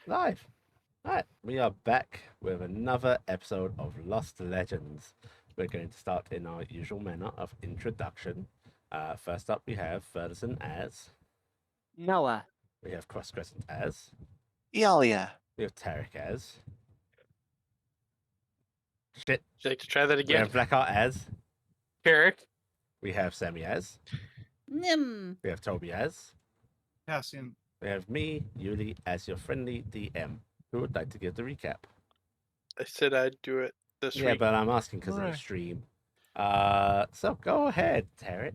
Live. Alright, we are back with another episode of Lost Legends. We're going to start in our usual manner of introduction. First up, we have Verdazin as, Noah. we have Cross Crescent as, Iala. we have Taryc as, shit, Would you like to try that we again? have Blackheart as, Taryc. we have Sammi as, Nim. we have Tobias, Cassian. we have me, Yuli, as your friendly DM. Who would like to give the recap? I said I'd do it this Yeah, week. but I'm asking because of the Right. stream. So go ahead, Taryc.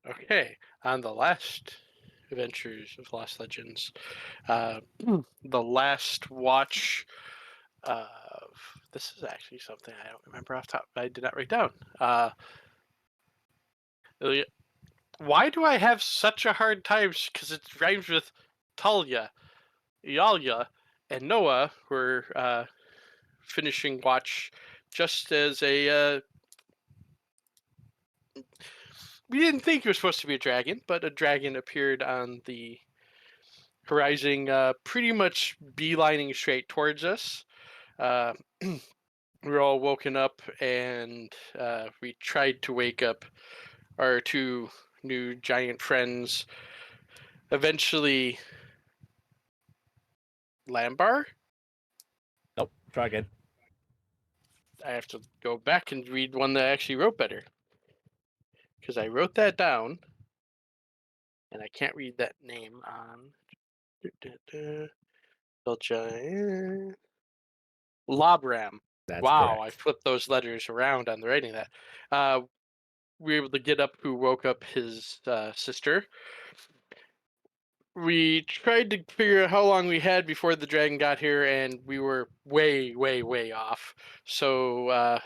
Okay, on the last adventures of Lost Legends, the last watch of this is actually something I don't remember off top. I did not write down. Why do I have such a hard time? Because it rhymes with Talia, Iala, and Noah were finishing watch just as a. We didn't think it was supposed to be a dragon, but a dragon appeared on the horizon, pretty much beelining straight towards us. We were all woken up, and we tried to wake up our two new giant friends. Eventually, Lambar? Nope, try again. I have to go back and read one that I actually wrote better. Because I wrote that down, and I can't read that name on. Giant. Labram. That's Wow, I correct. flipped those letters around on the writing of that. We were able to get up who woke up his sister. We tried to figure out how long we had before the dragon got here, and we were way, way, way off. So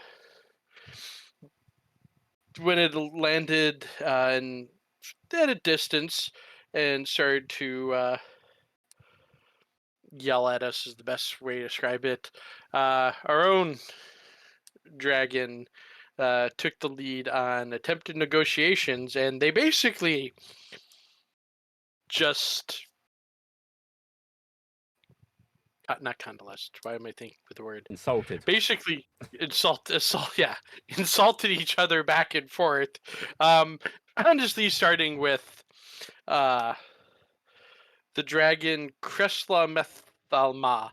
when it landed and at a distance and started to yell at us is the best way to describe it. Our own dragon took the lead on attempted negotiations, and they basically just not condolence. Why am I thinking with the word? Insulted. Basically, insulted each other back and forth. Honestly, starting with the dragon Kresla Methalma.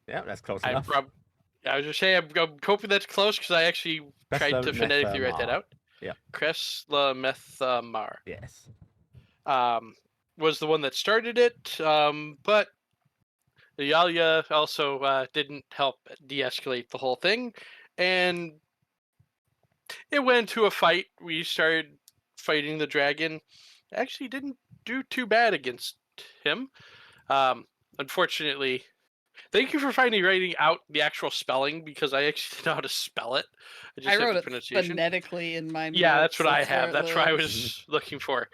Yeah, that's close I enough. was just saying I'm hoping that's close because I actually tried to phonetically write that out. Yeah. Kresla Methamar. Yes. Was the one that started it, but Iala also didn't help de-escalate the whole thing, and it went to a fight. We started fighting the dragon. Actually, didn't do too bad against him. Unfortunately, thank you for finally writing out the actual spelling because I actually didn't know how to spell it. I just I had wrote the it pronunciation. phonetically in my Yeah, notes. that's what I have. where it That's what I lives. was looking for.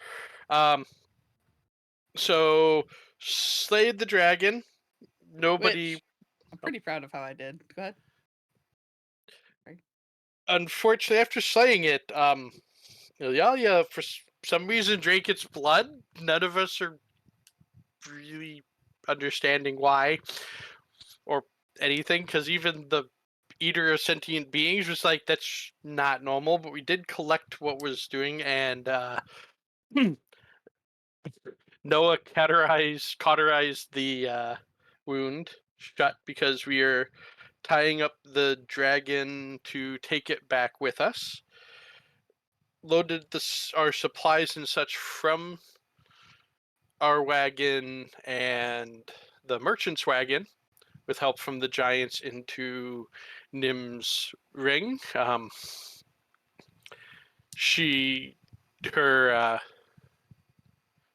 So slayed the dragon. Nobody. Which I'm pretty proud of how I did. Go ahead. Unfortunately, after slaying it, Iala for some reason drank its blood. None of us are really understanding why or anything, because even the eater of sentient beings was like, that's not normal. But we did collect what was doing, and Noah cauterized the wound shut because we are tying up the dragon to take it back with us. Loaded our supplies and such from our wagon and the merchant's wagon with help from the giants into Nim's ring. Her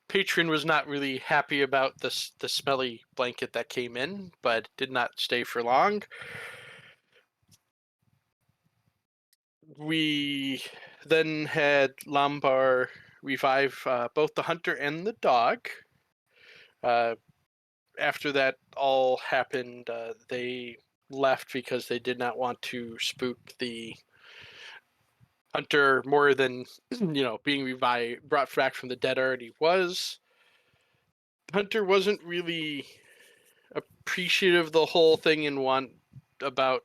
patron was not really happy about the smelly blanket that came in, but did not stay for long. We then had Lambar revive both the hunter and the dog. After that all happened, they left because they did not want to spook the hunter more than being brought back from the dead already was. Hunter wasn't really appreciative of the whole thing and want about,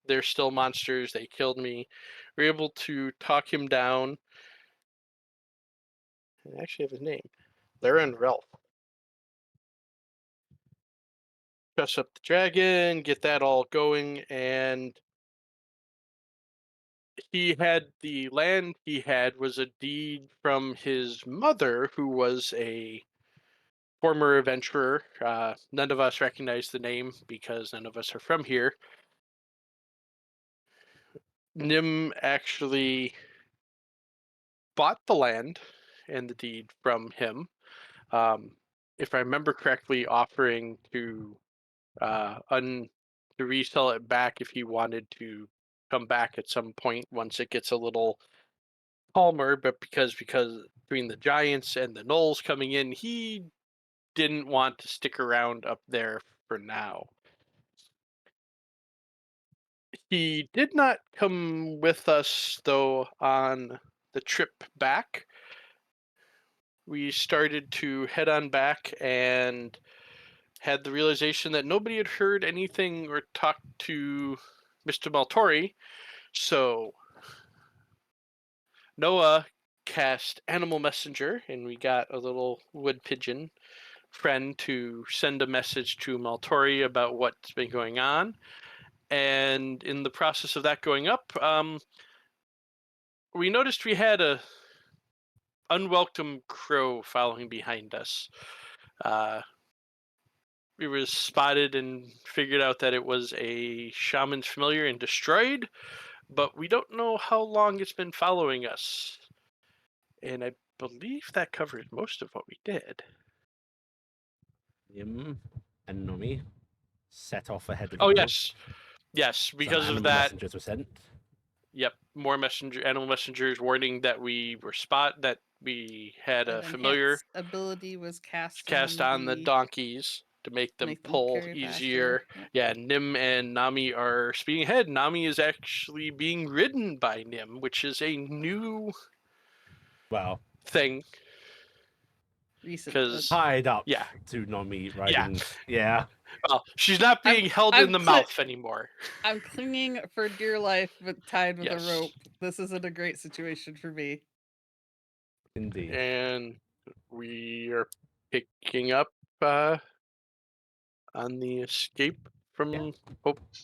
they're still monsters. They killed me. We're able to talk him down. I actually have his name. Laren Ralph. Dress up the dragon, get that all going, and he had the land he had was a deed from his mother, who was a former adventurer. None of us recognize the name because none of us are from here. Nim actually bought the land and the deed from him. If I remember correctly, offering to to resell it back if he wanted to come back at some point once it gets a little calmer. But because between the giants and the gnolls coming in, he didn't want to stick around up there for now. He did not come with us though on the trip back. We started to head on back and had the realization that nobody had heard anything or talked to Mr. Maltori. So Noah cast Animal Messenger, and we got a little wood pigeon friend to send a message to Maltori about what's been going on. And in the process of that going up, we noticed we had a unwelcome crow following behind us. We were spotted and figured out that it was a shaman's familiar and destroyed, but we don't know how long it's been following us. And I believe that covers most of what we did. Nim and Nomi set off ahead of Oh, you. yes, Some because of animal that. messengers were sent. Yep, more animal messengers warning that we had a That familiar enhance ability was cast on the the donkeys to make them pull carry easier. faster. Yep. Yeah, Nim and Nami are speeding ahead. Nami is actually being ridden by Nim, which is a new Well, thing. Recent. Because tied up yeah. to Nomi riding. Yeah. Well, she's not being held I'm in the mouth anymore. I'm clinging for dear life, but tied with a Yes. rope. This isn't a great situation for me. Indeed. And we are picking up on the escape from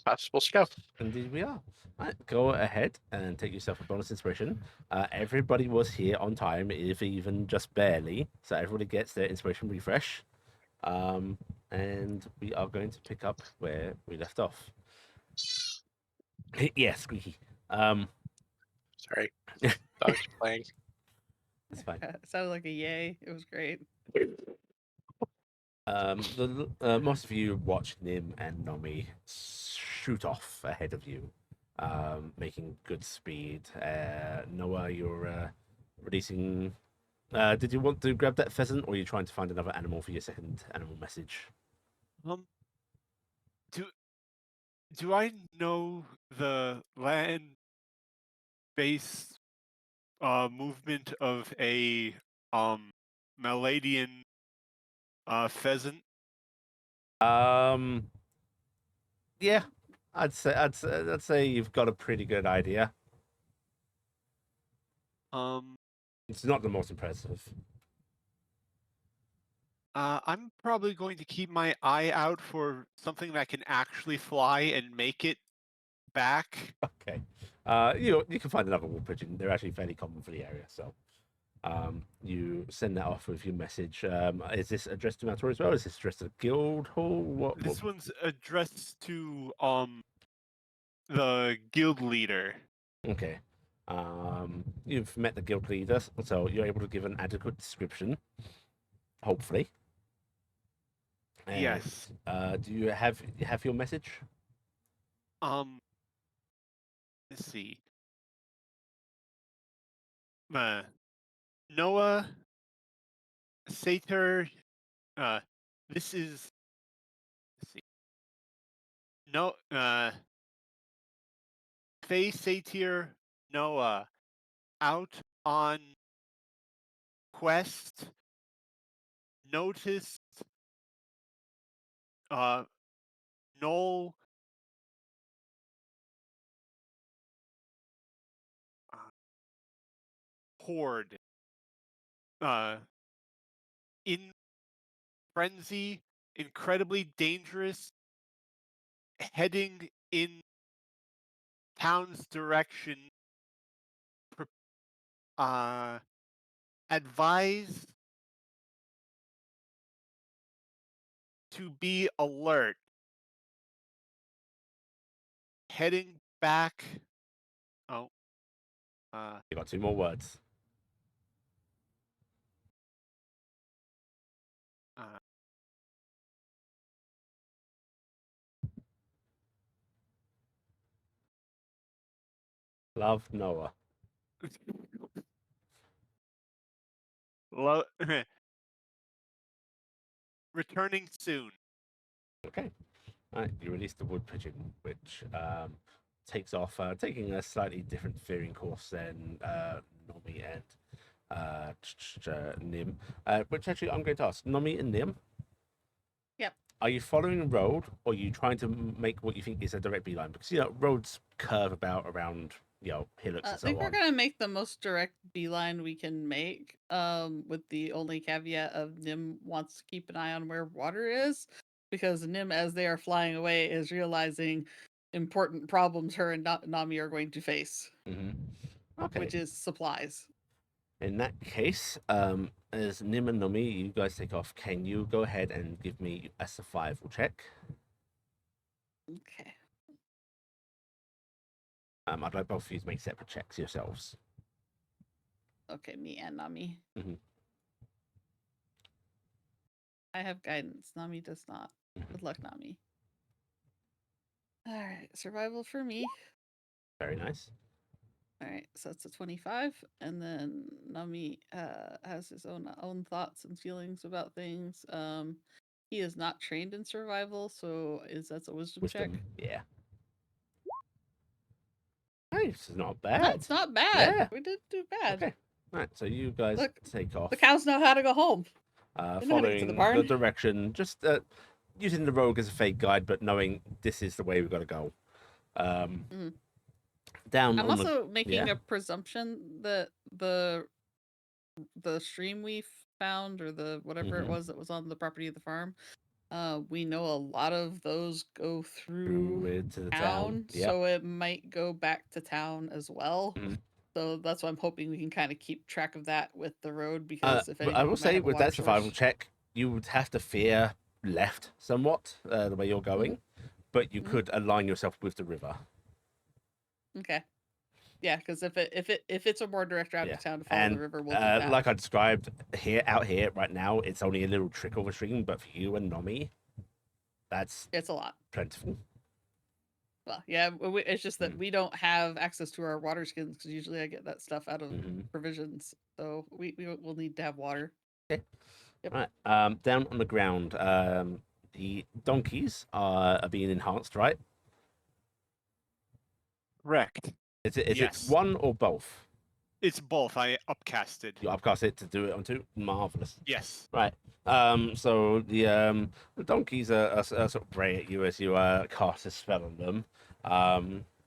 possible scout. Indeed, we are. Right, go ahead and take yourself a bonus inspiration. Everybody was here on time, if even just barely. So everybody gets their inspiration refresh. And we are going to pick up where we left off. Yeah, squeaky. Sorry, dog's playing. That's fine. It sounded like a yay. It was great. Most of you watch Nim and Nomi shoot off ahead of you, making good speed. Noah, you're releasing. Did you want to grab that pheasant, or are you trying to find another animal for your second animal message? Do I know the land-based movement of a Maladian pheasant? Yeah, I'd say you've got a pretty good idea. It's not the most impressive. I'm probably going to keep my eye out for something that can actually fly and make it back. Okay. You can find another wood pigeon. They're actually fairly common for the area, so you send that off with your message. Is this addressed to Maltor as well? Is this addressed to Guild Hall? This one's addressed to the guild leader. Okay. You've met the guild leader, so you're able to give an adequate description. Hopefully. And, Yes. Do you have your message? Let's see. Noah, Satyr, this is. Let's see. No, Faye, Satyr, Noah, out on quest. Noticed Noel Horde in frenzy, incredibly dangerous, heading in town's direction. Advise to be alert. Heading back. Oh. You got 2 more words. Love Noah. Returning soon. Okay. Right, you release the wood pigeon, which takes off, taking a slightly different veering course than Nomi and Nim. Which actually, I'm going to ask Nomi and Nim. Yep. Are you following the road, or are you trying to make what you think is a direct beeline? Because roads curve about around hillocks I and so think we're on. gonna make the most direct beeline we can make. With the only caveat of Nim wants to keep an eye on where water is, because Nim, as they are flying away, is realizing important problems her and Nami are going to face, Okay. which is supplies. In that case, as Nim and Nomi, you guys take off. Can you go ahead and give me a survival check? Okay. I'd like both of you to make separate checks yourselves. Okay, me and Nami. Mhm. I have guidance. Nami does not. Mhm. Good luck, Nami. All right, survival for me. Very nice. All right, so that's a 25, and then Nami has his own thoughts and feelings about things. He is not trained in survival, so that's a wisdom check. Wisdom, yeah. Hey, this is not bad. That's not bad. Yeah. We didn't do bad. Okay. Right, so you guys Look, take off. The cows know how to go home. They know how to get to Following the the barn. direction, just using the rogue as a fake guide, but knowing this is the way we've got to go. Down I'm on also making yeah. a presumption that the stream we found, or the whatever it Mhm. was that was on the property of the farm, we know a lot of those go through it to the town, Yep. so it might go back to town as well. Mhm. So that's why I'm hoping we can kind of keep track of that with the road, because if But anything, I we will might say have a with water that survival source. check, you would have to fear left somewhat the way you're going, but you could align yourself with the river. Okay. Yeah, because if it's a more direct route Yeah. to town to follow And the river, we'll do that. like I described out here right now, it's only a little trickle of a stream, but for you and Nomi, that's It's a lot. plentiful. Well, yeah, it's just that we don't have access to our water skins, because usually I get that stuff out of provisions. So we'll need to have water. Okay. Yep. Right. Down on the ground, the donkeys are being enhanced, right? Correct. Is it Yes. one or both? It's both. I upcasted. You upcast it to do it on 2? Marvelous. Yes. Right. So the donkeys are sort of bray at you as you cast a spell on them.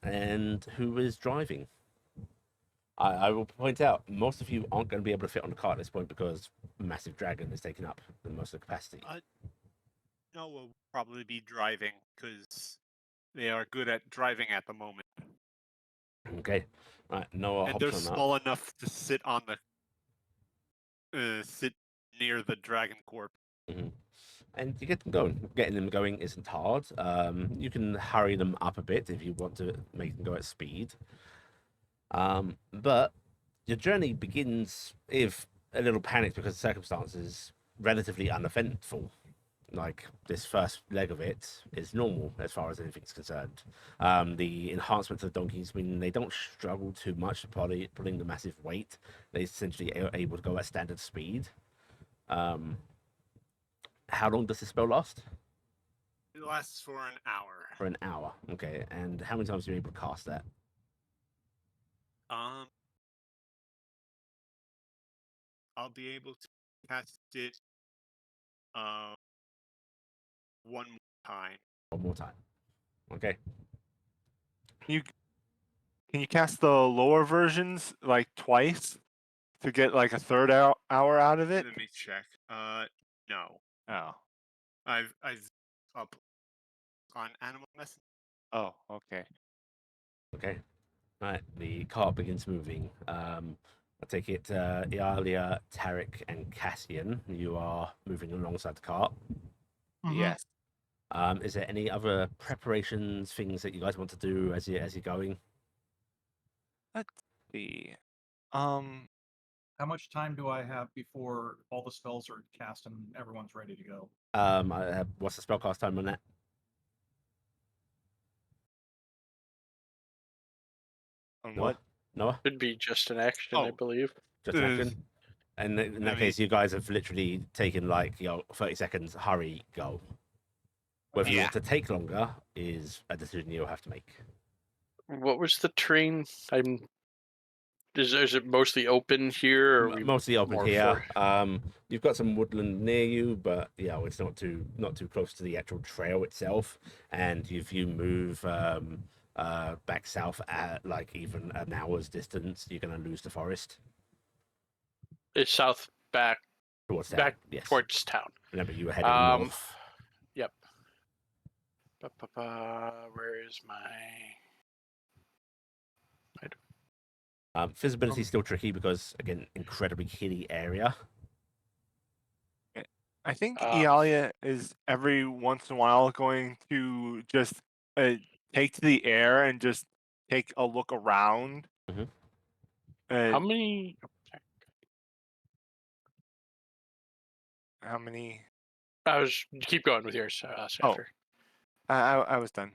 And who is driving? I will point out, most of you aren't going to be able to fit on the cart at this point because Massive Dragon is taking up most of the capacity. No, we'll probably be driving because they are good at driving at the moment. Okay. Right. Noah And hops they're on up. small enough to sit on the sit near the dragon corp. And you get them going. Getting them going isn't hard. You can hurry them up a bit if you want to make them go at speed. But your journey begins with a little panic because the circumstances relatively uneventful. Like this first leg of it is normal as far as anything's concerned. The enhancement to the donkeys mean they don't struggle too much pulling the massive weight. They essentially are able to go at standard speed. How long does this spell last? It lasts for an hour. For an hour. Okay. And how many times are you able to cast that? I'll be able to cast it one time. One more time. Okay. Can you cast the lower versions like twice to get like a third hour out of it? Let me check. No. Oh. I've up on animal message. Oh, okay. Okay. Right. The cart begins moving. I take it, Iala, Taryc, and Cassian. You are moving alongside the cart. Mhm. Yes. Is there any other preparations, things that you guys want to do as you're going? Let's see. How much time do I have before all the spells are cast and everyone's ready to go? What's the spellcast time on that? On Noah? what? Noah? Should be just an action, I Oh. believe. Just an action? And in that Let me- case, you guys have literally taken 30 seconds. Hurry, go. Whether you Yeah. want to take longer is a decision you'll have to make. What was the terrain? Is it mostly open here, or are we Mostly open more here. for- You've got some woodland near you, but it's not too close to the actual trail itself. And if you move back south at like even an hour's distance, you're gonna lose the forest It's south back towards town. back Yes. towards town. Remember, you were heading Um, north. Yep. Where is my? Visibility is still tricky because again, incredibly hilly area. I think Uh, Iala is every once in a while going to just take to the air and just take a look around. Mhm. Uh, How many? how many? I was keep going with yours, Saffer. I was done.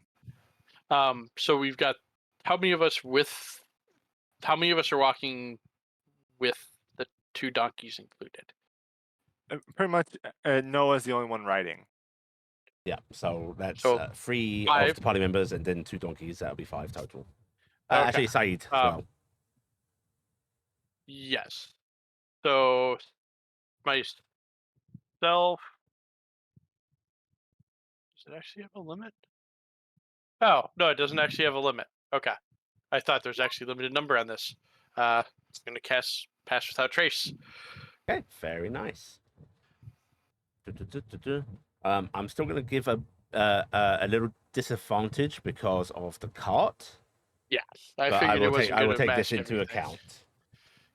So we've got how many of us are walking with the two donkeys included? Pretty much, Noah's the only one riding. Yeah, so that's So, 3 5. of the party members and then 2 donkeys. That'll be 5 total. Okay. Actually, Said as well. Yes. So myself. Does it actually have a limit? Oh no, it doesn't actually have a limit. Okay, I thought there's actually a limited number on this. I'm gonna cast Pass Without Trace. Okay, very nice. I'm still going to give a little disadvantage because of the cart, Yeah, I but figured it wasn't I will gonna take this match into everything. account.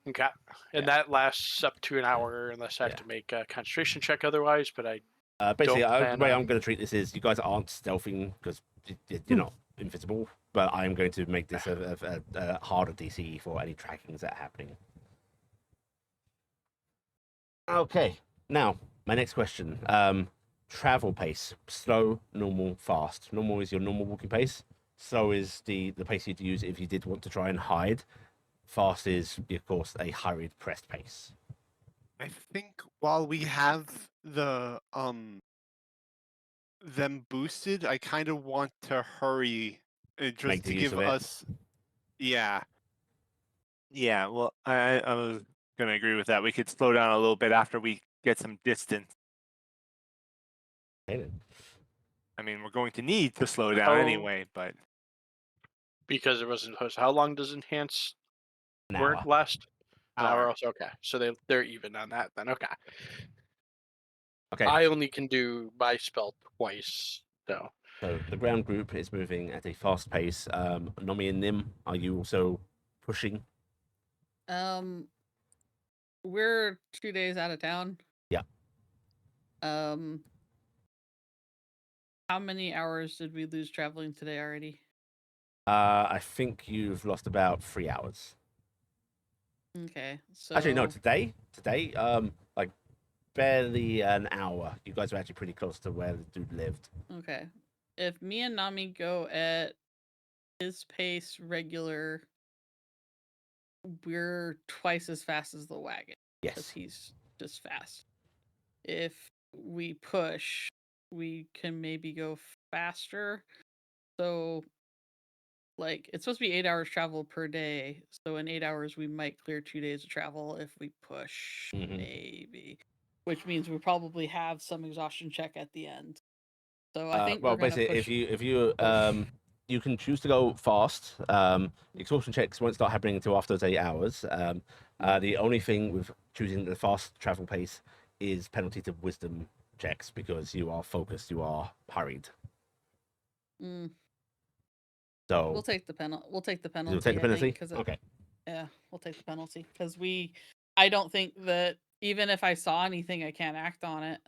Okay, and Yeah. that lasts up to an hour unless I have Yeah. to make a concentration check otherwise. But I Basically, Don't the plan way on- I'm going to treat this is you guys aren't stealthing because you're not invisible, but I'm going to make this a harder DC for any trackings that are happening. Okay, now my next question. Travel pace: slow, normal, fast. Normal is your normal walking pace. Slow is the pace you'd use if you did want to try and hide. Fast is, of course, a hurried, pressed pace. I think while we have the them boosted, I kind of want to hurry just Make the to use give of it. us. Yeah. Yeah, well, I was gonna agree with that. We could slow down a little bit after we get some distance. Okay, then. I mean, we're going to need to slow down How- anyway, but because it wasn't supposed. How long does enhance An work hour. last? An hour Hour. also. Okay, so they're even on that then. Okay. Okay, I only can do my spell twice, though. so the ground group is moving at a fast pace. Nomi and Nim, are you also pushing? We're 2 days out of town. Yeah. How many hours did we lose traveling today already? I think you've lost about 3 hours. Okay, so Actually, no, today, like barely an hour. You guys were actually pretty close to where the dude lived. Okay, if me and Nami go at his pace regular, we're twice as fast as the wagon because Yes. he's just fast. If we push, we can maybe go faster. So, like, it's supposed to be 8 hours travel per day. So in 8 hours, we might clear 2 days of travel if we push, Mhm. maybe. Which means we probably have some exhaustion check at the end. So I think well, we're gonna basically, push. if you push. you can choose to go fast. Exhaustion checks won't start happening until after those 8 hours. The only thing with choosing the fast travel pace is penalty to wisdom checks because you are focused, you are hurried. Mm, So we'll take the penalty. We'll take the you'll penalty. take the I think penalty. because Okay. yeah, we'll take the penalty because I don't think that even if I saw anything, I can't act on it.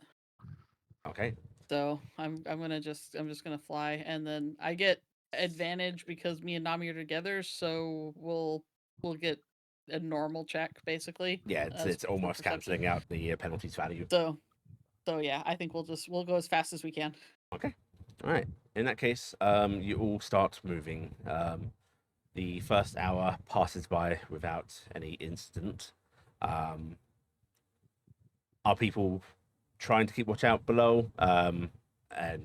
Okay. So I'm just gonna fly, and then I get advantage because me and Nami are together. So we'll get a normal check basically. Yeah, it's for almost perception. cancelling out the penalties value. So yeah, I think we'll go as fast as we can. Okay. All right. In that case, you all start moving. The first hour passes by without any incident. Are people trying to keep watch out below? And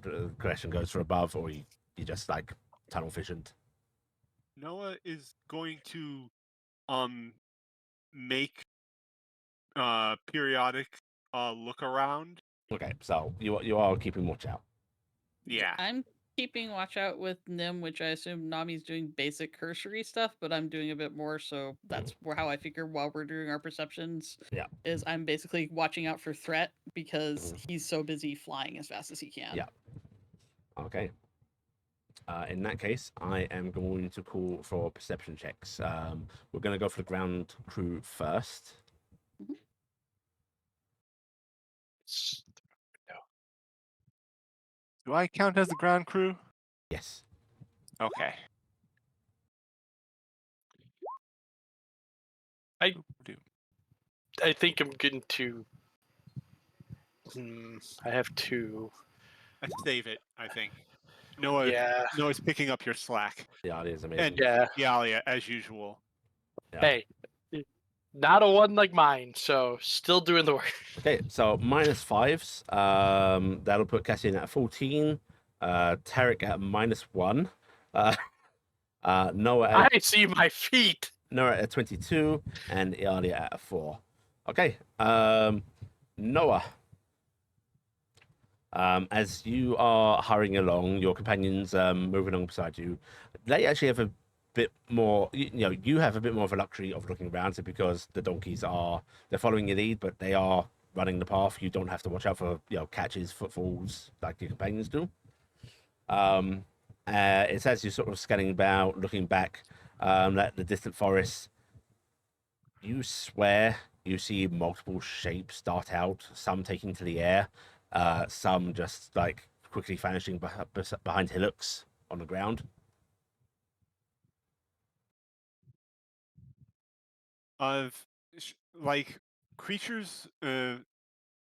the question goes for above, or you just like tunnel visioned? Noah is going to make periodic look around. Okay, so you are keeping watch out. Yeah. I'm keeping watch out with Nim, which I assume Nami's doing basic cursory stuff, but I'm doing a bit more. So that's how I figure while we're doing our perceptions. Yeah. Is I'm basically watching out for threat because Mhm. he's so busy flying as fast as he can. Yeah. Okay. In that case, I am going to call for perception checks. We're going to go for the ground crew first. Do I count as the ground crew? Yes. Okay. I think I'm going to. I have two. Let's save it, I think. Noah, Yeah. Noah's picking up your slack. The idea is amazing. And Yeah. Yalia, as usual. Yeah. Hey, not a one like mine, so still doing the work. Okay, so -5s. That'll put Cassian at 14. Taryc at -1. Noah at I see my feet. Noah at 22, and Iala at a 4. Okay. Noah. As you are hurrying along, your companions moving along beside you, they actually have a bit more. You have a bit more of a luxury of looking around, so because the donkeys they're following your lead, but they are running the path. You don't have to watch out for catches, footfalls like your companions do. It's as you're sort of scanning about, looking back at the distant forest. You swear you see multiple shapes dart out, some taking to the air, some just like quickly vanishing behind hillocks on the ground. Like creatures,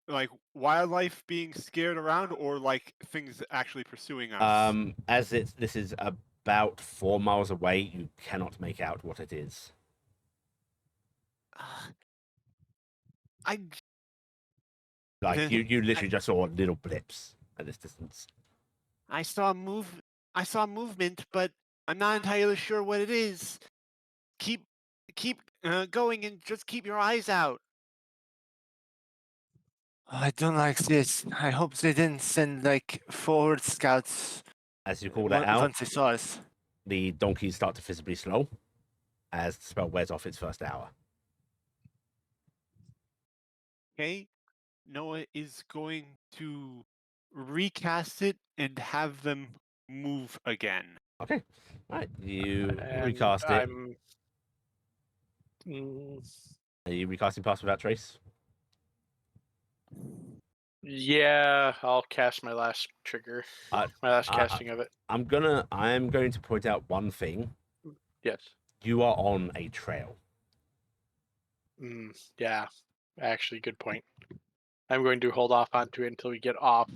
like wildlife being scared around, or like things actually pursuing us. As this is about 4 miles away, you cannot make out what it is. I Like you literally just saw little blips at this distance. I saw movement, but I'm not entirely sure what it is. Keep going and just keep your eyes out. I don't like this. I hope they didn't send like forward scouts As you call that out, once they saw us. the donkeys start to visibly slow as the spell wears off its first hour. Okay, Noah is going to recast it and have them move again. Okay, all right. You And recast it. I'm. Are you recasting Pass Without Trace? Yeah, I'll cast my last trigger. Uh, My last I- casting of it. I am going to point out one thing. Yes. You are on a trail. Yeah, actually, good point. I'm going to hold off onto it until we get off.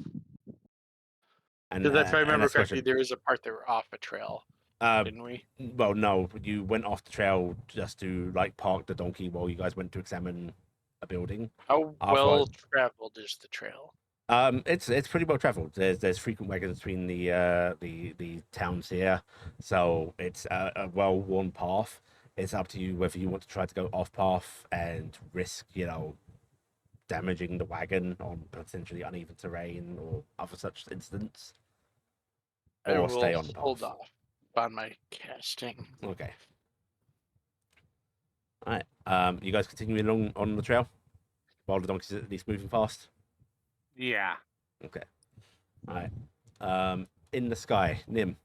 And Because if I remember that's the correctly, question. there is a part that we're off a trail, didn't we? Well, no, you went off the trail just to like park the donkey while you guys went to examine a building. How well traveled is the trail? It's pretty well traveled. There's frequent wagons between the towns here, so it's a well-worn path. It's up to you whether you want to try to go off path and risk, damaging the wagon on potentially uneven terrain or other such incidents. I or stay will on the hold path. off on my casting. Okay. All right. You guys continuing along on the trail while the donkey's at least moving fast. Yeah. Okay. All right. In the sky, Nim,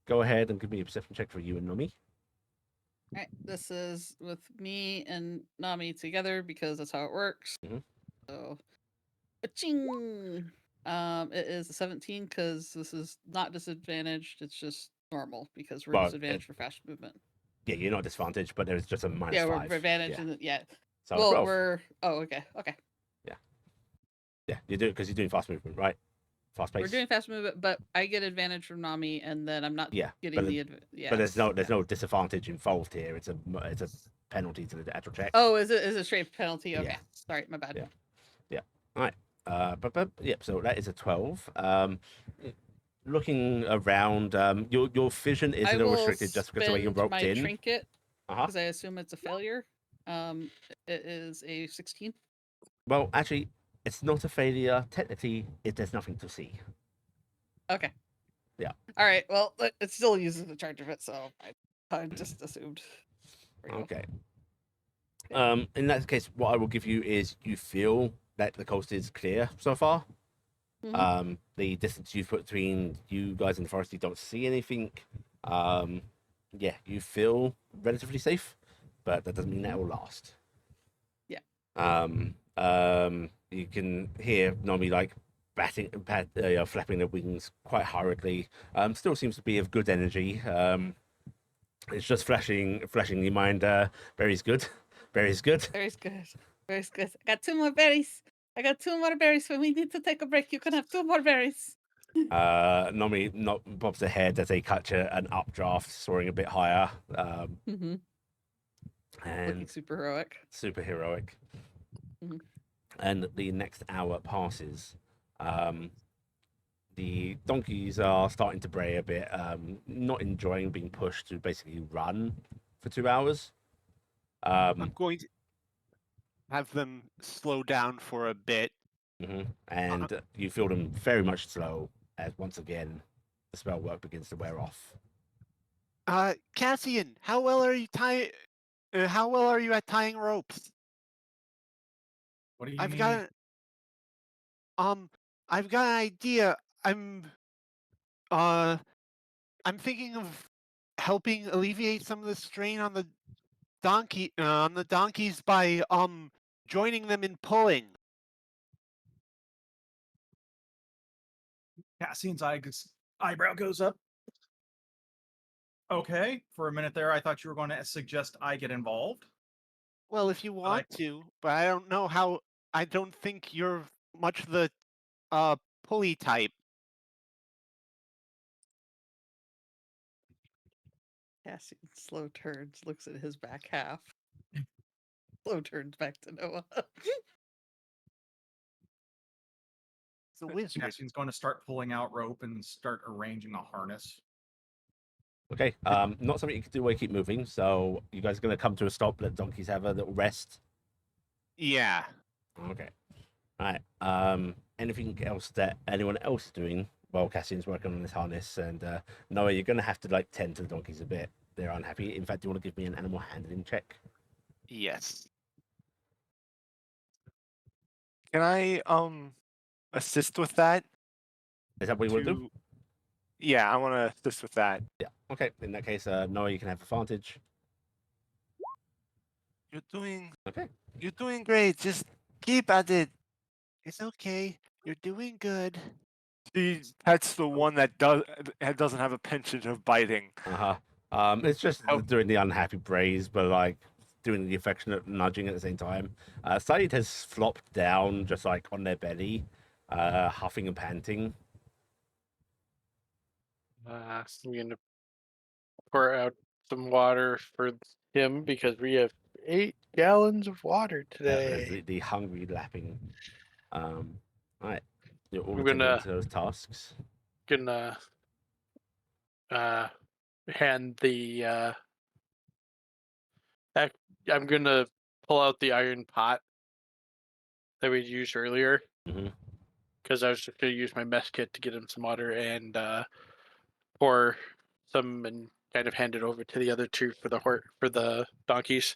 go ahead and give me a perception check for you and Nomi. All right, this is with me and Nami together because that's how it works. Mhm. So, ching. It is a 17 because this is not disadvantaged. It's just normal because we're Well, disadvantaged for fast movement. Yeah, you're not disadvantaged, but there's just a minus Yeah, we're 5. advantaged Yeah. in the yeah. So Well, 12. we're okay. Yeah, you do it because you're doing fast movement, right? Fast pace. We're doing fast movement, but I get advantage from Nami, and then I'm not Yeah, getting but the yeah. but there's no disadvantage involved here. It's a penalty to the actual check. Oh, is it a straight penalty? Yeah. Okay, sorry, my bad. Yeah. All right. Yep. So that is a 12. Looking around, your vision is a I little will restricted just because the way you're spend roped my in. trinket Uh-huh. because I assume it's a failure. It is a 16. Well, actually, it's not a failure. Technically, there's nothing to see. Okay. Yeah. All right. Well, it still uses the charge of it, so I just assumed. There we go. Okay. In that case, what I will give you is you feel that the coast is clear so far. Mhm. The distance you've put between you guys and the forest, you don't see anything. Yeah, you feel relatively safe, but that doesn't mean that will last. Yeah. You can hear Nomi like flapping their wings quite hurriedly. Still seems to be of good energy. It's just flashing in your mind. Berry's good. Berry's good. Berry's good. Berry's good. I got 2 more berries. I got 2 more berries. When we need to take a break, you can have 2 more berries. Nomi bobs ahead as they catch an updraft, soaring a bit higher. Mm-hmm. And Looking super heroic. super heroic. Mhm. And the next hour passes. The donkeys are starting to bray a bit, not enjoying being pushed to basically run for 2 hours. I'm going to have them slow down for a bit. And you feel them very much slow as once again the spell work begins to wear off. Cassian, how well are you how well are you at tying ropes? What do you I've need? got I've got an idea. I'm thinking of helping alleviate some of the strain on the donkeys by joining them in pulling. Cassian's eyebrow goes up. Okay, for a minute there, I thought you were going to suggest I get involved. Well, if you want to, but I don't know how. I don't think you're much the pulley type. Cassian slow turns, looks at his back half. Slow turns back to Noah. It's a wizard. Cassian's going to start pulling out rope and start arranging a harness. Okay, not something you can do while you keep moving. So you guys are going to come to a stop. Let donkeys have a little rest. Yeah. Okay. All right. Anything else that anyone else is doing while Cassian's working on this harness? And Noah, you're going to have to like tend to the donkeys a bit. They're unhappy. In fact, do you want to give me an animal handling check? Yes. Can I assist with that? Is that what you want to do? Yeah, I want to assist with that. Yeah. Okay. In that case, Noah, you can have advantage. You're doing Okay. great. Just keep at it. It's okay. You're doing good. That's the one that doesn't have a penchant of biting. It's just Oh. doing the unhappy braise, but like doing the affectionate nudging at the same time. Saeed has flopped down, just like on their belly, huffing and panting. I'm gonna pour out some water for him because we have 8 gallons of water There's today. the hungry lapping. All right, you're all I'm attending gonna- to those tasks. Gonna hand the I'm gonna pull out the iron pot that we used earlier Mhm. because I was just gonna use my mess kit to get him some water and pour some and kind of hand it over to the other two for the donkeys.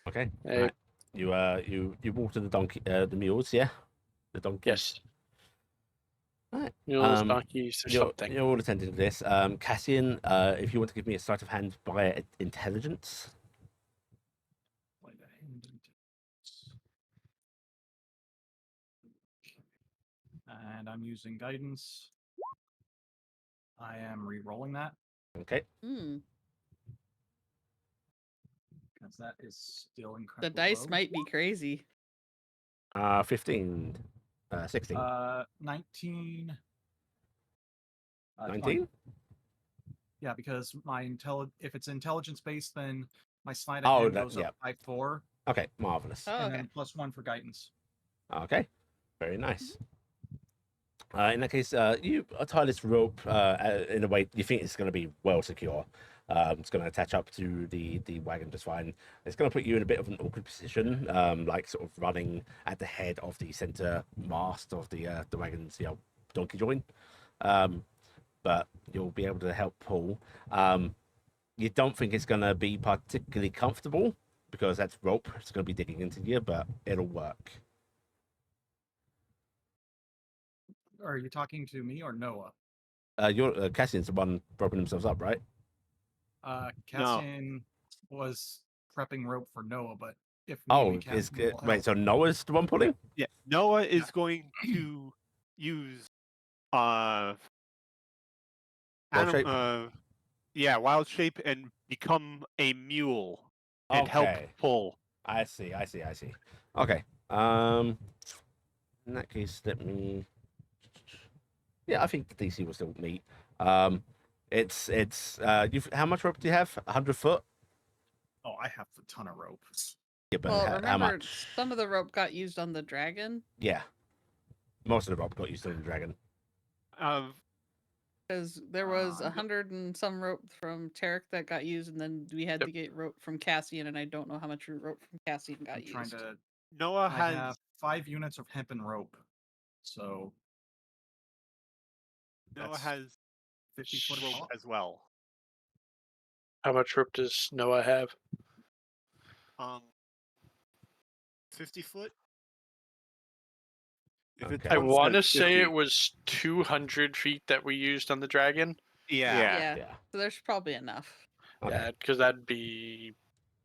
Okay. Hey. Right. You water the mules, yeah? The donkeys. Yes. Right. Mules, donkeys, or something. You're all attending to this. Cassian, if you want to give me a sleight of hand by intelligence. Sleight of hand intelligence. And I'm using guidance. I am re-rolling that Okay. Hmm. because that is still The incredible. dice might be crazy. 15. 16. 19. 20. 19? Yeah, because my if it's intelligence based, then my sleight Oh, of hand that- goes yeah. up by 4, Okay, marvelous. Oh, and okay. then +1 for guidance. Okay, very nice. In that case, you tie this rope in a way you think it's going to be well secure. It's going to attach up to the wagon just fine. It's going to put you in a bit of an awkward position, like sort of running at the head of the center mast of the wagon's donkey joint. But you'll be able to help pull. You don't think it's going to be particularly comfortable because that's rope. It's going to be digging into you, but it'll work. Are you talking to me or Noah? Cassian's the one propping themselves up, right? Cassian was prepping rope for Noah, but if Oh, maybe Cassian will wait, help. so Noah's the one pulling? Yeah, Noah is going to use Wild shape? wild shape and become a mule and help Okay. pull. I see. Okay. In that case, let me. Yeah, I think the DC will still meet. It's how much rope do you have? 100 foot? Oh, I have a ton of rope. Yeah, but Well, how remember, much? some of the rope got used on the dragon Yeah, most of the rope got used on the dragon. because there was Yep. 100 and some rope from Taryc that got used, and then we had Yep. to get rope from Cassian, and I don't know how much rope from Cassian got I'm trying used. to. Noah I has have 5 units of hempen rope, so Noah that's has 50-foot rope rope. as well. How much rope does Noah have? 50 foot. If Okay. it's I one want to says say 50. it was 200 feet that we used on the dragon. Yeah. Yeah. So there's probably enough. Okay. Yeah, because that'd be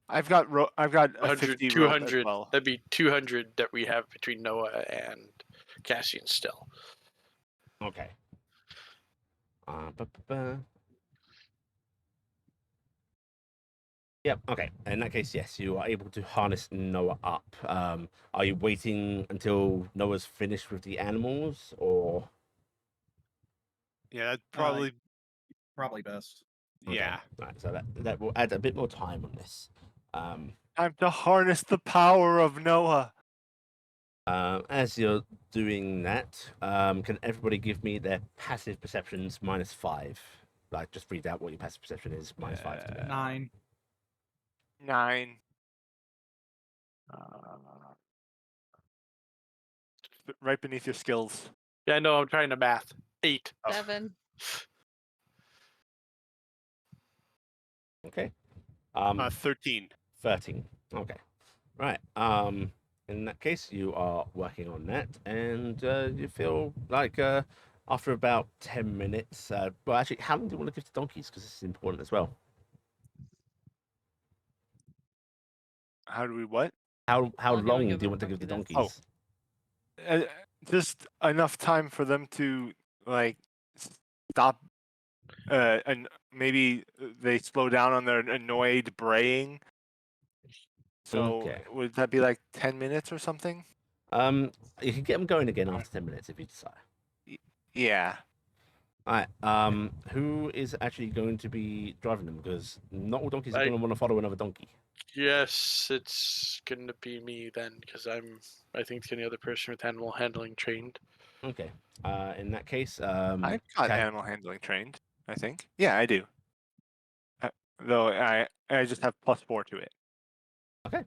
I've got I've got a 100, 50 rope as 200. well. That'd be 200 that we have between Noah and Cassian still. Okay. Ba-ba-ba. Yep. Okay. In that case, yes, you are able to harness Noah up. Are you waiting until Noah's finished with the animals, or? Yeah, that's probably Probably best. Okay. yeah. Right. So that will add a bit more time on this. Time to harness the power of Noah. As you're doing that, can everybody give me their passive perceptions -5? Like, just read out what your passive perception is -5 to me. 9. 9. Right beneath your skills. Yeah, no, I'm trying to math. 8. 7. 13. 13. Okay. Right. In that case, you are working on that, and you feel like after about 10 minutes. Well, actually, how long do you want to give to donkeys? Because this is important as well. How do we what? How long do you wanna long give do you them want to give the donkeys? donkeys? Just enough time for them to like stop and maybe they slow down on their annoyed braying. So Okay. would that be like 10 minutes or something? You can get them going again after 10 minutes if you decide. Yeah. All right. Who is actually going to be driving them? Because not all donkeys are going to want to follow another donkey. Yes, it's gonna be me then, because I think the only other person with animal handling trained. Okay. In that case, I've got animal handling trained, I think. Yeah, I do. Though I just have +4 to it. Okay.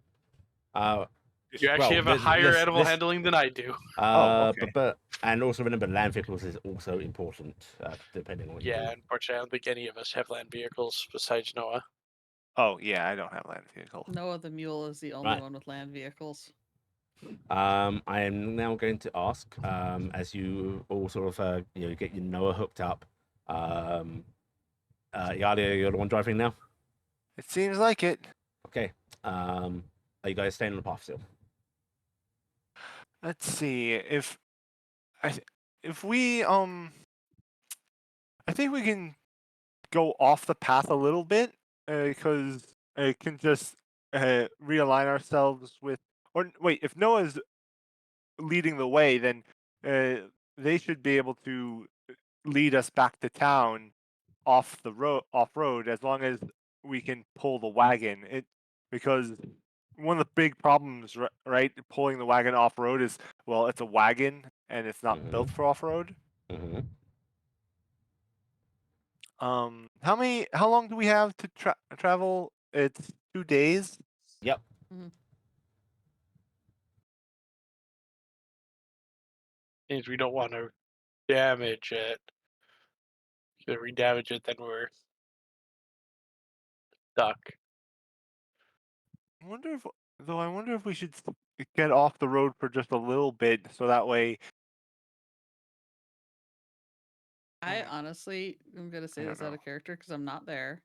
You actually have a higher animal handling than I do. okay. But and also remember, land vehicles is also important, depending on what you do. Yeah, unfortunately, I don't think any of us have land vehicles besides Noah. Oh yeah, I don't have land vehicle. Noah the mule is the only Right. one with land vehicles. I am now going to ask, as you all sort of get your Noah hooked up. Iala, you're the one driving now. It seems like it. Okay. Are you guys staying on the path still? Let's see if we I think we can go off the path a little bit because I can just realign ourselves with. Or wait, if Noah's leading the way, then they should be able to lead us back to town off road, as long as we can pull the wagon. Because one of the big problems, right, pulling the wagon off road is, well, it's a wagon and it's not Mhm. built for off road. Mm-hmm. How long do we have to travel? It's 2 days. Yep. Means we don't want to damage it. If we damage it, then we're stuck. I wonder if we should get off the road for just a little bit, so that way. I honestly am gonna say I this don't out know. of character because I'm not there.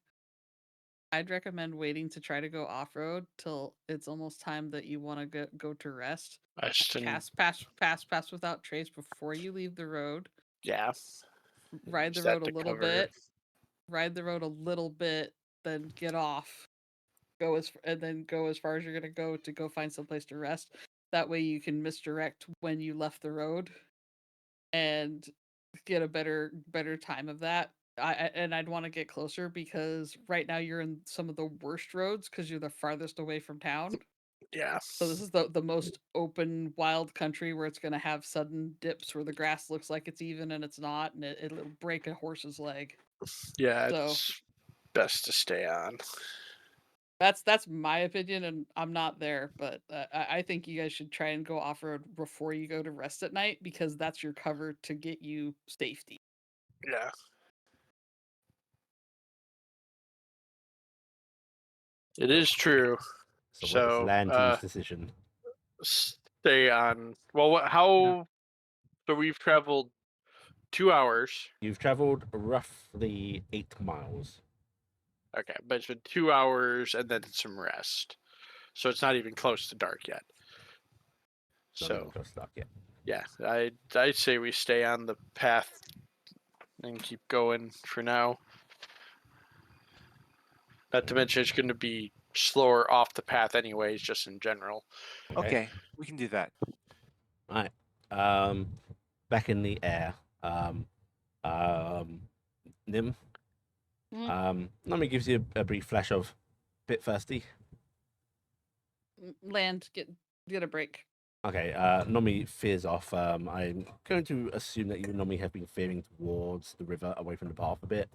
I'd recommend waiting to try to go off road till it's almost time that you want to go to rest. Pass without trace before you leave the road. Yeah. Ride the Use that road a to little cover. bit. Ride the road a little bit, then get off. Then go as far as you're gonna go to go find someplace to rest. That way you can misdirect when you left the road, and get a better time of that. I'd want to get closer because right now you're in some of the worst roads because you're the farthest away from town. Yeah. So this is the most open wild country where it's going to have sudden dips where the grass looks like it's even and it's not, and it'll break a horse's leg. Yeah, So it's best to stay on. that's my opinion, and I'm not there, but I think you guys should try and go off road before you go to rest at night because that's your cover to get you safety. Yeah. It is true. So, what is So, land team's decision? stay on. Well, how? So we've traveled 2 hours. You've traveled roughly 8 miles. Okay, but it's been 2 hours and then some rest. So it's not even close to dark yet. Not even So close to dark yet. yeah, I'd say we stay on the path and keep going for now. Not to mention it's going to be slower off the path anyways, just in general. Okay, we can do that. All right. Back in the air. Nim. Normally gives you a brief flash of bit thirsty. Land, get a break. Okay, Nomi fears off. I'm going to assume that you and Nomi have been veering towards the river, away from the path a bit.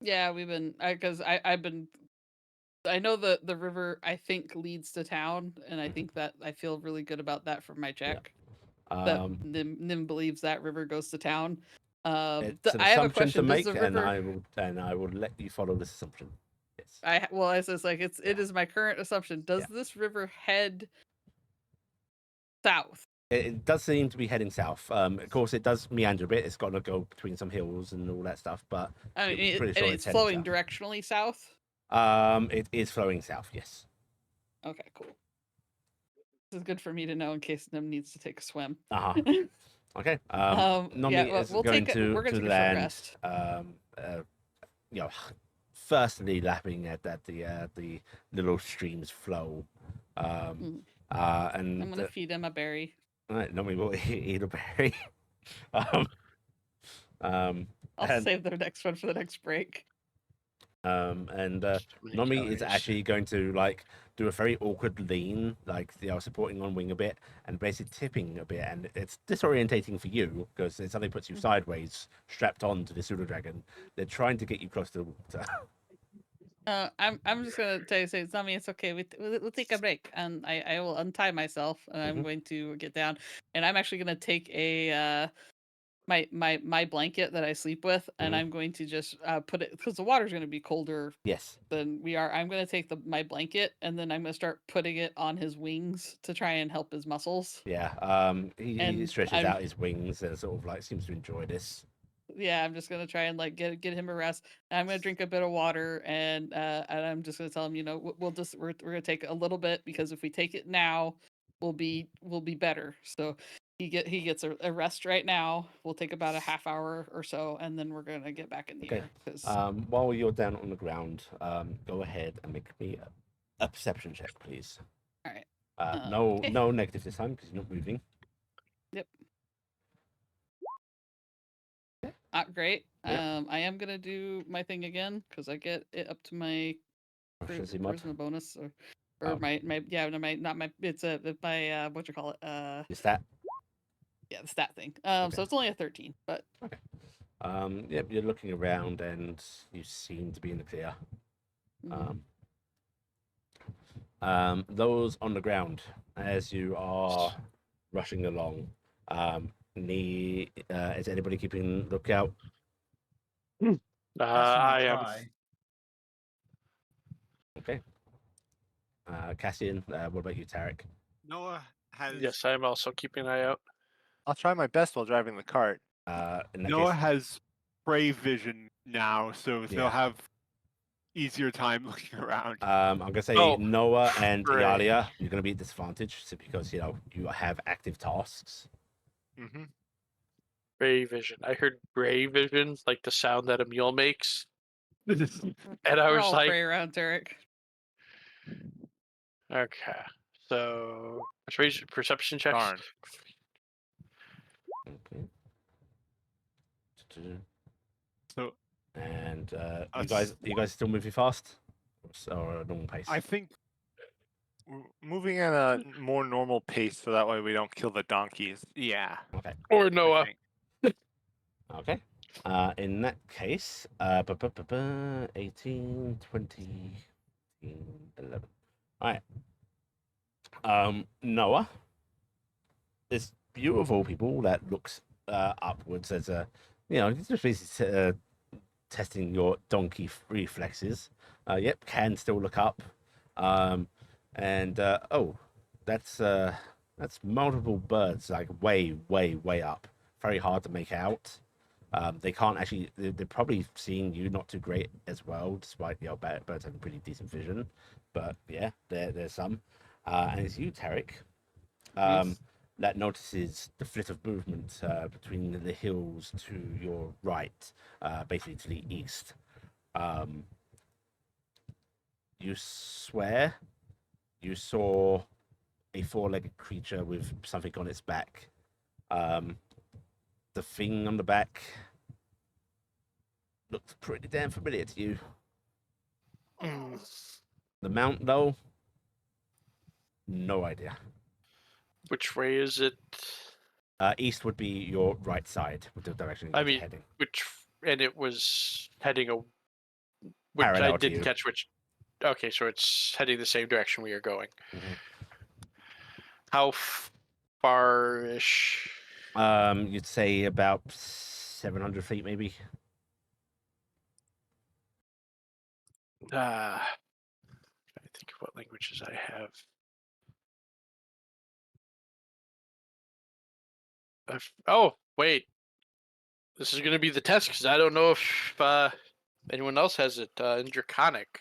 Yeah, we've been because I've been. I know the river I think leads to town, and I think that I feel really good about that from my check. That Nim believes that river goes to town. It's an I have a assumption question. to Does make, the river? and I will let you follow this assumption. Yes. It's like it is my current assumption. Does this river head south? It does seem to be heading south. Of course, it does meander a bit. It's got to go between some hills and all that stuff. But I mean, I'm pretty sure it's heading flowing south. directionally south. It is flowing south. Yes. Okay, cool. This is good for me to know in case Nim needs to take a swim. Okay. Nomi yeah, is we're going to to take land. a short rest. Firstly lapping at the little stream's flow. And I'm gonna feed him a berry. Nomi will eat a berry. I'll save the next one for the next break. Nomi is actually going to do a very awkward lean, supporting on wing a bit and basically tipping a bit, and it's disorientating for you because it suddenly puts you sideways, strapped on to the pseudo dragon. They're trying to get you close to the water. I'm just gonna tell you, say, Sammi, it's okay. We'll take a break, and I will untie myself, and I'm going to get down, and I'm actually gonna take a my blanket that I sleep with, and I'm going to just put it because the water's gonna be colder Yes. than we are. I'm gonna take my blanket, and then I'm gonna start putting it on his wings to try and help his muscles. Yeah. He And stretches out his wings and sort of like seems to enjoy this. Yeah, I'm just gonna try and like get him a rest. And I'm gonna drink a bit of water, and I'm just gonna tell him, we're gonna take a little bit, because if we take it now, we'll be better. So he gets a rest right now. We'll take about a half hour or so, and then we're gonna get back in the Okay. air. 'Cause- While you're down on the ground, go ahead and make me a perception check, please. all right. No, Okay. no negative this time because you're not moving. Yep. Not great. Yep. I am gonna do my thing again because I get it up to my Proficiency mod. charisma bonus or Oh. my no, my it's my what you call it Is that? yeah, the stat thing. Okay. So it's only a 13, but Okay. Yep, you're looking around and you seem to be in the clear. Those on the ground, as you are rushing along, is anybody keeping lookout? I am. Try. Okay. Cassian, what about you, Taryc? Noah has Yes, I am also keeping an eye out. I'll try my best while driving the cart. In that Noah case, has prey vision now, so Yeah. they'll have easier time looking around. I'm gonna say Oh, Noah and right. Iala, you're gonna be at disadvantage because you have active tasks. Mm-hmm. Bray vision. I heard bray vision, like the sound that a mule makes, and I we're was all like, pray around Taryc. okay. So perception checks. Darn. Okay. So And Us- you guys still moving fast, or a normal pace? I think we're moving at a more normal pace, so that way we don't kill the donkeys. Yeah. Okay. Or I Noah. think. Okay. In that case, 18, 20, 11. All right. Noah, this view of all people that looks upwards as a, it's just basically testing your donkey reflexes. Yep, can still look up. And that's multiple birds, like way, way, way up. Very hard to make out. They can't actually. They're probably seeing you not too great as well, despite birds having pretty decent vision. But yeah, there's some. And it's you, Taryc, Yes. that notices the flit of movement between the hills to your right, basically to the east. You swear you saw a four-legged creature with something on its back. The thing on the back looked pretty damn familiar to you. Mm. The mount, though, no idea. Which way is it? East would be your right side, with the direction you I guys are mean, heading. and it was heading which Parallel I to didn't you. catch which. Okay, so it's heading the same direction we are going. Mhm. How far-ish? You'd say about 700 feet, maybe. Trying to think of what languages I have. Oh, wait. This is going to be the test because I don't know if anyone else has it in Draconic.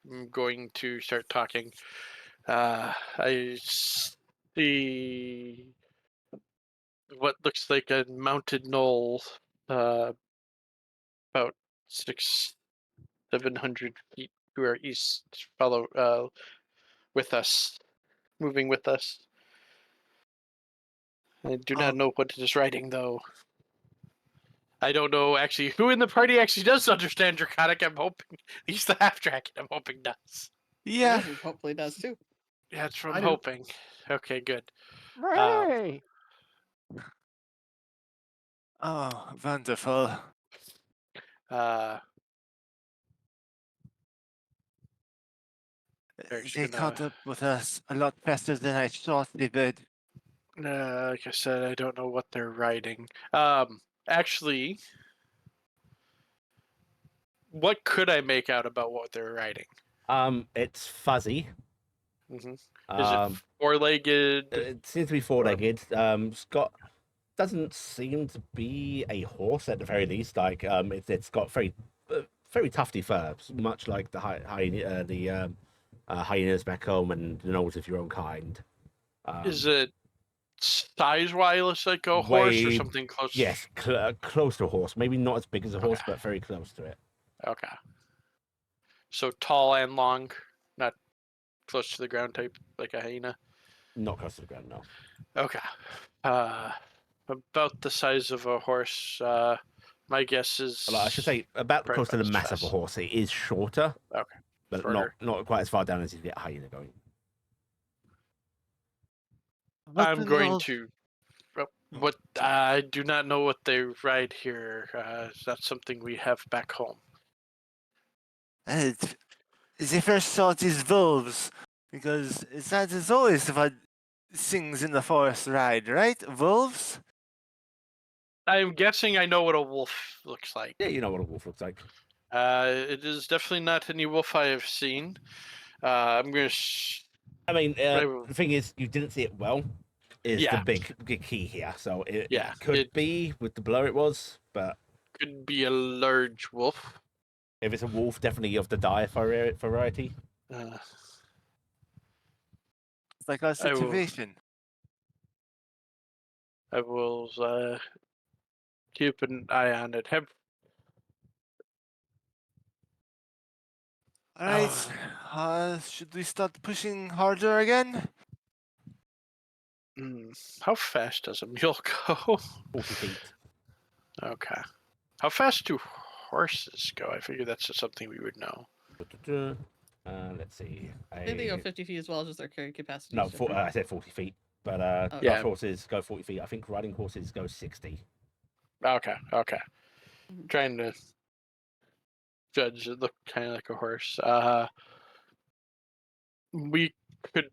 I'm going to start talking. I see what looks like a mounted knoll about 700 feet to our east. Follow with us, moving with us. I do not know what it is writing, though. I don't know actually who in the party actually does understand Draconic. I'm hoping he's the half dragon. I'm hoping does. Yeah. He hopefully does too. Yeah, that's what I I'm do. hoping. Okay, good. Ray. Oh, wonderful. Eric's They gonna, caught up with us a lot faster than I thought they would. like I said, I don't know what they're riding. Actually, what could I make out about what they're riding? It's fuzzy. Hmm. Is it Um, four-legged? it seems to be four-legged. Scott doesn't seem to be a horse at the very least. Like, it's got very tufty fur, much like the hyenas back home and the gnolls of your own kind. Is it size-wise like a horse or Way, something close? yes, close to a horse. Maybe not as big as a horse, Okay. but very close to it. Okay. So tall and long, not close to the ground type like a hyena. Not close to the ground, no. Okay. About the size of a horse. My guess is. Well, I should say about probably close to the about as mass of a fast. horse. It is shorter, Okay. but Shorter. not quite as far down as you get a hyena going. I'm in the going old- to. What I do not know what they ride here. It's not something we have back home. They first saw these wolves because that is always what things in the forest ride, right? Wolves? I'm guessing I know what a wolf looks like. Yeah, you know what a wolf looks like. It is definitely not any wolf I have seen. I'm gonna. I mean, I will- the thing is, you didn't see it well. Is the Yeah. big key here. So it Yeah, could it- be with the blur it was, but Could be a large wolf. if it's a wolf, definitely of the dire variety. Uh, It's like our I will- situation. I will keep an eye on it. All right. Should we start pushing harder again? How fast does a mule go? 40 feet. Okay. How fast do horses go? I figure that's just something we would know. Let's see. I think they go 50 feet as well, just their carrying capacity. No, is different. I said 40 feet. But Oh. Yeah. rough horses go 40 feet. I think riding horses go 60. Okay. Mhm. Trying to judge it look kind of like a horse. We could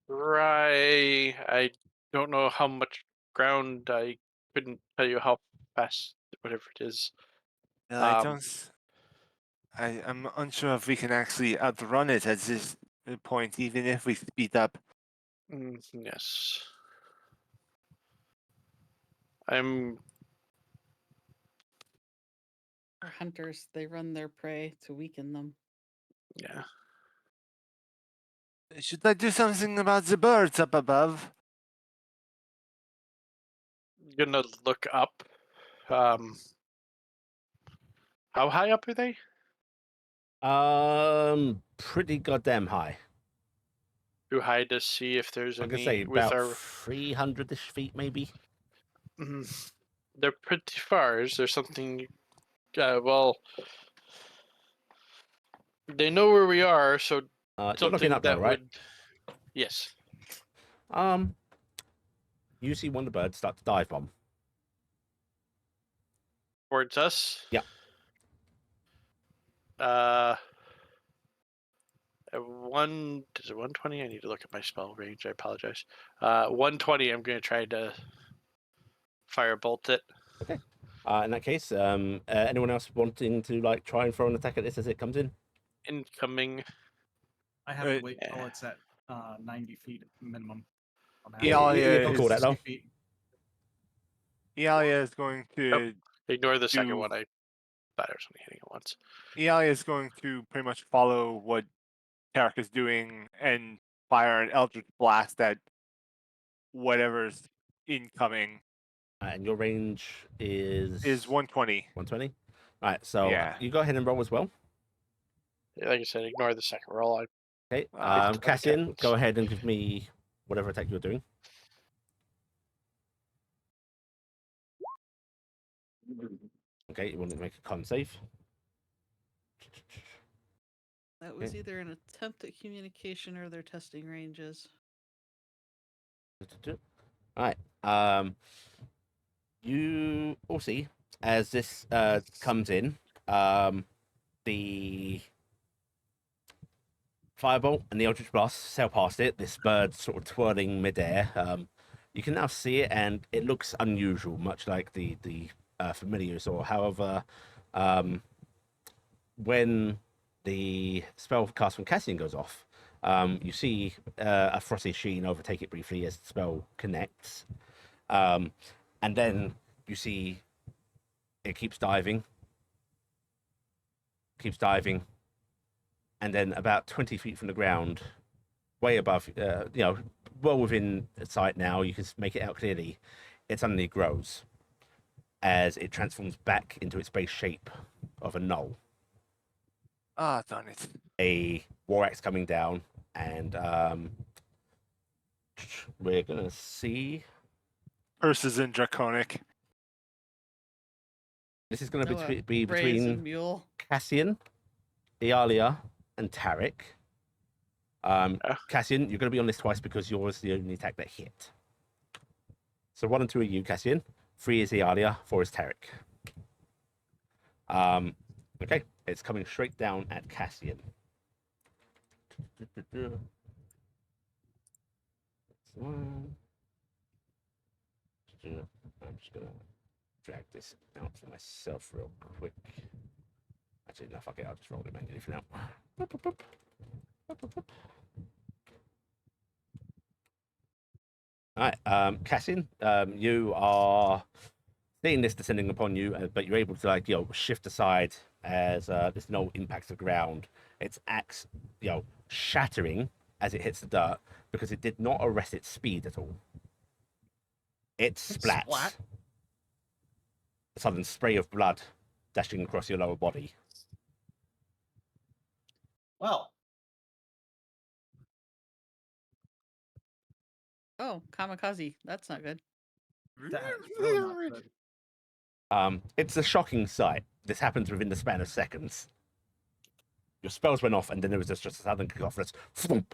try. I don't know how much ground. I couldn't tell you how fast, whatever it is. I Um, don't. I'm unsure if we can actually outrun it at this point, even if we speed up. Yes. I'm. They're hunters. They run their prey to weaken them. Yeah. Should I do something about the birds up above? Gonna look up. How high up are they? Pretty goddamn high. Too high to see if there's I could any say with about our. 300-ish feet, maybe. They're pretty far. Is there something? Well, they know where we are, so You're something looking up that there, right? would. Yes. You see one of the birds start to dive bomb. Towards us. Yeah. At is it 120? I need to look at my spell range. I apologize. 120. I'm going to try to firebolt it. Okay. In that case, anyone else wanting to like try and throw an attack at this as it comes in? Incoming. I have to Right. wait till it's at 90 feet minimum. on Yeah, average. you can call that, 60 though. feet. Ialia is going to Ignore the second Do- one. I thought I was only hitting it once. Ialia is going to pretty much follow what Taryc is doing and fire an Eldritch Blast at whatever's incoming. And your range is 120. 120. All right, so Yeah. you go ahead and roll as well. Like I said, ignore the second roll. Okay. Okay. Cassian, go ahead and give me whatever attack you're doing. Okay, you want to make a con save. That was either an attempt at communication or their testing ranges. All right. You all see as this comes in, the firebolt and the Eldritch Blast sail past it. This bird sort of twirling midair. You can now see it, and it looks unusual, much like the familiar you saw. However, when the spell cast from Cassian goes off, you see a frosty sheen overtake it briefly as the spell connects, and then you see it keeps diving, and then about 20 feet from the ground, way above, well within sight now, you can make it out clearly, it suddenly grows as it transforms back into its base shape of a knoll. Ah, darn it. A war axe coming down, and we're gonna see. Curses in Draconic. This is gonna Noah be brazen between mule. Cassian, Iala, and Taryc. Cassian, you're gonna be on this twice because yours the only attack that hit. So 1 and 2 are you, Cassian. 3 is Iala. 4 is Taryc. Okay, it's coming straight down at Cassian. That's one. I'm just gonna drag this out for myself real quick. Actually, no, fuck it. I'll just roll it manually for now. All right, Cassian, you are seeing this descending upon you, but you're able to shift aside as this knoll impacts the ground. Its axe, shattering as it hits the dirt because it did not arrest its speed at all. It splats. Splat? A sudden spray of blood dashing across your lower body. Well, Oh, kamikaze. That's not good. that's really not good. It's a shocking sight. This happens within the span of seconds. Your spells went off, and then there was just a sudden cacophonous thwomp.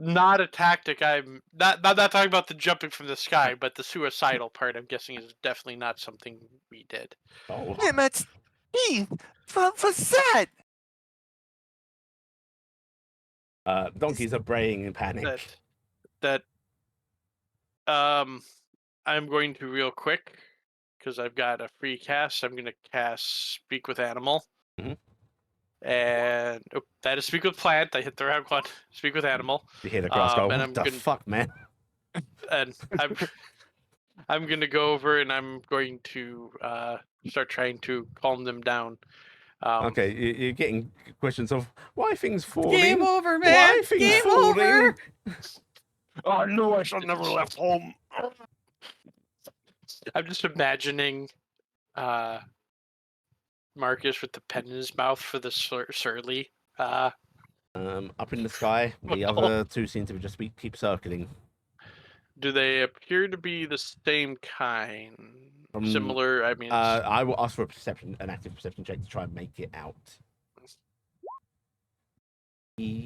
Not a tactic. I'm not talking about the jumping from the sky, but the suicidal part. I'm guessing is definitely not something we did. Oh, Damn it! Keith! What's that? donkeys are braying in panic. I'm going to real quick because I've got a free cast. I'm going to cast Speak with Animal. Mhm. And that is Speak with Plant. I hit the wrong one. Speak with Animal. You hear the grass go, and what the fuck, man? And I'm going to go over and I'm going to start trying to calm them down. Okay, you're getting questions of why things falling. Game over, man. Why things Game falling? over. Oh no, I should never left home. I'm just imagining Marcus with the pen in his mouth for the surly. Up in the sky, the other two seem to just keep circling. Do they appear to be the same kind? Similar? I mean, I will ask for an active perception check to try and make it out.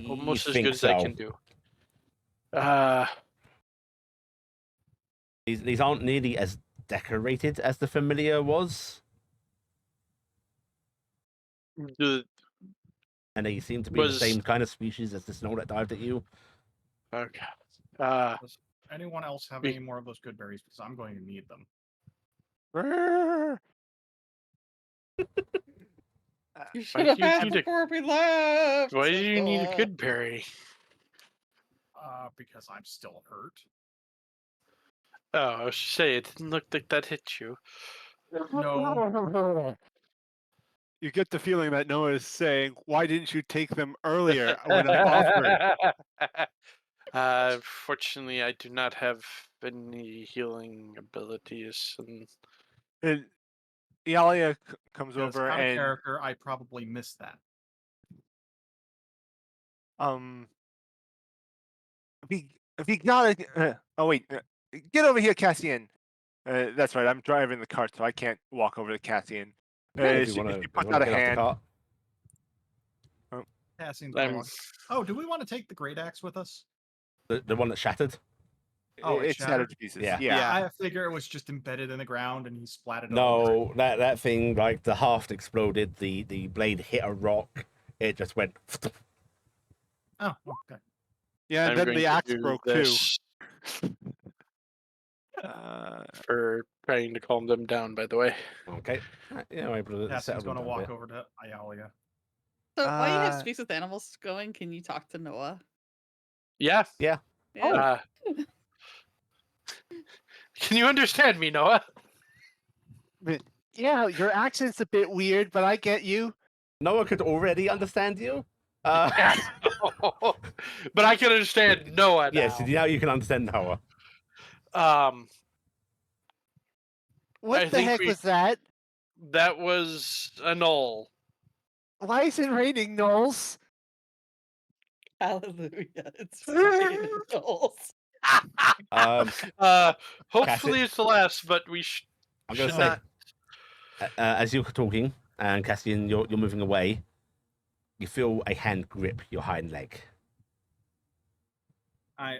almost as think good as so. I can do. These aren't nearly as decorated as the familiar was, The, and they seem to be the Was- same kind of species as the snow that dived at you. okay. Does anyone else have Me- any more of those good berries? Because I'm going to need them. You Why should have do you asked need a- before we left. Why do you need a Sister. good berry? Because I'm still hurt. Oh, I was just saying, it didn't look like that hit you. No. You get the feeling that Noah is saying, "Why didn't you take them earlier when I offered?" Fortunately, I do not have any healing abilities, and And Iala comes Because over out of and character, I probably missed that. if he got it. Oh wait, get over here, Cassian. That's right. I'm driving the cart, so I can't walk over to Cassian. If you She want to puts out a get off the hand. cart. Cassian's I'm- going, oh, do we want to take the great axe with us? The one that shattered. Oh, it It shattered shattered? to pieces. Yeah. Yeah. I figure it was just embedded in the ground and he splatted it all over. No, that thing, like the haft exploded, the blade hit a rock, it just went. Oh, okay. Yeah, and I'm then going the to axe do broke this for trying to calm them down, by the way. Okay. Yeah, we're able to Cassian's settle them going to down a walk bit. over to Iala. So while you have Uh, speaks with animals going, can you talk to Noah? Yeah. Yeah. Uh, can you understand me, Noah? Yeah, your accent's a bit weird, but I get you. Noah could already understand you. Yes. But I can understand Noah now. Yes, now you can understand Noah. What I the think heck was that? that was a null. Why is it raining, Knowles? Hallelujah. It's raining adults. Um, Hopefully it's the last, but we I'm going should to say, not. as you're talking, and Cassian, you're moving away, you feel a hand grip your hind leg. Oh.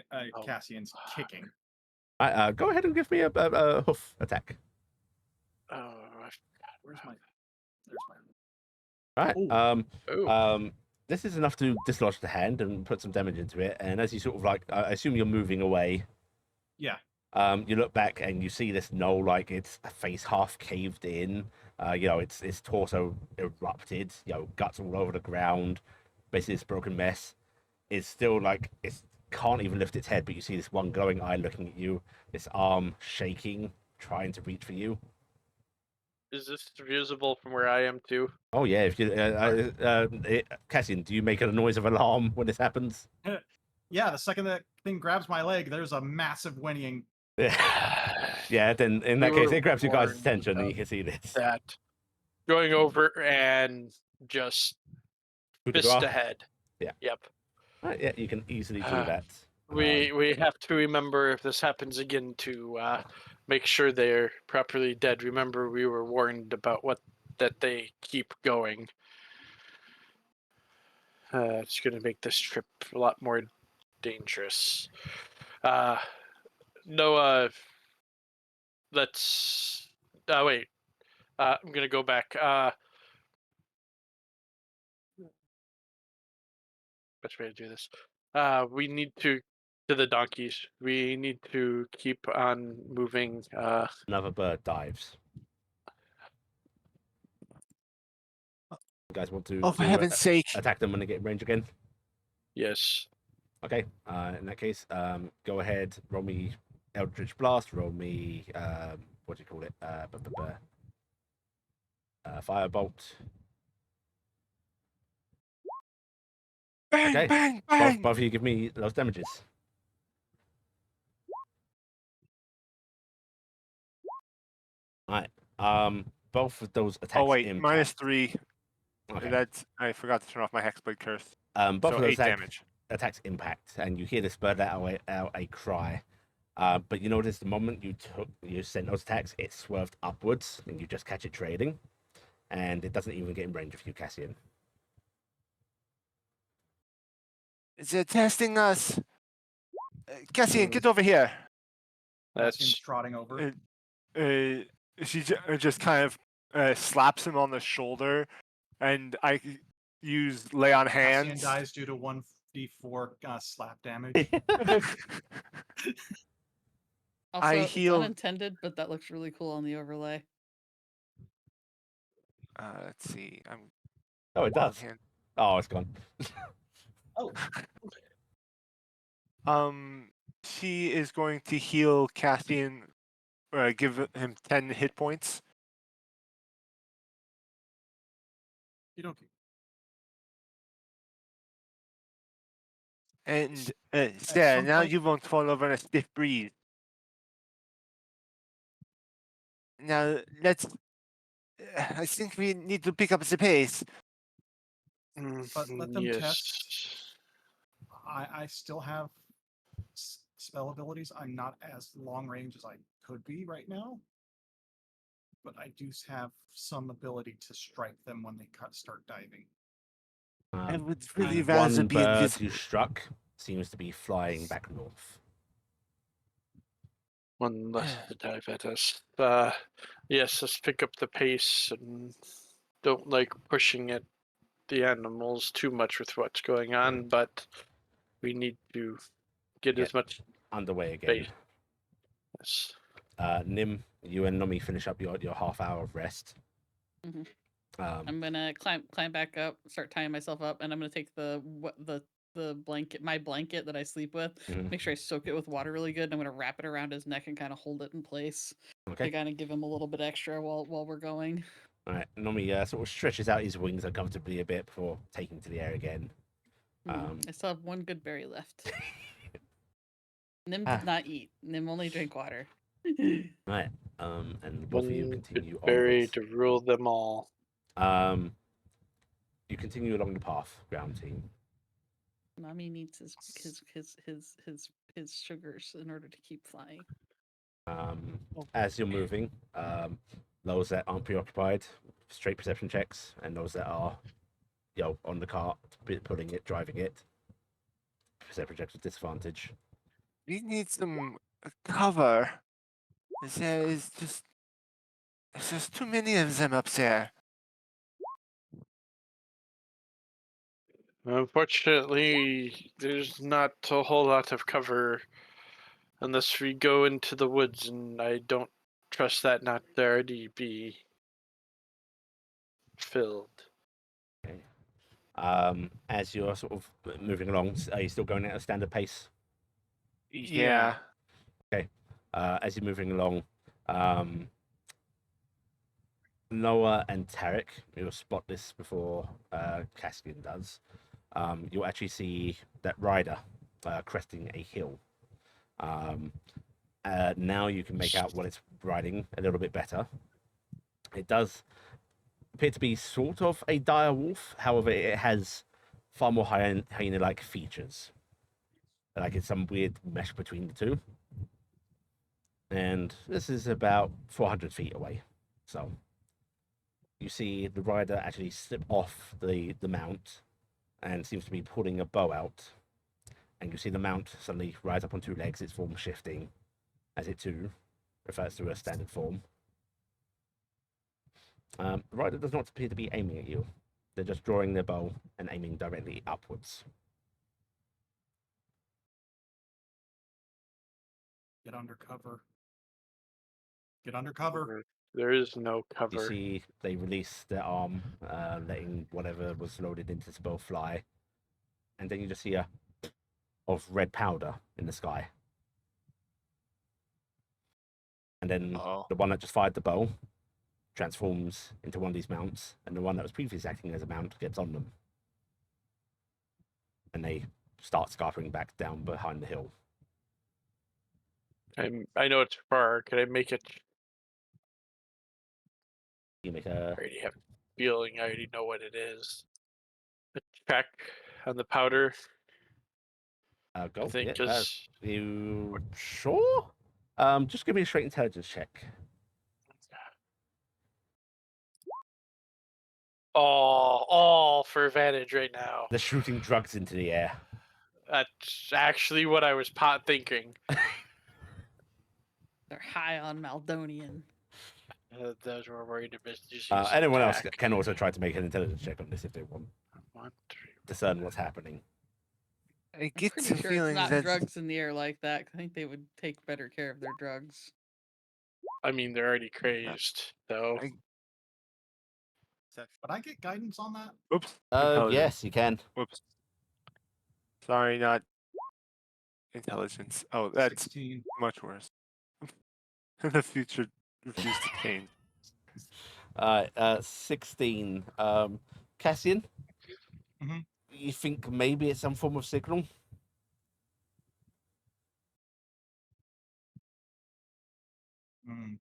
Cassian's kicking. Go ahead and give me a hoof attack. Oh, I forgot. Where's my? There's my. Right. Oh. This is enough to dislodge the hand and put some damage into it. And as you sort of like, I assume you're moving away. Yeah. You look back and you see this gnoll, like its face half caved in. Its torso erupted. Guts all over the ground. Basically, this broken mess. It's still like it can't even lift its head, but you see this one glowing eye looking at you. This arm shaking, trying to reach for you. Is this visible from where I am too? Oh yeah, if you, Cassian, do you make a noise of alarm when this happens? Yeah, the second that thing grabs my leg, there's a massive whinnying. Yeah, then in that We case, were it grabs you guys' warned attention, and you of can see this. That going over and just Coup de fist grace. ahead. Yeah. Yep. Right, yeah, you can easily do that. We have to remember if this happens again to make sure they're properly dead. Remember, we were warned about that they keep going. It's going to make this trip a lot more dangerous. Noah, let's. Wait. I'm going to go back. Best way to do this. We need to the donkeys. We need to keep on moving. Another bird dives. You guys want to, Oh, for heaven's sake. attack them when they get in range again? Yes. Okay. In that case, go ahead. Roll me Eldritch Blast. Roll me what do you call it? Firebolt. Bang, Okay. bang, bang. Both of you give me those damages. Alright. Both of those attacks. Oh wait, impact. -3. Okay. That's I forgot to turn off my hexblade curse. Both So of those 8 damage. attacks impact, and you hear this bird out a cry. But you notice the moment you sent those attacks, it swerved upwards, and you just catch it trading, and it doesn't even get in range of you, Cassian. They're testing us. Cassian, get over here. Cassian's That's trotting over. She just kind of slaps him on the shoulder, and I use lay on Cassian hands. dies due to 1d4 slap damage. Also, I it's heal- unintended, but that looks really cool on the overlay. Let's see. I'm Oh, it does. hand. Oh, it's gone. She is going to heal Cassian, give him 10 hit points. You don't. And there, some now point- you won't fall over in a stiff breeze. Now let's. I think we need to pick up the pace. But let them yes. test. I still have spell abilities. I'm not as long range as I could be right now, but I do have some ability to strike them when they start diving. I would The really rather one be bird invisible. you struck seems to be flying back north. One less to dive at us. Yes, let's pick up the pace and don't like pushing at the animals too much with what's going on, but we need to get Get as much underway again. space. Yes. Nim, you and Nomi finish up your half hour of rest. Mhm. Um, I'm gonna climb back up, start tying myself up, and I'm gonna take the blanket, my blanket that I sleep with, Mhm. make sure I soak it with water really good, and I'm gonna wrap it around his neck and kind of hold it in place okay. to kind of give him a little bit extra while we're going. All right. Nomi sort of stretches out his wings uncomfortably a bit before taking to the air again. I still have one good berry left. Nim Ah. did not eat. Nim only drank water. Right. And both of you One continue good berry onwards. to rule them all. You continue along the path, ground team. Mommy needs his sugars in order to keep flying. As you're moving, those that aren't preoccupied, straight perception checks, and those that are, on the cart, pulling it, driving it, perception checks with disadvantage. We need some cover. There's just too many of them up there. Unfortunately, there's not a whole lot of cover unless we go into the woods, and I don't trust that not to already be filled. Okay. As you're sort of moving along, are you still going at a standard pace? Yeah. Okay. As you're moving along, Noah and Taryc, you'll spot this before Cassian does. You'll actually see that rider cresting a hill. Now you can make out what it's riding a little bit better. It does appear to be sort of a dire wolf, however, it has far more hyena-like features. Like it's some weird mesh between the two. And this is about 400 feet away. So you see the rider actually slip off the mount and seems to be pulling a bow out. And you see the mount suddenly rise up on two legs, its form shifting, as it too refers to a standard form. The rider does not appear to be aiming at you. They're just drawing their bow and aiming directly upwards. Get under cover. Get under cover. There is no You cover. see they release their arm, letting whatever was loaded into the bow fly. And then you just see a of red powder in the sky. And then Oh. the one that just fired the bow transforms into one of these mounts, and the one that was previously acting as a mount gets on them. And they start scarpering back down behind the hill. I know it's far. Can I make it? You make I a already have a feeling. I already know what it is. A check on the powder. go. I think Yeah, because you sure? Just give me a straight intelligence check. all for advantage right now. They're shooting drugs into the air. That's actually what I was thinking. They're high on Maldonian. Those were worried about just Anyone else can also try to make an intelligence check on this if they want. 1, 3. Discern what's happening. I I'm get pretty the sure feeling it's not that drugs in the air like that. I think they would take better care of their drugs. I mean, they're already crazed, though. Would I get guidance on that? Oops. Intelligence. Yes, you can. Whoops. Sorry, not intelligence. Oh, that's 16. much worse. The future refused to change. 16. Cassian? Mhm. You think maybe it's some form of signal? Mm.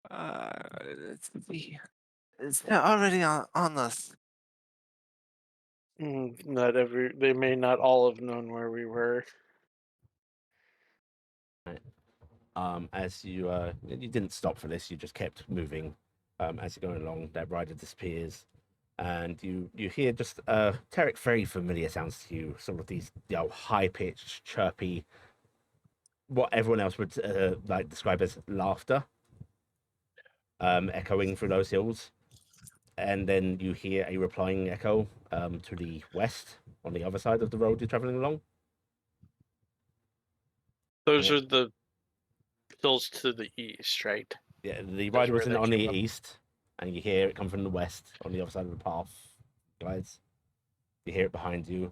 Let's see. They're already on us. They may not all have known where we were. As you didn't stop for this, you just kept moving. As you're going along, that rider disappears. and you hear just Taryc, very familiar sounds to you, sort of these high pitched, chirpy, what everyone else would like describe as laughter, echoing through those hills, and then you hear a replying echo to the west on the other side of the road you're traveling along. Those Yeah. are the hills to the east, right? Yeah, the That's rider where is they on the came up. east, and you hear it come from the west on the other side of the path, guys. You hear it behind you,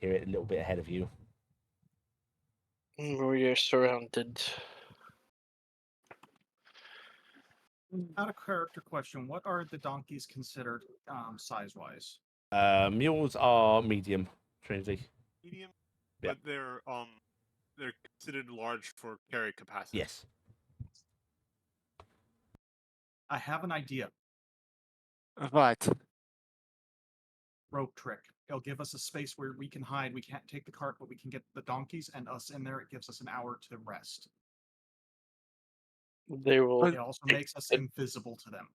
hear it a little bit ahead of you. We are surrounded. Out of character question, what are the donkeys considered size-wise? Mules are medium, Trinity. Medium, Yeah. but they're considered large for carry capacity. Yes. I have an idea. Right. Rope trick. It'll give us a space where we can hide. We can't take the cart, but we can get the donkeys and us in there. It gives us an hour to rest. They will. It also makes us invisible to them.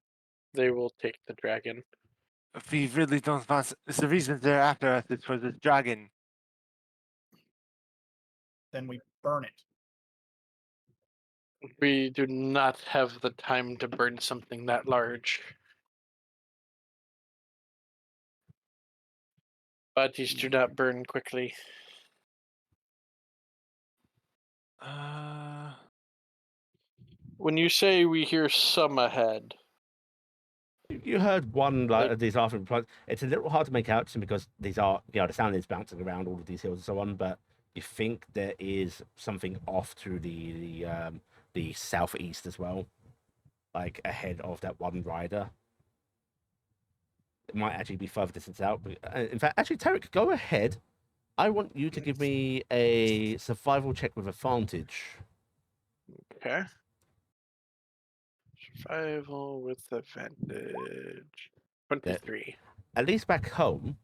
They will take the dragon. We really don't want. It's the reason they're after us is for the dragon. Then we burn it. We do not have the time to burn something that large. Bodies do not burn quickly. When you say we hear some ahead, You heard one like of these after replies. It's a little hard to make out because these are the sound is bouncing around all of these hills and so on, but you think there is something off to the southeast as well, like ahead of that one rider. It might actually be further distance out. But, in fact, actually, Taryc, go ahead. I want you to give me a survival check with advantage. okay? Survival with advantage. 23. At least back home,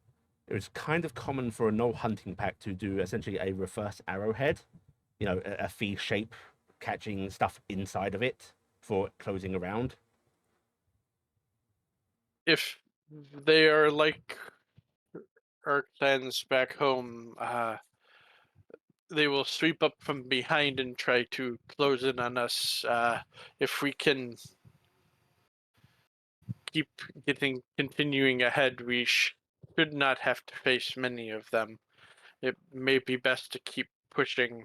it was kind of common for a no hunting pack to do essentially a reverse arrowhead, a V shape, catching stuff inside of it for closing around. If they are like our clans back home, they will sweep up from behind and try to close in on us. If we can keep continuing ahead, we should not have to face many of them. It may be best to keep pushing.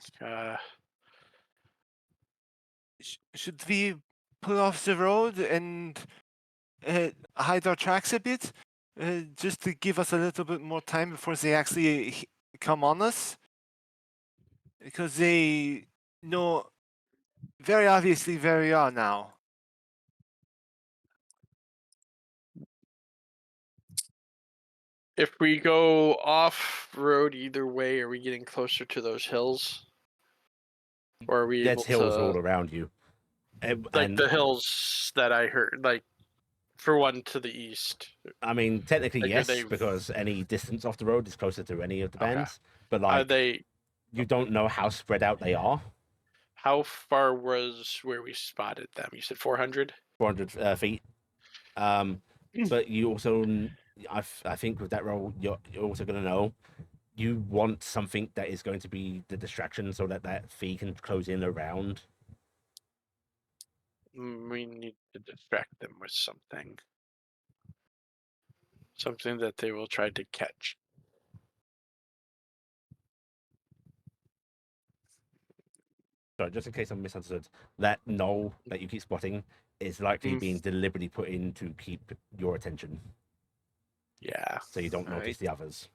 Should we pull off the road and hide our tracks a bit, just to give us a little bit more time before they actually come on us? Because they know very obviously where we are now. If we go off road either way, are we getting closer to those hills? Or are we able There's hills to, all around you. like the hills that I heard, like for one to the east? I mean, technically Like, yes, because any distance off the road is closer to any of the Okay. bands. But Are like, they? you don't know how spread out they are. How far was where we spotted them? You said 400. 400 feet. But you also, I think with that role, you're also going to know you want something that is going to be the distraction so that fee can close in around. We need to distract them with something. Something that they will try to catch. Sorry, just in case I'm misunderstood, that knoll that you keep spotting is likely being deliberately put in to keep your attention, Yeah. so you don't Right. notice the others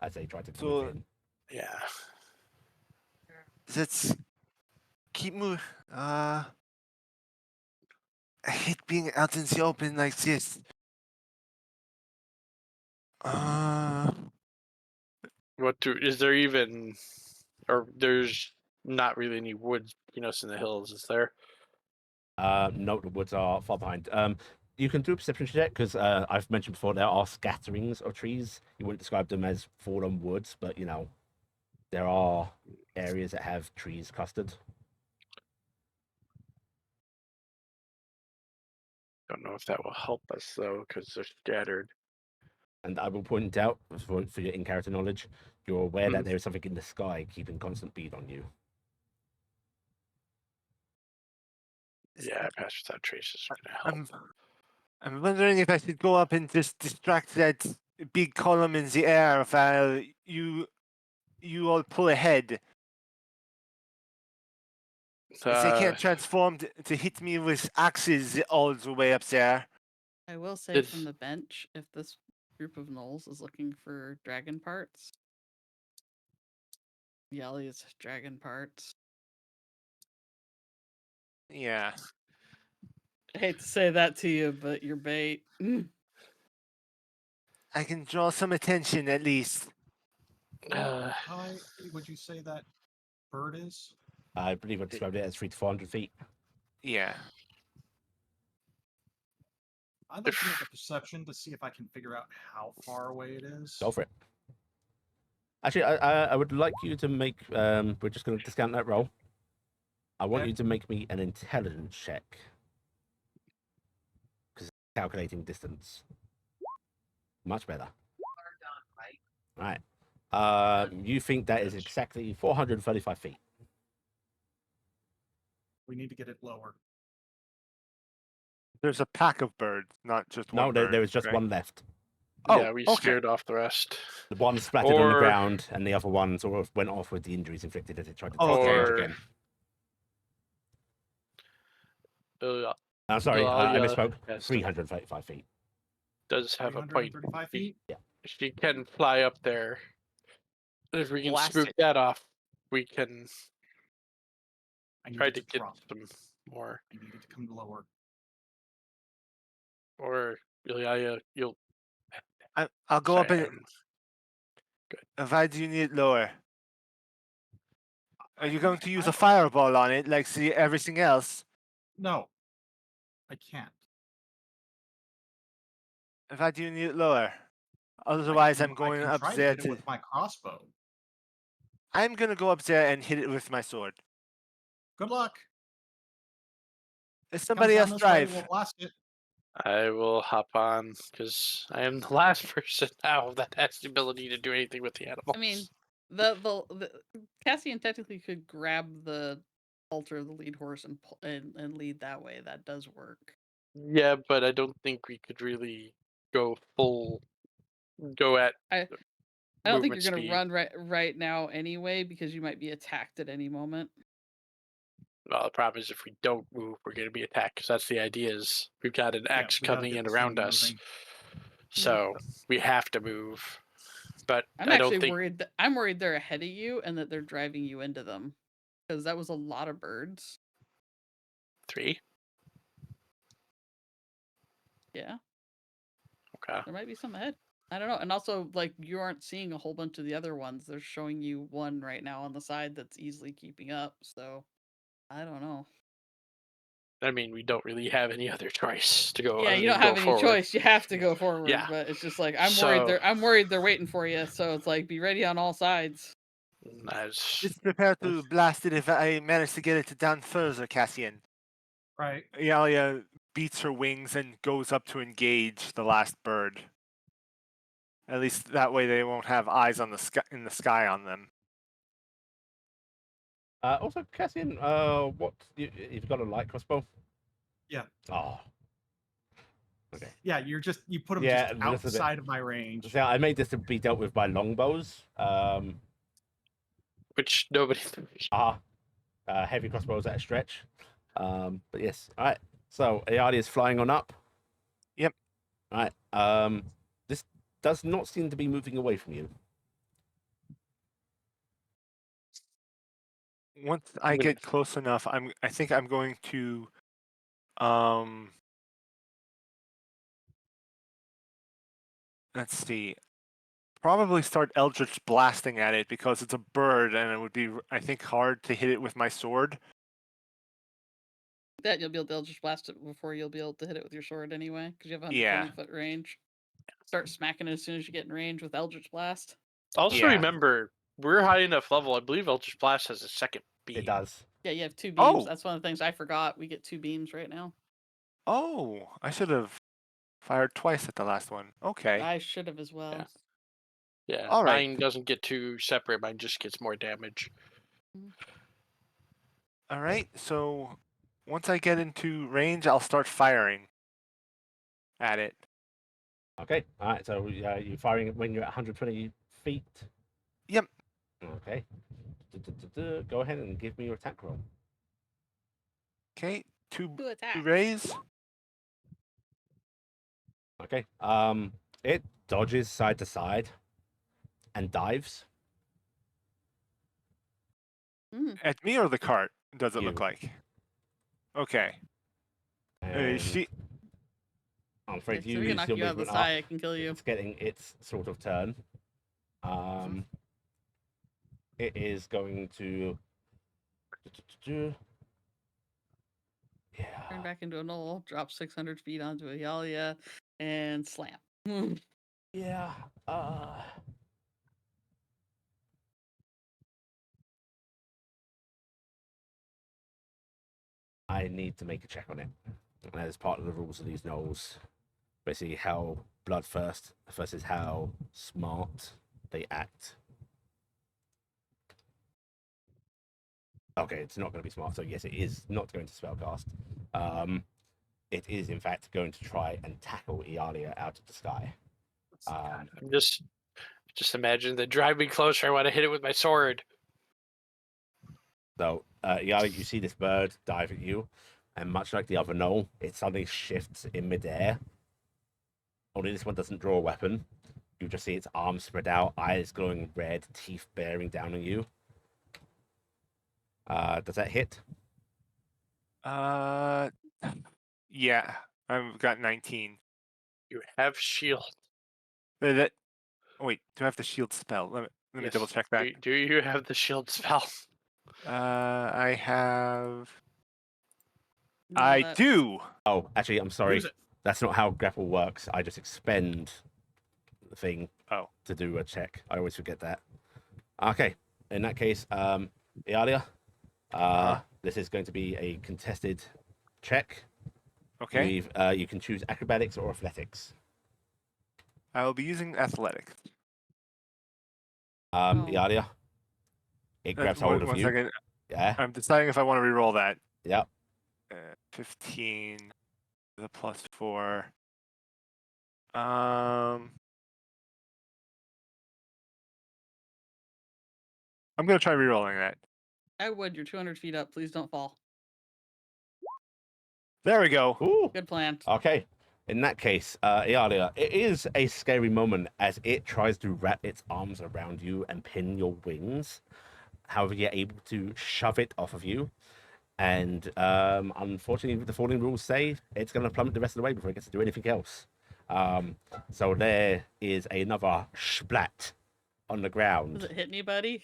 as they try to So- move in. Yeah. Let's keep moving. I hate being out in the open like this. Is there even, or there's not really any woods between us in the hills, is there? No, the woods are far behind. You can do a perception check because I've mentioned before there are scatterings of trees. You wouldn't describe them as full-on woods, but there are areas that have trees clustered. Don't know if that will help us though, because they're scattered. And I will point out, for your in-character knowledge, you're aware that Mhm. there is something in the sky keeping constant bead on you. Yeah, Pass Without Trace is going to help. I'm wondering if I should go up and just distract that big column in the air while you all pull ahead. They can't transform to hit me with axes all the way up there. I will say It's- from the bench, if this group of gnolls is looking for dragon parts, Yali's dragon parts. Yeah. I hate to say that to you, but you're bait. I can draw some attention at least. Uh, How high would you say that bird is? I believe I described it as 300 to 400 feet. Yeah. I'd like to make a perception to see if I can figure out how far away it is. Go for it. Actually, I would like you to make. We're just going to discount that roll. I want Okay. you to make me an intelligence check. Because calculating distance. Much better. Right. You think that is exactly 435 feet. We need to get it lower. There's a pack of birds, not just No, one there bird. was just right? one left. Oh, yeah, we okay. scared off the rest. The one splattered on the Or- ground, and the other one sort of went off with the injuries inflicted as it tried to Oh, okay. disengage Or- again. I'm Uh, sorry, I Talia misspoke. has 335 feet. does have a point. 335 feet? She can fly up there. If we can Blast spook it. that off, we can I need try it to to get drop. some more. I need it to come lower. Or Ilia, you'll. I'll go up sorry, and why do you need it lower? Are you going to use a fireball on it like see everything else? No. I can't. Why do you need it lower? I Otherwise, can- I'm going I can up try there to hit it with my crossbow. I'm gonna go up there and hit it with my sword. Good luck. Let Comes somebody down else this way, drive. We'll blast it. I will hop on because I am the last person now that has the ability to do anything with the animals. I mean, the Cassian technically could grab the halter of the lead horse and lead that way. That does work. yeah, but I don't think we could really go at. I don't think movement you're gonna speed. run right now anyway because you might be attacked at any moment. Well, the problem is if we don't move, we're going to be attacked. Because that's the idea. Is we've got an X we gotta coming get in this around thing us, moving. so we have to move. But I'm I don't actually think worried. I'm worried they're ahead of you and that they're driving you into them because that was a lot of birds. 3. Yeah, Okay. there might be some ahead. I don't know. And also, like, you aren't seeing a whole bunch of the other ones. They're showing you one right now on the side that's easily keeping up. So, I don't know. I mean, we don't really have any other choice to go. Yeah, other you than don't go have any forward. choice. You have to go forward. Yeah. But it's just like So- I'm worried they're waiting for you. So it's like be ready on all sides. Just prepare to blast it if I manage to get it down further, Cassian. Right. Iala beats her wings and goes up to engage the last bird. At least that way they won't have eyes on the sky in the sky on them. Also, Cassian, what you've got a light crossbow? Yeah. Oh. Okay. Yeah, you put them Yeah, just that's a bit- outside of my range. So I made this to be dealt with by longbows. Which nobody. Heavy crossbows at a stretch. But yes, all right. So Iala is flying on up. Yep. All right. This does not seem to be moving away from you. Once I get close enough, I think I'm going to let's see. Probably start Eldritch blasting at it because it's a bird and it would be I think hard to hit it with my sword. That you'll be able to Eldritch blast it before you'll be able to hit it with your sword anyway, because you have 120 Yeah. foot range. Start smacking it as soon as you get in range with Eldritch Blast. Also, Yeah. remember we're high enough level. I believe Eldritch Blast has a second beam. It does. Yeah, you have 2 beams. Oh. That's one of the things I forgot. We get 2 beams right now. Oh, I should have Fired twice at the last one. Okay. I should have as well. Yeah, All right. mine doesn't get too separate. Mine just gets more damage. All right. So once I get into range, I'll start firing at it. Okay. All right. So you're firing when you're at 120 feet. Yep. Okay. Go ahead and give me your attack roll. Okay. Two attack. raise. Okay. It dodges side to side and dives. At me or the cart? Does it look You. like? Okay. And She. I'm afraid If you we can use knock your you out of the movement side, up. I can kill you. It's getting its sort of turn. It is going to. Yeah. Turn back into a knoll, drop 600 feet onto a Iala, and slam. Yeah. I need to make a check on it. And that is part of the rules of these knolls. Basically, how bloodthirst versus how smart they act. Okay, it's not going to be smart. So yes, it is not going to spellcast. It is in fact going to try and tackle Iala out of the sky. I'm just imagine the drive me closer. I want to hit it with my sword. So, Iala, you see this bird dive at you, and much like the other knoll, it suddenly shifts in midair. Only this one doesn't draw a weapon. You just see its arms spread out, eyes glowing red, teeth bearing down on you. Does that hit? Yeah. I've got 19. You have shield. That. Wait. Do I have the shield spell? Let me Yes. double check that. Do you have the shield spell? I have. No, I that's- do. Oh, actually, I'm sorry. Use it. That's not how grapple works. I just expend the thing Oh. to do a check. I always forget that. Okay. In that case, Iala, this is going to be a contested check. Okay. You can choose acrobatics or athletics. I will be using athletics. Iala, it grabs hold of One you. second. Yeah. I'm deciding if I want to re-roll that. Yep. 15 the +4. I'm gonna try re-rolling that. I would. You're 200 feet up. Please don't fall. There we go. Ooh. Good plan. Okay. In that case, Iala, it is a scary moment as it tries to wrap its arms around you and pin your wings. However, you're able to shove it off of you. And unfortunately, the falling rules say it's going to plummet the rest of the way before it gets to do anything else. So there is another splat on the ground. Does it hit anybody?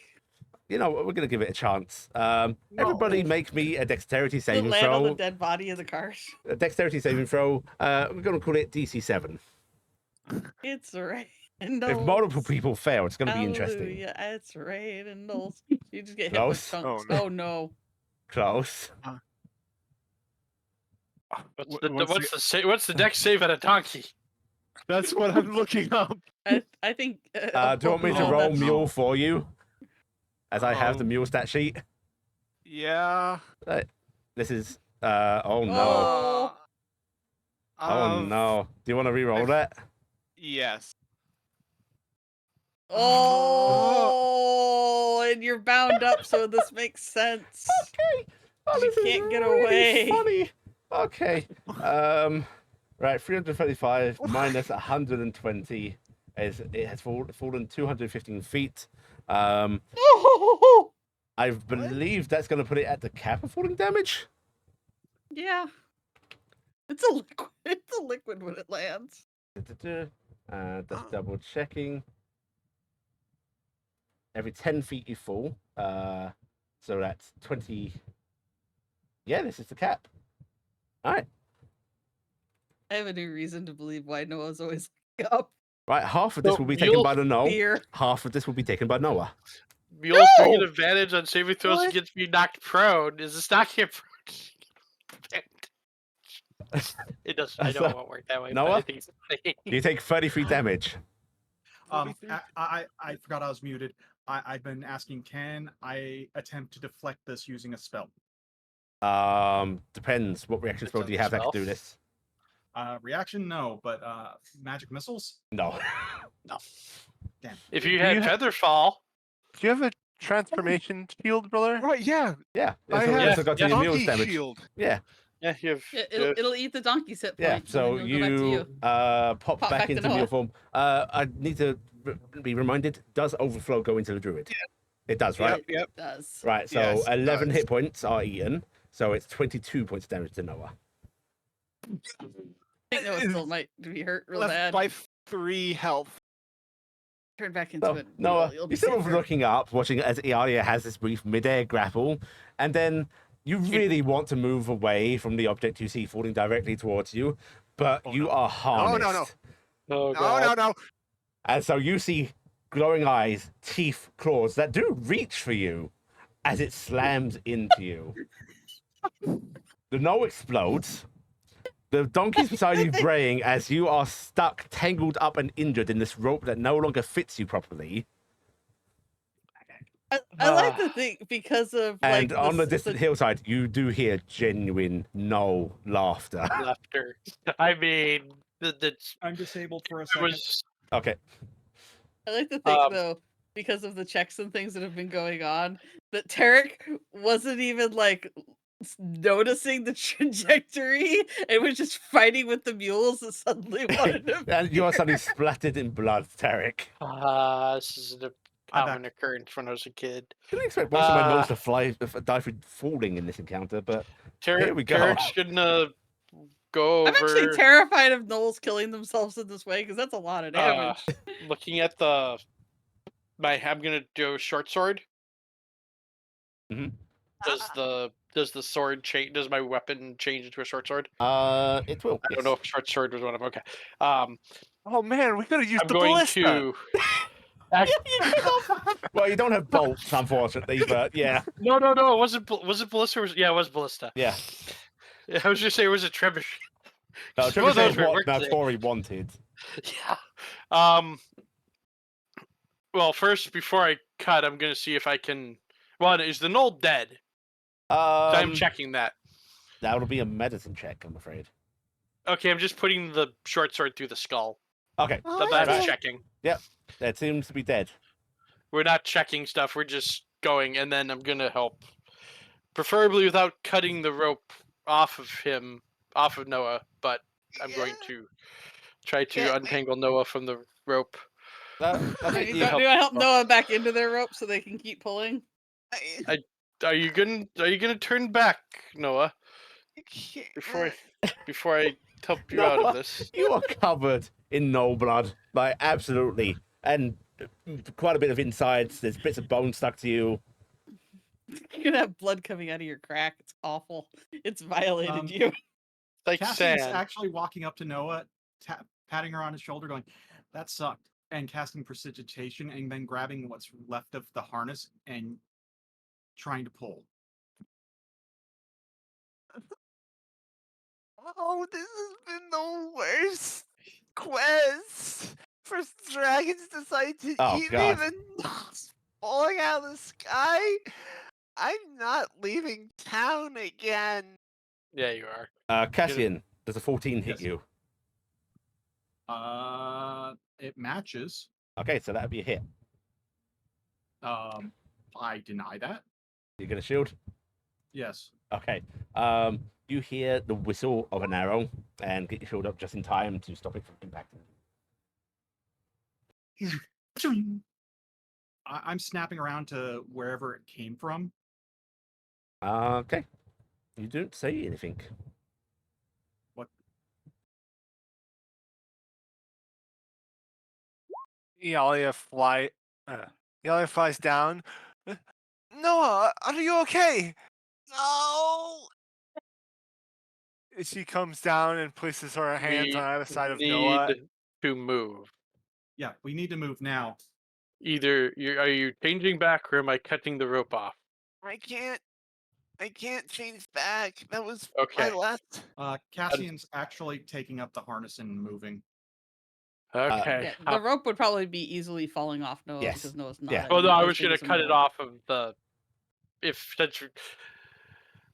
You know, we're going to give it a chance. Everybody make me a dexterity Does it saving land on the throw. dead body of the cart? A dexterity saving throw. We're going to call it DC 7. It's right. If multiple people fail, it's going to be interesting. Yeah, it's right. And Knowles. You just get Close? hit with chunks. Oh, no. Oh no. Close. What's the dex save at a donkey? That's what I'm looking up. I think. Do you want me to no, roll that's- mule for you? As I have the mule stat sheet. Yeah. This is. Oh no. Oh. Oh no. Do you want to re-roll that? Yes. Oh, and you're bound up, so this makes sense. Okay. Oh, You this is can't get really away. Funny. Okay. Right. 335 minus 120 is it has fallen 215 feet. I believe that's going to put it at the cap of falling damage. Yeah. It's a liquid. It's a liquid when it lands. Just double checking. Every 10 feet you fall. So that's 20. Yeah, this is the cap. All right. I have a new reason to believe why Noah's always up. Right. Half of this So will be taken you'll by the Null. Fear. Half of this will be taken by Noah. Mules do get No! advantage on saving throws What? against being knocked prone. Is this not get prone? It does. I know So, it won't work that way, but Noah? I think it's a thing. You take 33 damage. 43. I forgot I was muted. I've been asking, can I attempt to deflect this using a spell? Depends. What reaction It's spell a do you have that can spell? do this? Reaction, no, but magic missiles? No. Damn. If you Do had you ha- Featherfall, Do you have a transformation shield, brother? Right, yeah. Yeah. I So have it's got to your meals donkey damage. shield. Yeah. yeah, you have. It'll eat the donkey set Yeah. points. So and then it'll go back to you. pop back back to into meal Noah. form. I need to be reminded. Does overflow go into the druid? It does, right? Yep. It does. Right. So Yes, it 11 does. hit points are eaten. So it's 22 points of damage to Noah. I think Noah still might be hurt real Left bad. by 3 health. Turn back into So, it. Noah, You'll be you're sort of safer. looking up, watching as Iala has this brief mid-air grapple, and then you really want to move away from the object you see falling directly towards you, but you are harnessed. Oh No, god. no. And so you see glowing eyes, teeth, claws that do reach for you as it slams into you. The knoll explodes. The donkey's beside you braying as you are stuck, tangled up and injured in this rope that no longer fits you properly. I like to think because of And like on the s- distant hillside, you do hear genuine knoll laughter. Laughter. I mean, the I'm disabled for a it second. was. Okay. I like to think Um, though, because of the checks and things that have been going on, that Taryc wasn't even like noticing the trajectory and was just fighting with the mules that suddenly wanted to. And you are suddenly splattered in blood, Taryc. This is a I'm common occurrence when I was a kid. I didn't expect most of my knolls to die through falling in this encounter, but here we go. Taryc's gonna go I'm actually over. terrified of gnolls killing themselves in this way because that's a lot of damage. Looking at I'm gonna do a short sword. Mhm. Does the sword change? Does my weapon change into a short sword? It will. I don't know if short sword was one of them. Okay. Oh man, we could have used I'm the going ballista. to. Act- Well, you don't have bolts, unfortunately, but yeah. no. It wasn't. Was it ballista? Yeah, it was ballista. Yeah. Yeah, I was just saying it was a trebuchet. No, Both of those Trebuchet is were what worth it. Tori wanted. Yeah. Well, first before I cut, I'm gonna see if I can. Well, is the knoll dead? I'm checking that. That'll be a medicine check, I'm afraid. Okay, I'm just putting the short sword through the skull. Okay. That's right. checking. It seems to be dead. We're not checking stuff. We're just going, and then I'm gonna help, preferably without cutting the rope off of Noah. But I'm going to try to untangle Noah from the rope. Okay, Do you I help. help Noah back into their rope so they can keep pulling? Are you gonna turn back, Noah? Before I help you out Noah, of this. You are covered in knoll blood, like absolutely, and quite a bit of insides. There's bits of bone stuck to you. You're gonna have blood coming out of your crack. It's awful. It's violated you. Like Cassian's sand. actually walking up to Noah, patting her on his shoulder, going, "That sucked," and casting precipitation, and then grabbing what's left of the harness and trying to pull. Oh, this has been the worst quest. First, dragons decide to Oh, eat God. me, then falling out of the sky. I'm not leaving town again. Yeah, you are. Cassian, does a 14 hit Yes. you? It matches. Okay, so that'd be a hit. I deny that. You get a shield? Yes. Okay. You hear the whistle of an arrow and get your shield up just in time to stop it from impacting. I'm snapping around to wherever it came from. Okay. You don't say anything. What? Iala flies down. Noah, are you okay? No. She comes down and places her hands We on either side of need Noah. to move. Yeah, we need to move now. Either are you changing back or am I cutting the rope off? I can't I can't change back. That was Okay. my last. Cassian's actually taking up the harness and moving. Okay. Yeah, the rope would probably be easily falling off Noah Yes. because Noah's not. Yeah. Well, no, I was as big gonna as a cut it mole. off of the. If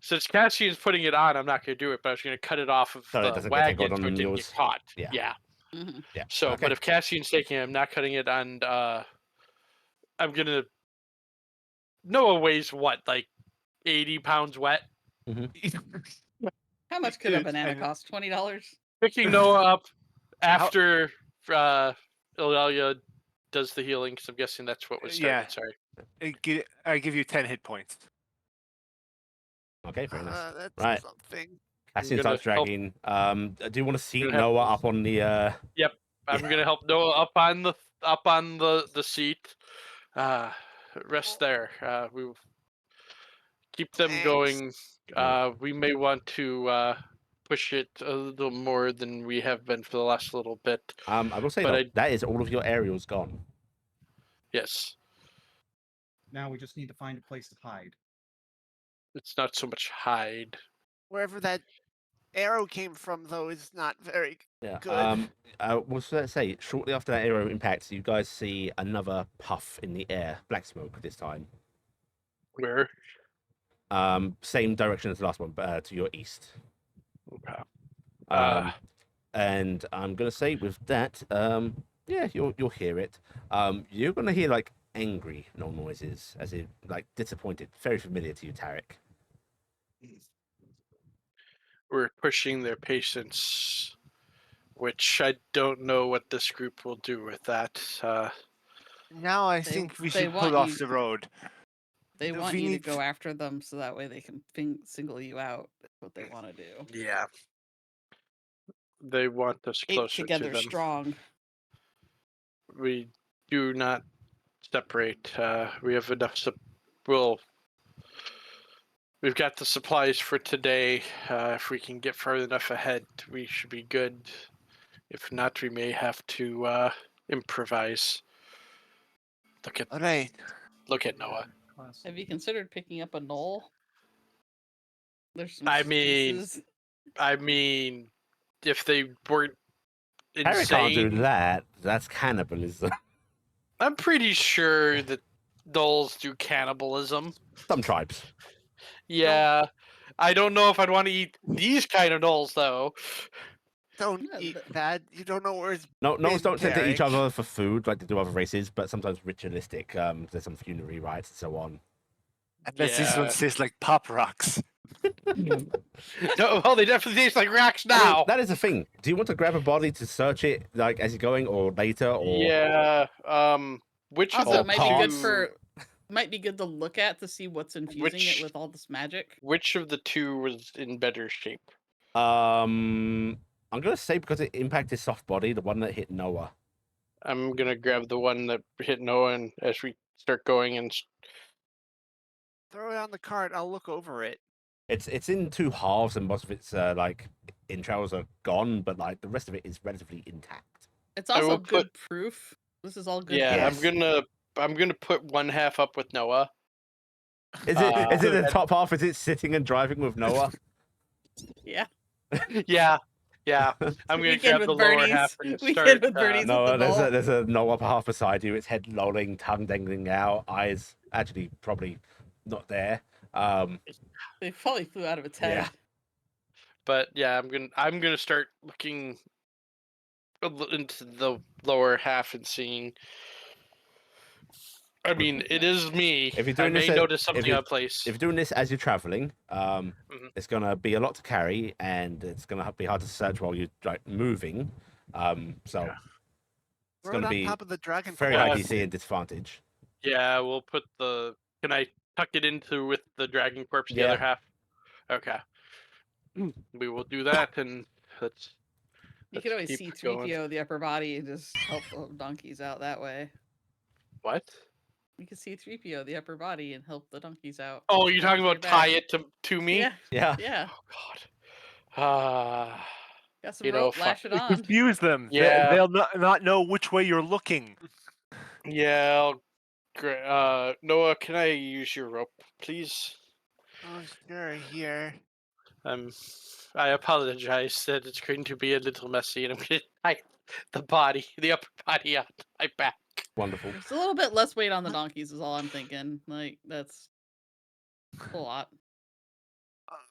since Cassian's putting it on, I'm not gonna do it. But I was gonna cut it off of So it the doesn't get tangled wagon so on it didn't yours. get caught. Yeah. Yeah. Mhm. Yeah. So, okay. but if Cassian's taking it, I'm not cutting it on. I'm gonna. Noah weighs what, like 80 pounds wet. How much could a It's- banana and- cost? $20. Picking Noah up after Iala does the healing, because I'm guessing that's what was started. Yeah. Sorry. I give you 10 hit points. Okay, very nice. That's Right. something. Cassian gonna starts help- dragging. Do you want to seat gonna have Noah to- up on the? I'm gonna help Noah up on the seat. Rest there. We will keep them Thanks. going. We may want to push it a little more than we have been for the last little bit. I will say But though, that is all of your aerials gone. Yes, Now we just need to find a place to hide. it's not so much hide. Wherever that arrow came from, though, is not very Yeah. good. Well, so let's say shortly after that arrow impacts, you guys see another puff in the air, black smoke this time. Where? Same direction as the last one, but to your east. Okay. And I'm gonna say with that, yeah, you'll hear it. You're gonna hear like angry noises, as in like disappointed. Very familiar to you, Taryc. We're pushing their patience, which I don't know what this group will do with that. Now I They- think we they should want pull off you- the road. They Do want we you to need go to- after them so that way they can single you out. That's what they want to do. Yeah. They want us Ape closer to together them. strong. We do not separate. We have enough. We've got the supplies for today. If we can get far enough ahead, we should be good. If not, we may have to improvise. Look All right. at Noah. Class. Have you considered picking up a knoll? There's some I mean, spaces. If they weren't Taryc can't do insane, that. That's cannibalism. I'm pretty sure that gnolls do cannibalism. Some tribes. Yeah. I don't know if I'd want to eat these kind of gnolls, though. Don't Yeah, eat but- that. You don't know where it's No, been, don't tend to each Taryc. other for food like they do other races, but sometimes ritualistic. There's some funerary rites and so on. Unless this one Yeah. says like pop rocks. No, well, they definitely taste like rocks I mean, now. that is the thing. Do you want to grab a body to search it like as you're going, or later, or Yeah. Which of Also, or it might be good parts. for. Might be good to look at to see what's infusing Which- it with all this magic. Which of the two was in better shape? I'm gonna say because it impacted soft body, the one that hit Noah. I'm gonna grab the one that hit Noah, and as we start going, and Throw it on the cart. I'll look over it. It's in two halves, and most of its like entrails are gone, but like the rest of it is relatively intact. It's I also will good proof. This is all good. yeah, Yes. I'm gonna put one half up with Noah. Is it the and- top half? Is it sitting and driving with Noah? Yeah. Yeah, yeah. I'm gonna Weekend grab with the lower birdies. half and Weekend start. with birdies. No, with the knoll. there's a Noah half beside you. Its head lolling, tongue dangling out, eyes actually probably not there. They probably flew out of its head. Yeah. But yeah, I'm gonna start looking into the lower half and seeing. I mean, it is me. If you're I doing may this, notice something you- out of place. if you're doing this as you're traveling, Mhm. it's gonna be a lot to carry, and it's gonna be hard to search while you're like moving. So Yeah. it's Throw it gonna on be top of the dragon. very Yeah. high claws. DC and disadvantage. Yeah, we'll put the. Can I tuck it into with the dragon corpse? The Yeah. other half. Okay. We will do that, and let's. You can always keep see going. 3PO the upper body and just help the donkeys out that way. What? You can see 3PO the upper body and help the donkeys out. Oh, you're talking Your about back. tie it to me? Yeah, Yeah. yeah. Oh God. Got some You know, rope, lash it on. Confuse them. Yeah. They'll not know which way you're looking. Yeah. Noah, can I use your rope, please? Oh, sure, here. I apologize that it's going to be a little messy, and I'm going to tie the upper body on my back. Wonderful. There's a little bit less weight on the donkeys, is all I'm thinking. Like, that's a lot.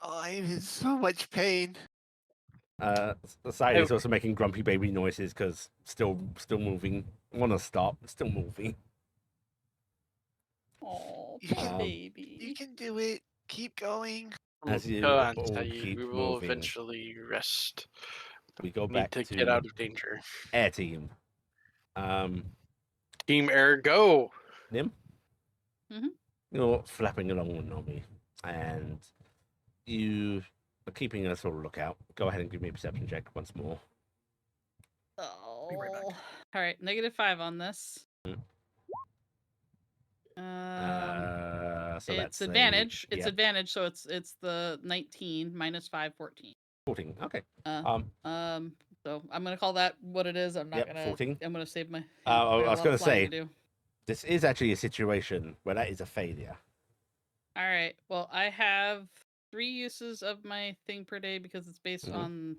Oh, I'm in so much pain. Society's also making grumpy baby noises because still moving. Wanna stop? Still moving. Oh, You poor can- You baby. can do it. Keep going. As you Go on, all Talia, keep we will moving, eventually rest. we go Need back to to get out of danger. Air Team. Team Air, go! Nim, Mhm. you're flapping along with Nomi, and you are keeping a sort of lookout. Go ahead and give me a perception check once more. Be right back. Oh. All right, -5 on this. Mm. So It's that's advantage. It's yep, advantage, so it's the 19 -5, 14. 14. Okay. So I'm gonna call that what it is. I'm not Yep, gonna. 14. I'm gonna save my. I got a was lot going of to flying say, to do. this is actually a situation where that is a failure. All right. Well, I have 3 uses of my thing per day because it's based Mhm. on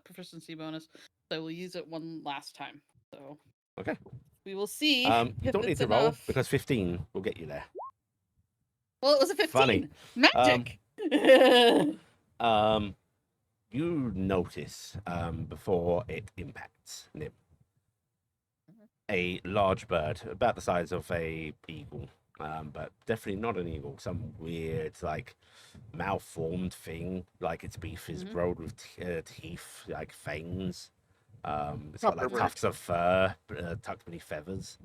proficiency bonus. So I will use it one last time. So Okay. we will see You if don't need it's to roll enough. because 15 will get you there. Well, it was a 15. Funny. Magic. You notice before it impacts Nib, a large bird about the size of a eagle, but definitely not an eagle. Some weird, like, malformed thing, like its beak is Mhm. grown with teeth, like fangs. It's Not got like pervert. tufts of fur tucked beneath feathers.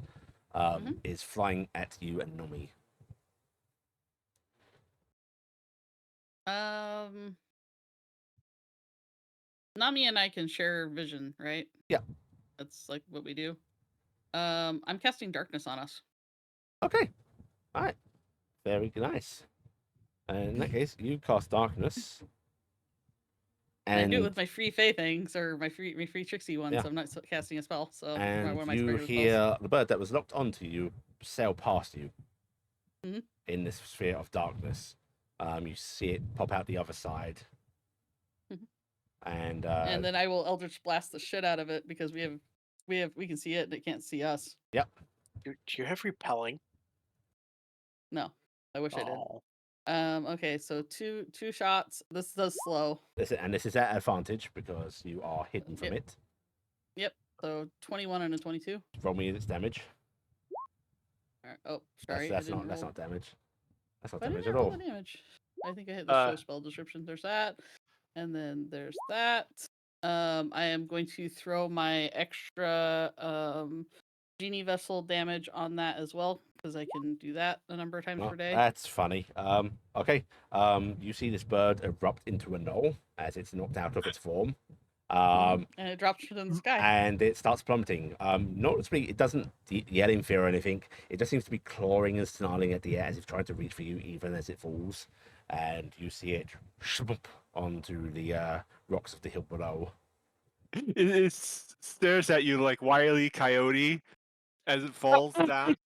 Mhm. Is flying at you and Nomi. Nami and I can share vision, right? Yeah. That's like what we do. I'm casting darkness on us. Okay. All right. Very nice. And in that case, you cast darkness. And I do it And with my free Fey things or my free Trixie one, Yeah. so I'm not casting a spell. So and one of my you regular spells. hear the bird that was locked onto you sail past you Mhm. in this sphere of darkness. You see it pop out the other side, Mhm. and And then I will Eldritch Blast the shit out of it because we can see it and it can't see us. Do you have repelling? No, I wish I did. Oh. Okay, so two shots. This does slow. this is at advantage because you are hidden from Yep. it. Yep. So 21 and a 22. Roll me its damage. Alright, oh, sorry. That's I didn't not roll. damage. That's not Why damage didn't at I roll all. the damage? I think I hit the show Uh, spell description. There's that. And then there's that. I am going to throw my extra genie vessel damage on that as well, because I can do that a number of times Oh, per day. that's funny. Okay. You see this bird erupt into a knoll as it's knocked out of its form. And it drops from the sky. And it starts plummeting. Noticeably, it doesn't yell in fear or anything. It just seems to be clawing and snarling at the air as if trying to reach for you, even as it falls. And you see it shboop onto the rocks of the hill below. It stares at you like Wile E. Coyote as it falls down.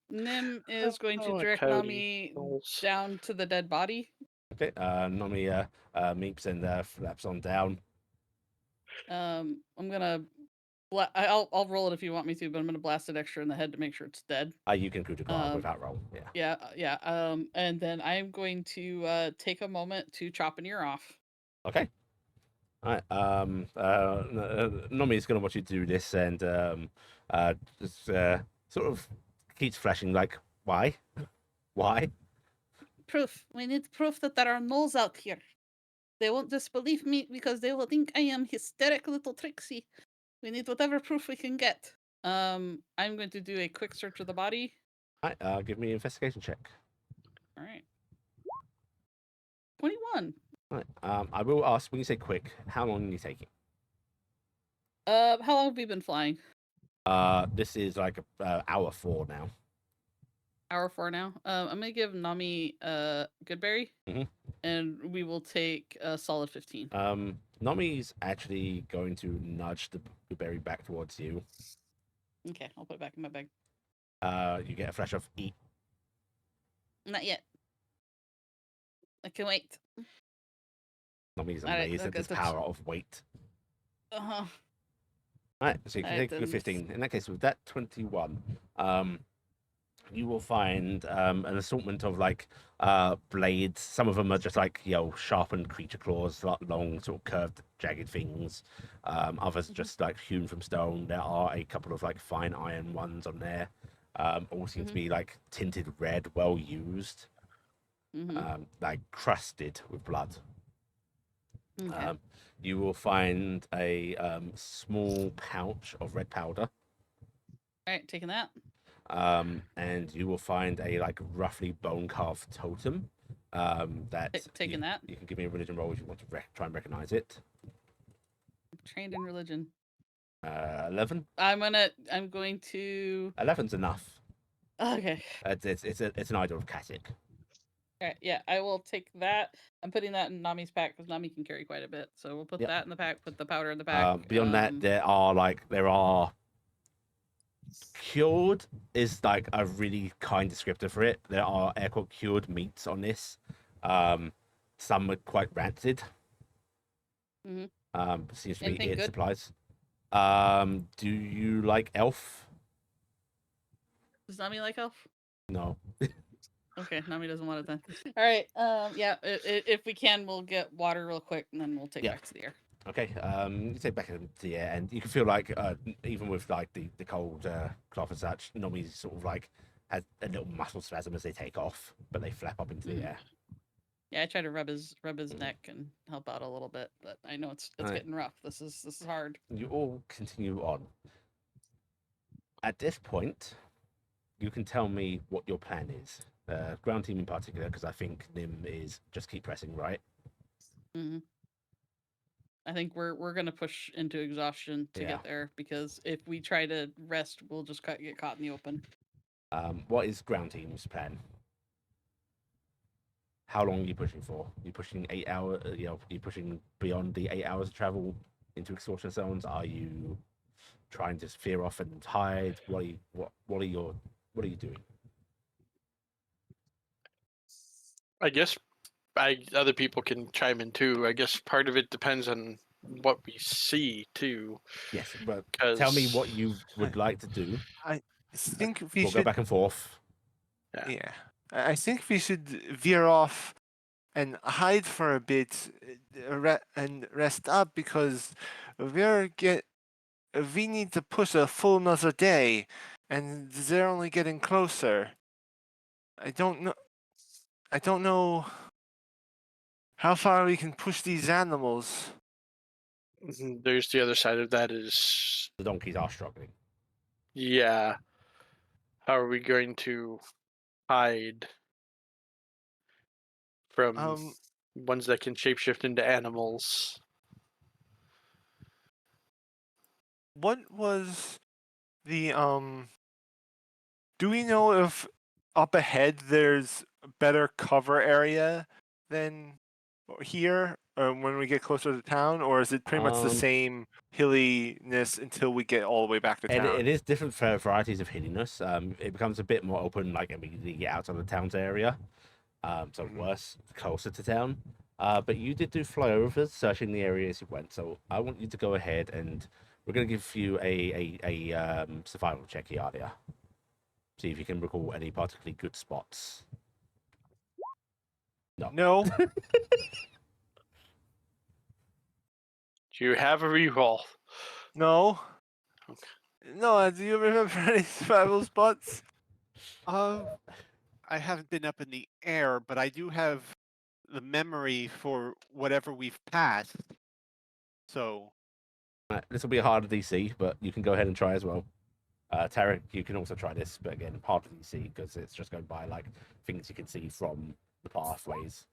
Nim is going to Oh, direct Cody. Nami Balls. down to the dead body. Okay, Nomi meeps and flaps on down. I'm gonna. I'll roll it if you want me to, but I'm gonna blast it extra in the head to make sure it's dead. You can coup de grace without roll. Yeah. Yeah. And then I'm going to take a moment to chop an ear off. Okay. All right. Nomi is going to watch you do this and just sort of keeps flashing like, why? Why? Proof. We need proof that there are gnolls out here. They won't disbelieve me because they will think I am hysteric little Trixie. We need whatever proof we can get. I'm going to do a quick search of the body. All right. Give me an investigation check. All right. 21. All right. I will ask, when you say quick, how long are you taking? How long have we been flying? This is like hour 4 now. Hour 4 now. I'm gonna give Nami Goodberry, and we will take a solid 15. Nomi's actually going to nudge the berry back towards you. Okay, I'll put it back in my bag. You get a flash of eat. Not yet. I can wait. Nomi's Alright, amazed I'll at get this the power of weight. Uh-huh. Alright, so you can Alright, take your then 15. In that case, with that 21, you will find an assortment of like blades. Some of them are just like sharpened creature claws, long sort of curved, jagged things. Others just like hewn from stone. There are a couple of like fine iron ones on there. All seem to be like tinted red, well used, like crusted with blood. Okay. You will find a small pouch of red powder. Alright, taking that. And you will find a like roughly bone carved totem. That Taking that. you can give me a religion roll if you want to try and recognize it. I'm trained in religion. 11. I'm going to. 11's enough. Okay. It's an idol of Cassian. Alright, yeah, I will take that. I'm putting that in Nami's pack because Nami can carry quite a bit. So we'll put that in the pack. Put the powder in the pack. Beyond that, there are cured is like a really kind descriptor for it. There are air quote cured meats on this. Some are quite rancid. Seems to be Anything it good? supplies. Do you like elf? Does Nami like elf? No. Okay, Nami doesn't want it then. All right. Yeah. If we can, we'll get water real quick, and then we'll take back to the air. Okay. You take back into the air, and you can feel like even with like the cold cloth and such, Nomi's sort of like has a little muscle spasm as they take off, but they flap up into the air. Yeah, I try to rub his neck and help out a little bit, but I know it's getting rough. This is hard. You all continue on. At this point, you can tell me what your plan is. Ground team in particular, because I think Nim is just keep pressing, right? I think we're gonna push into exhaustion to get there because if we try to rest, we'll just get caught in the open. What is ground team's plan? How long are you pushing for? You pushing 8 hours? You pushing beyond the 8 hours of travel into exhaustion zones? Are you trying to veer off and hide? What are you doing? I guess other people can chime in too. I guess part of it depends on what we see too. Yes, but tell me what you would like to do. I think we We'll should go back and forth. Yeah, I think we should veer off and hide for a bit and rest up because we need to push a full another day, and they're only getting closer. I don't know how far we can push these animals. There's the other side of that is The donkeys are struggling. yeah. How are we going to hide from ones that can shapeshift into animals? What was the do we know if up ahead there's a better cover area than here when we get closer to town, or is it pretty much the same hilliness until we get all the way back to town? It is different for varieties of hilliness. It becomes a bit more open, like immediately you get out of the town's area. So worse, closer to town. But you did do flyovers, searching the area as you went. So I want you to go ahead and we're going to give you a survival check, Iala. See if you can recall any particularly good spots. No. Do you have a reroll? No. Okay. No, do you remember any survival spots? I haven't been up in the air, but I do have the memory for whatever we've passed. So This will be a harder DC, but you can go ahead and try as well. Taryc, you can also try this, but again, harder DC because it's just going by like things you can see from the pathways.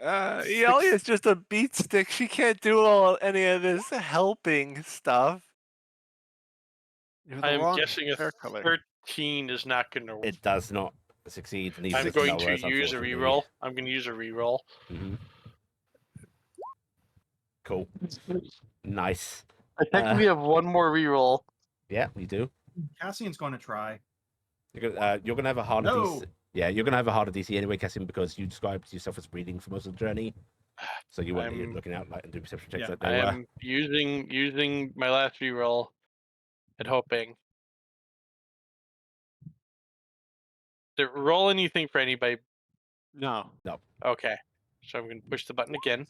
Iali is just a beat stick. She can't do any of this helping stuff. you're the I'm wrong guessing a hair color. 13 is not going to. It does not succeed. Neither I'm does going to Noah's, use a unfortunately. reroll. I'm going to use a reroll. Cool. Nice. I technically have one more reroll. Yeah, you do. Cassian's going to try. You're gonna have a harder No. DC. Yeah, you're gonna have a harder DC anyway, Cassian, because you described yourself as reading for most of the journey. So you weren't I'm- looking out like and doing perception checks Yeah, like I they were. am using my last reroll and hoping. Did it roll anything for anybody? No. Okay. So I'm gonna push the button again.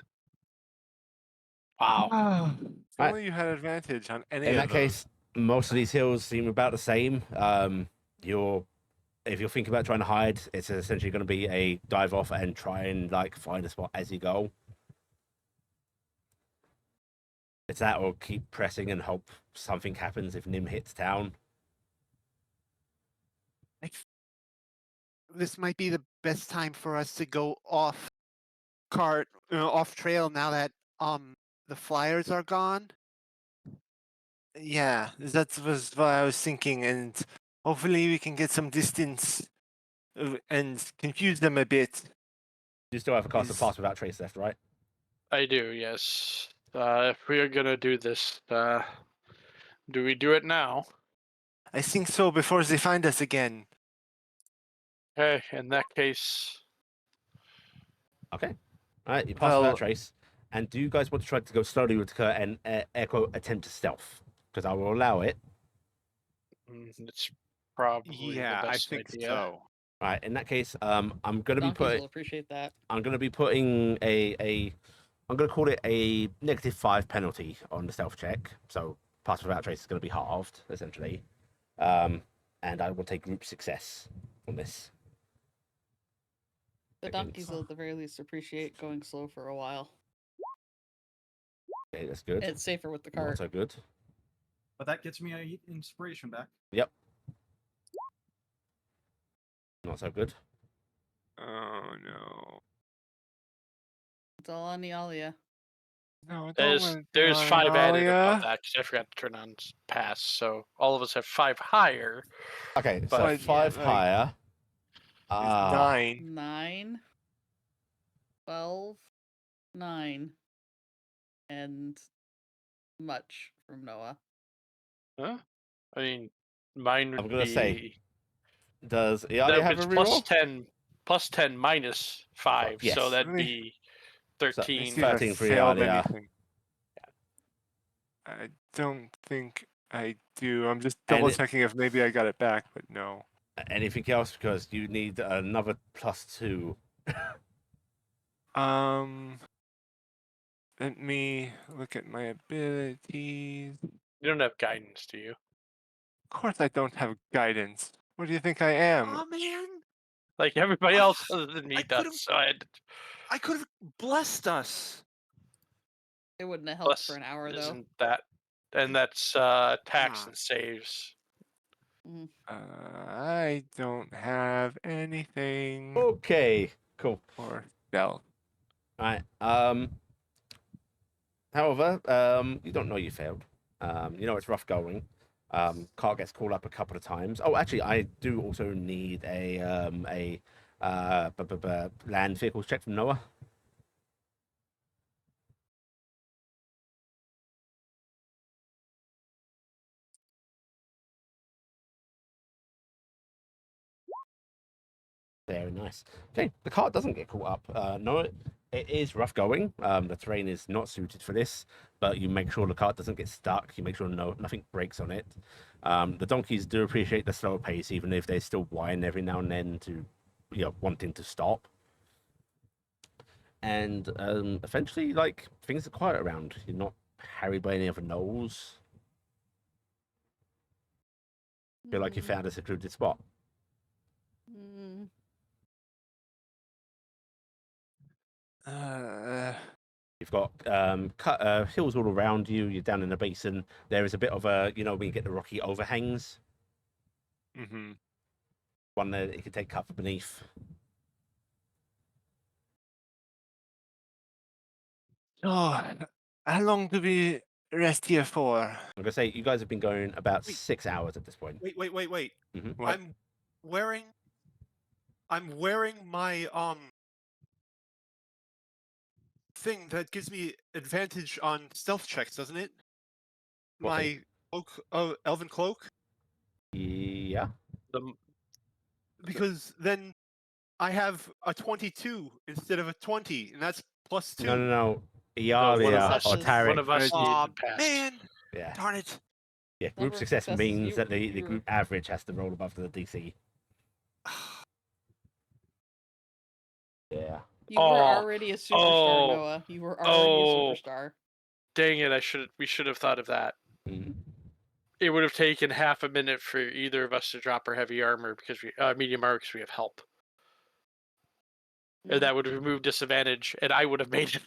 Wow. If Right. only you had advantage on any In of that those. case, most of these hills seem about the same. If you're thinking about trying to hide, it's essentially going to be a dive off and try and like find a spot as you go. It's that or keep pressing and hope something happens if Nim hits town. This might be the best time for us to go off off trail now that the flyers are gone. Yeah, that was what I was thinking, and hopefully we can get some distance and confuse them a bit. You still have a cast of Is- Pass Without Trace left, right? I do, yes. If we are gonna do this, do we do it now? I think so, before they find us again. Okay, in that case, Okay. All right, you pass Without Well- Trace. And do you guys want to try to go slowly with Kurt and air quote attempt to stealth? Because I will allow it. it's probably Yeah, the I best think idea. so. All right. In that case, I'm gonna be Donkeys putting. will appreciate that. I'm gonna be putting I'm gonna call it a -5 penalty on the stealth check. So pass without trace is gonna be halved essentially, and I will take group success on this. The Again, donkeys will at the very least appreciate going slow for a while. Okay, that's good. It's safer with the Not cart. so good. But that gets me a inspiration back. Yep. Not so good. Oh no. It's all on Iala. No, I don't There's want there's 5 added above Alia. that because I forgot to turn on pass. So all of us have 5 higher. Okay, so But, 5 like, higher. It's 9. 9, 12, 9, and much from Noah. Huh? I mean, mine would I'm gonna be say, Does that Iala have it's a reroll? plus 10 minus 5, yes. so that'd Really? be Let's 13. see if I 13 for failed Iala. anything. I don't think I do. I'm just And double it- checking if maybe I got it back, but no. Anything else? Because you need another +2. Let me look at my abilities. You don't have guidance, do you? Of course I don't have guidance. What do you think I am? Oh man, Like everybody I- else other than me I could've- does. So I had I could have blessed us. It wouldn't have helped plus for an hour, though. isn't that, and that's tax Ah. and saves. I don't have anything Okay, cool. for stealth. Right. However, you don't know you failed. You know it's rough going. Car gets called up a couple of times. Oh, actually, I do also need a land vehicles check from Noah. Very nice. Okay, the cart doesn't get caught up. No, it is rough going. The terrain is not suited for this, but you make sure the cart doesn't get stuck. You make sure nothing breaks on it. The donkeys do appreciate the slower pace, even if they still whine every now and then to, wanting to stop. And eventually, like, things are quiet around. You're not harried by any other gnolls. Feel like you found a secluded spot. Mm. You've got hills all around you. You're down in a basin. There is a bit of a, when you get the rocky overhangs, Mm-hmm. one that you can take cover beneath. Oh, how long do we rest here for? I'm gonna say you guys have been going about Wait. 6 hours at this point. Wait. Mhm. What? I'm wearing my thing that gives me advantage on stealth checks, doesn't it? What My cloak, elven cloak, Yeah. The because then I have a 22 instead of a 20, and that's plus 2. No. No, one of Iala us, or Successes. Taryc. one of us Aw, needed passed. man! Yeah. Darn it! Yeah. Group Number of success successes, means that the you were- group average has to roll above the DC. Yeah. You were already a superstar, oh, Noah. You were already a oh. superstar. Dang it! We should have thought of that. Mhm. It would have taken half a minute for either of us to drop our heavy armor because medium armor because we have help. And that would have removed disadvantage, and I would have made it.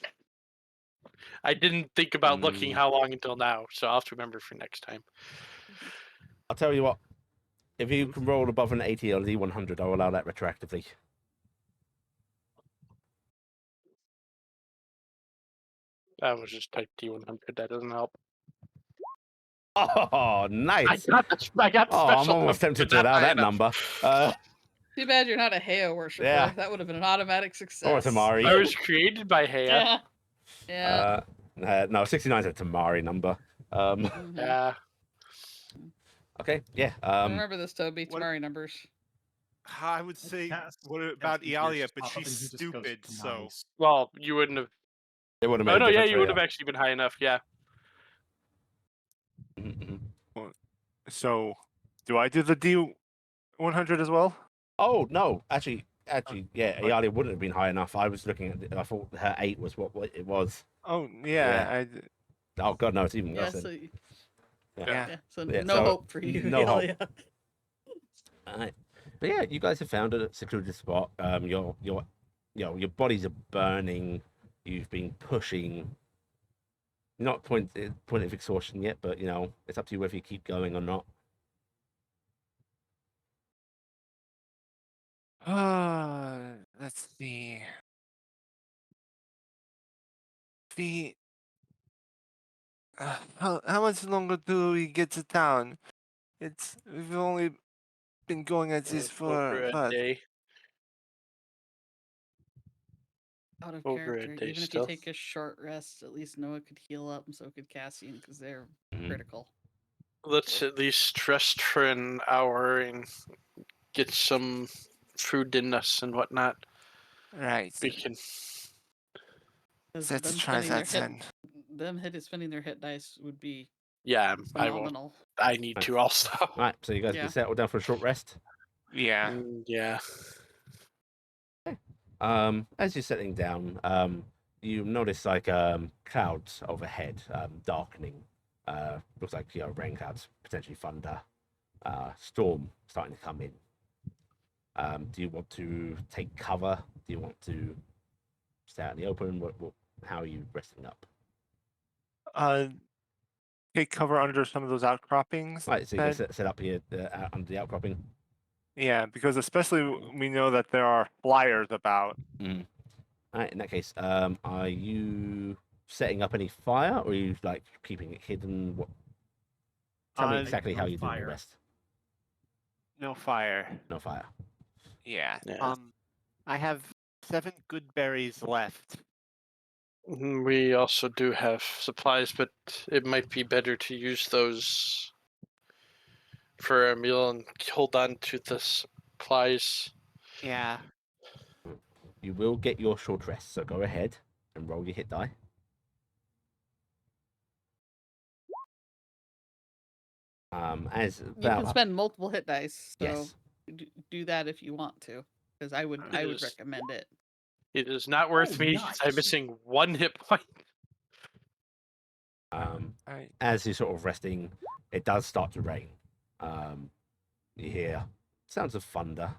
I didn't think about looking how long until now, so I'll have to remember for next time. I'll tell you what. If you can roll above an 80 or D100, I'll allow that retroactively. I was just type D100. That doesn't help. Oh, nice. I got Oh, I'm special almost ones, tempted but to not allow high that enough. number. Too bad you're not a Heo worshiper. Yeah. That would have been an automatic success. Or a Tamari. I was created by Hea. Yeah. No, 69 is a Tamari number. Mhm. Yeah. Okay, yeah. Remember this, Toby. what- Tamari numbers. I would say, what about Cassian Iala? just But pop up and she's he just goes, stupid, so. "Nice." Well, you wouldn't have. It would have Oh made no, a yeah, difference you for would have actually been high enough. Yeah. Mhm. So, do I do the D100 as well? Oh no, actually, yeah, Iali wouldn't have been high enough. I was looking at. I thought her 8 was what it was. Oh, yeah. Oh god, no, it's even Yeah, worse. so, then. Yeah. so Yeah, no so hope for you. no hope. Iala. Alright. But yeah, you guys have found a secluded spot. Your bodies are burning. You've been pushing. Not point of exhaustion yet, but it's up to you whether you keep going or not. Let's see. How much longer do we get to town? We've only been going at this Over for a day. Out of Over a character. day Even if still. you take a short rest, at least Noah could heal up, and so could Cassian, because they're Mhm. critical. Let's at least rest for an hour and get some food in us and whatnot. Right. We can. 'Cause Let's them try spending their that then. spending their hit dice would be Yeah, I won't. phenomenal. I need to also. Right, so you guys Yeah. can settle down for a short rest. Yeah. Yeah. As you're settling down, you notice like clouds overhead, darkening. Looks like rain clouds, potentially thunder, storm starting to come in. Do you want to take cover? Do you want to stay out in the open? How are you resting up? Take cover under some of those outcroppings. Right, so you then? can set up here out under the outcropping. Yeah, because especially we know that there are flyers about. All right, in that case, are you setting up any fire, or are you like keeping it hidden? Tell me exactly how no you do the fire. rest. No fire. No fire. Yeah. Yeah. I have 7 good berries left. We also do have supplies, but it might be better to use those for a meal and hold on to the supplies. Yeah. You will get your short rest, so go ahead and roll your hit die. As You about can spend multiple hit dice, so yes, do that if you want to, because I would Yes. recommend it. It is not worth Oh, me. nice. I'm missing 1 hit point. Alright. as you're sort of resting, it does start to rain. You hear sounds of thunder.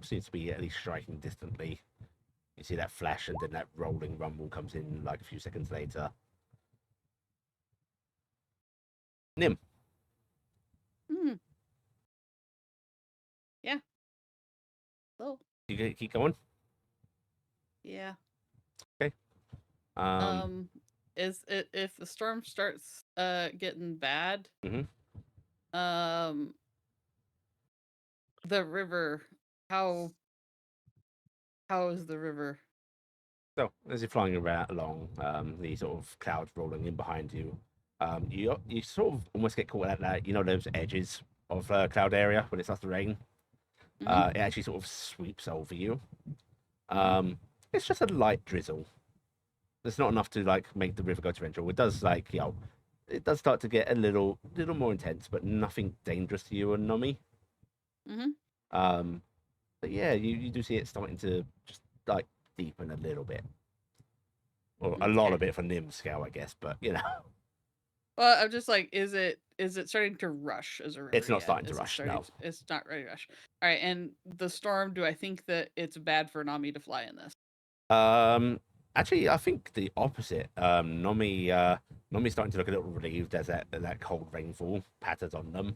Seems to be at least striking distantly. You see that flash, and then that rolling rumble comes in like a few seconds later. Nim. Hmm. Yeah. So You keep going. yeah. Is it if the storm starts getting bad? Mhm. The river. How is the river? So as you're flying along, the sort of clouds rolling in behind you, you sort of almost get caught at that, those edges of cloud area when it starts to rain. Mhm. It actually sort of sweeps over you. It's just a light drizzle. It's not enough to like make the river go torrential. It does it does start to get a little more intense, but nothing dangerous to you and Nomi. Mhm. But yeah, you do see it starting to just like deepen a little bit, or a lot Okay. of it for Nim's scale, I guess. But Well, I'm just like, is it starting to rush as a river it's not yet? starting to Is it rush. starting? No. It's not ready to rush. All right, and the storm. Do I think that it's bad for Nami to fly in this? Actually, I think the opposite. Nomi's starting to look a little relieved as that cold rainfall patters on them.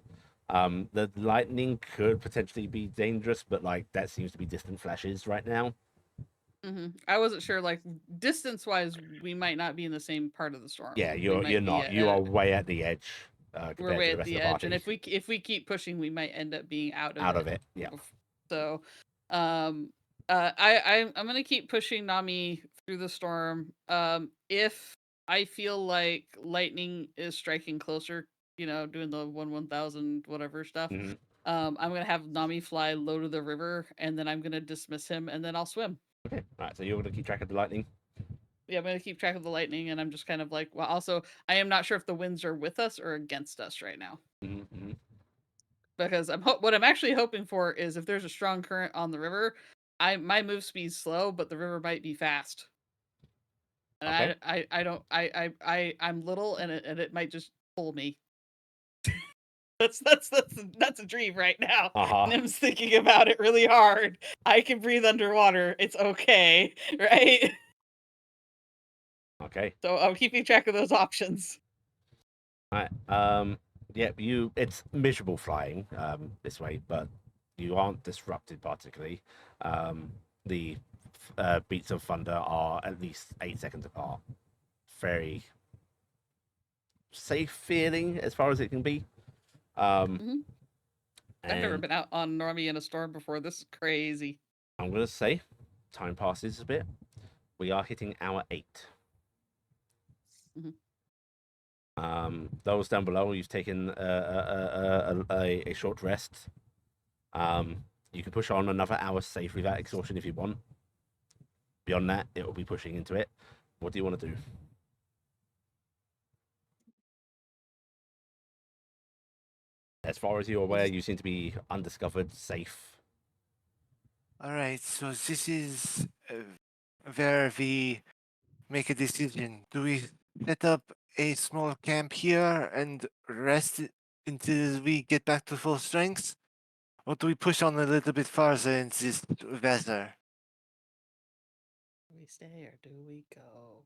The lightning could potentially be dangerous, but like that seems to be distant flashes right now. I wasn't sure. Like distance wise, we might not be in the same part of the storm. Yeah, We you're might be not. You are way at the edge we're compared way to the at rest of the the edge, party. and if we keep pushing, we might end up being out of Out it. of it, yeah. So, I'm gonna keep pushing Nami through the storm. If I feel like lightning is striking closer, doing the 1,000 whatever stuff, hmm I'm gonna have Nami fly low to the river, and then I'm gonna dismiss him, and then I'll swim. Okay, all right. So you're gonna keep track of the lightning. Yeah, I'm gonna keep track of the lightning, and I'm just kind of like, well, also, I am not sure if the winds are with us or against us right now. Mm-hmm. Because what I'm actually hoping for is if there's a strong current on the river, my move speed's slow, but the river might be fast. And Okay. I don't I'm little, and it might just pull me. That's a dream right now. Uh-huh. Nim's thinking about it really hard. I can breathe underwater. It's okay, right? Okay. So I'm keeping track of those options. All right. Yeah. It's miserable flying this way, but you aren't disrupted particularly. The beats of thunder are at least 8 seconds apart. Very safe feeling as far as it can be. Mhm. I've never And been out on Normie in a storm before. This is crazy. I'm gonna say, time passes a bit. We are hitting hour 8. Mhm. Those down below, you've taken a short rest. You can push on another hour safely without exhaustion if you want. Beyond that, it will be pushing into it. What do you want to do? As far as you're aware, you seem to be undiscovered, safe. All right, so this is where we make a decision. Do we set up a small camp here and rest until we get back to full strength? Or do we push on a little bit farther in this weather? Do we stay or do we go?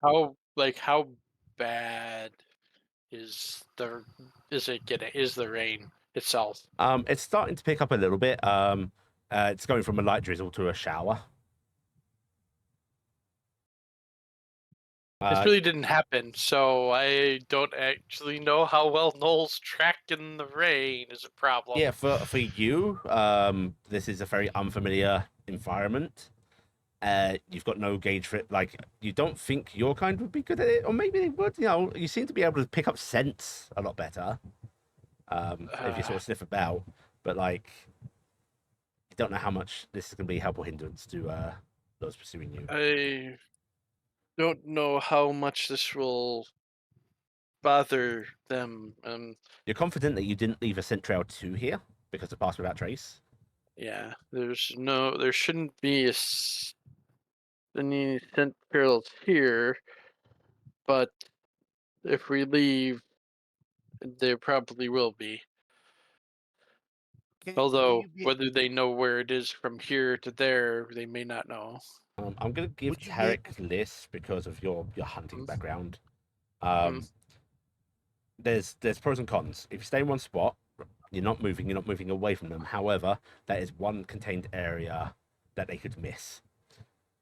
How bad is the rain itself? It's starting to pick up a little bit. It's going from a light drizzle to a shower. This really didn't happen, so I don't actually know how well Noel's tracked in the rain is a problem. Yeah, for you, this is a very unfamiliar environment. You've got no gauge for it. Like, you don't think your kind would be good at it, or maybe they would. You seem to be able to pick up scents a lot better if you sort of sniff about. But like, you don't know how much this is going to be help or hindrance to those pursuing you. I don't know how much this will bother them. You're confident that you didn't leave a scent trail to here because it passed without trace. Yeah, there shouldn't be any scent trails here, but if we leave, there probably will be. Can Although you be, whether they know where it is from here to there, they may not know. I'm going to give Would you be Taryc this because of your hunting Mhm. background. Mhm. There's pros and cons. If you stay in one spot, you're not moving away from them. However, that is one contained area that they could miss.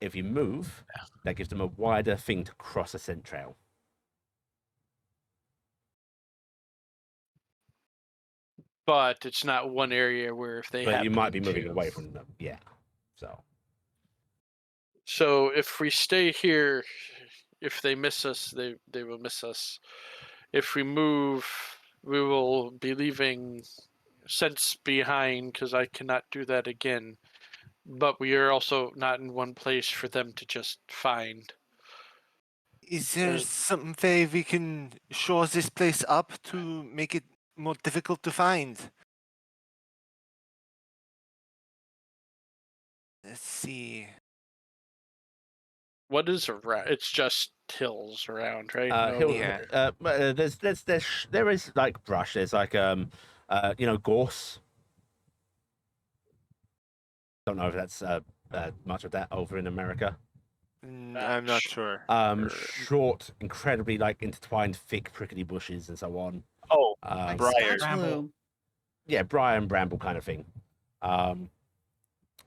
If you move, that gives them a wider thing to cross a scent trail. But it's not one area where if they But happen you might be moving to. away from them. Yeah. So if we stay here, if they miss us, they will miss us. If we move, we will be leaving sense behind because I cannot do that again. But we are also not in one place for them to just find. Is there Uh, some way we can shore this place up to make it more difficult to find? Let's see. What is around? It's just hills around, right? Hill, Yeah. there is like brush. There's like gorse. Don't know if that's much of that over in America. I'm not sure. Short, incredibly like intertwined, thick, prickly bushes and so on. Oh, Like briars. Scotch Bramble. bloom. Yeah, briar and bramble kind of thing.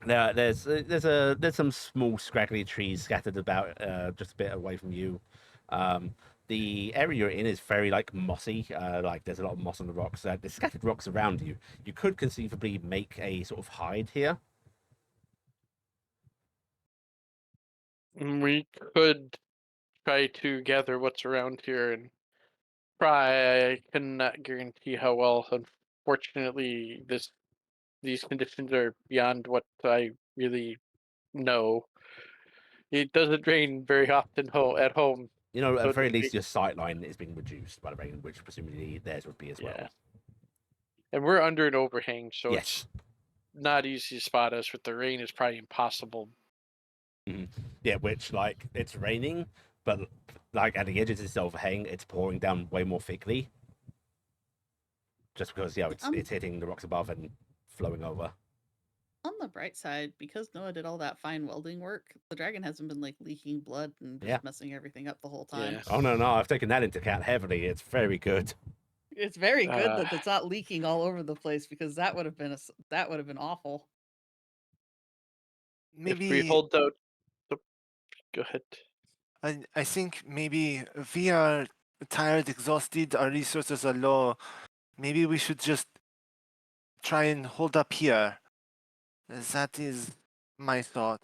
There's some small scraggly trees scattered about just a bit away from you. The area you're in is very like mossy. Like there's a lot of moss on the rocks. There's scattered rocks around you. You could conceivably make a sort of hide here. We could try to gather what's around here and try. I cannot guarantee how well. Unfortunately, these conditions are beyond what I really know. It doesn't rain very often at home. You know, at So the very to least, speak. your sight line is being reduced by the rain, which presumably theirs would be as well. Yeah. And we're under an overhang, so Yes. it's not easy to spot us. With the rain, it's probably impossible. Yeah, which like it's raining, but like at the edges of this overhang, it's pouring down way more thickly. Just because it's hitting the rocks above and flowing over. On the bright side, because Noah did all that fine welding work, the dragon hasn't been like leaking blood and just Yeah. messing everything up the whole time. Yeah. Oh no, I've taken that into account heavily. It's very good. It's very good Uh, that it's not leaking all over the place because that would have been awful. If we Maybe hold out, go ahead. I think maybe we are tired, exhausted, our resources are low. Maybe we should just try and hold up here. That is my thought.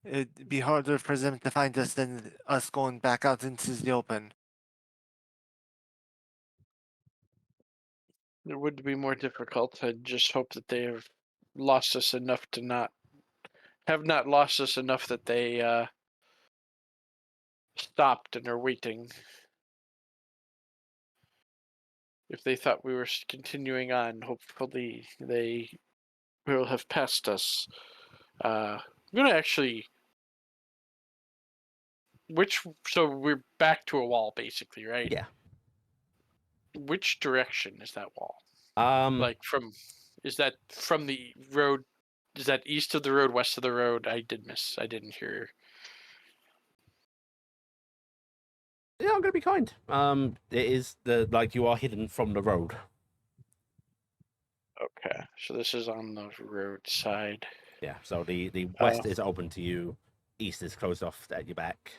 It'd be harder for them to find us than us going back out into the open. It would be more difficult. I just hope that they have lost us enough to not lost us enough that they stopped and are waiting. If they thought we were continuing on, hopefully they will have passed us. I'm gonna actually. So we're back to a wall, basically, right? Yeah. Which direction is that wall? Like Is that from the road? Is that east of the road, west of the road? I didn't hear. yeah, I'm gonna be kind. It is you are hidden from the road. Okay, so this is on the road side. Yeah. So the west is open to you. East is closed off at your back.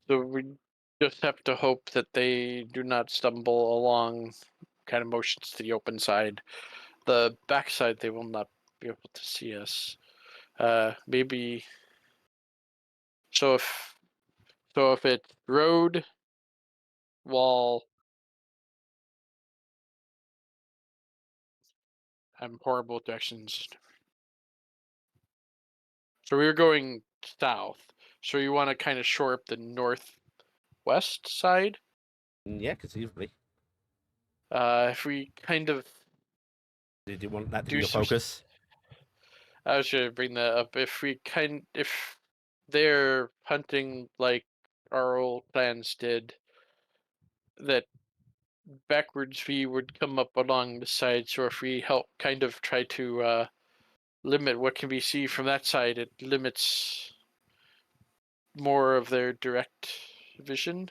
So we just have to hope that they do not stumble along kind of motions to the open side. The back side, they will not be able to see us. Maybe. So if it's road, wall, I'm horrible with directions. So we were going south. So you want to kind of shore up the northwest side? Yeah, conceivably. If we kind of Did you want that to do be your some focus? I was gonna bring that up. If they're hunting like our old clans did, that backwards V would come up along the side. So if we help kind of try to limit what can be seen from that side, it limits more of their direct vision.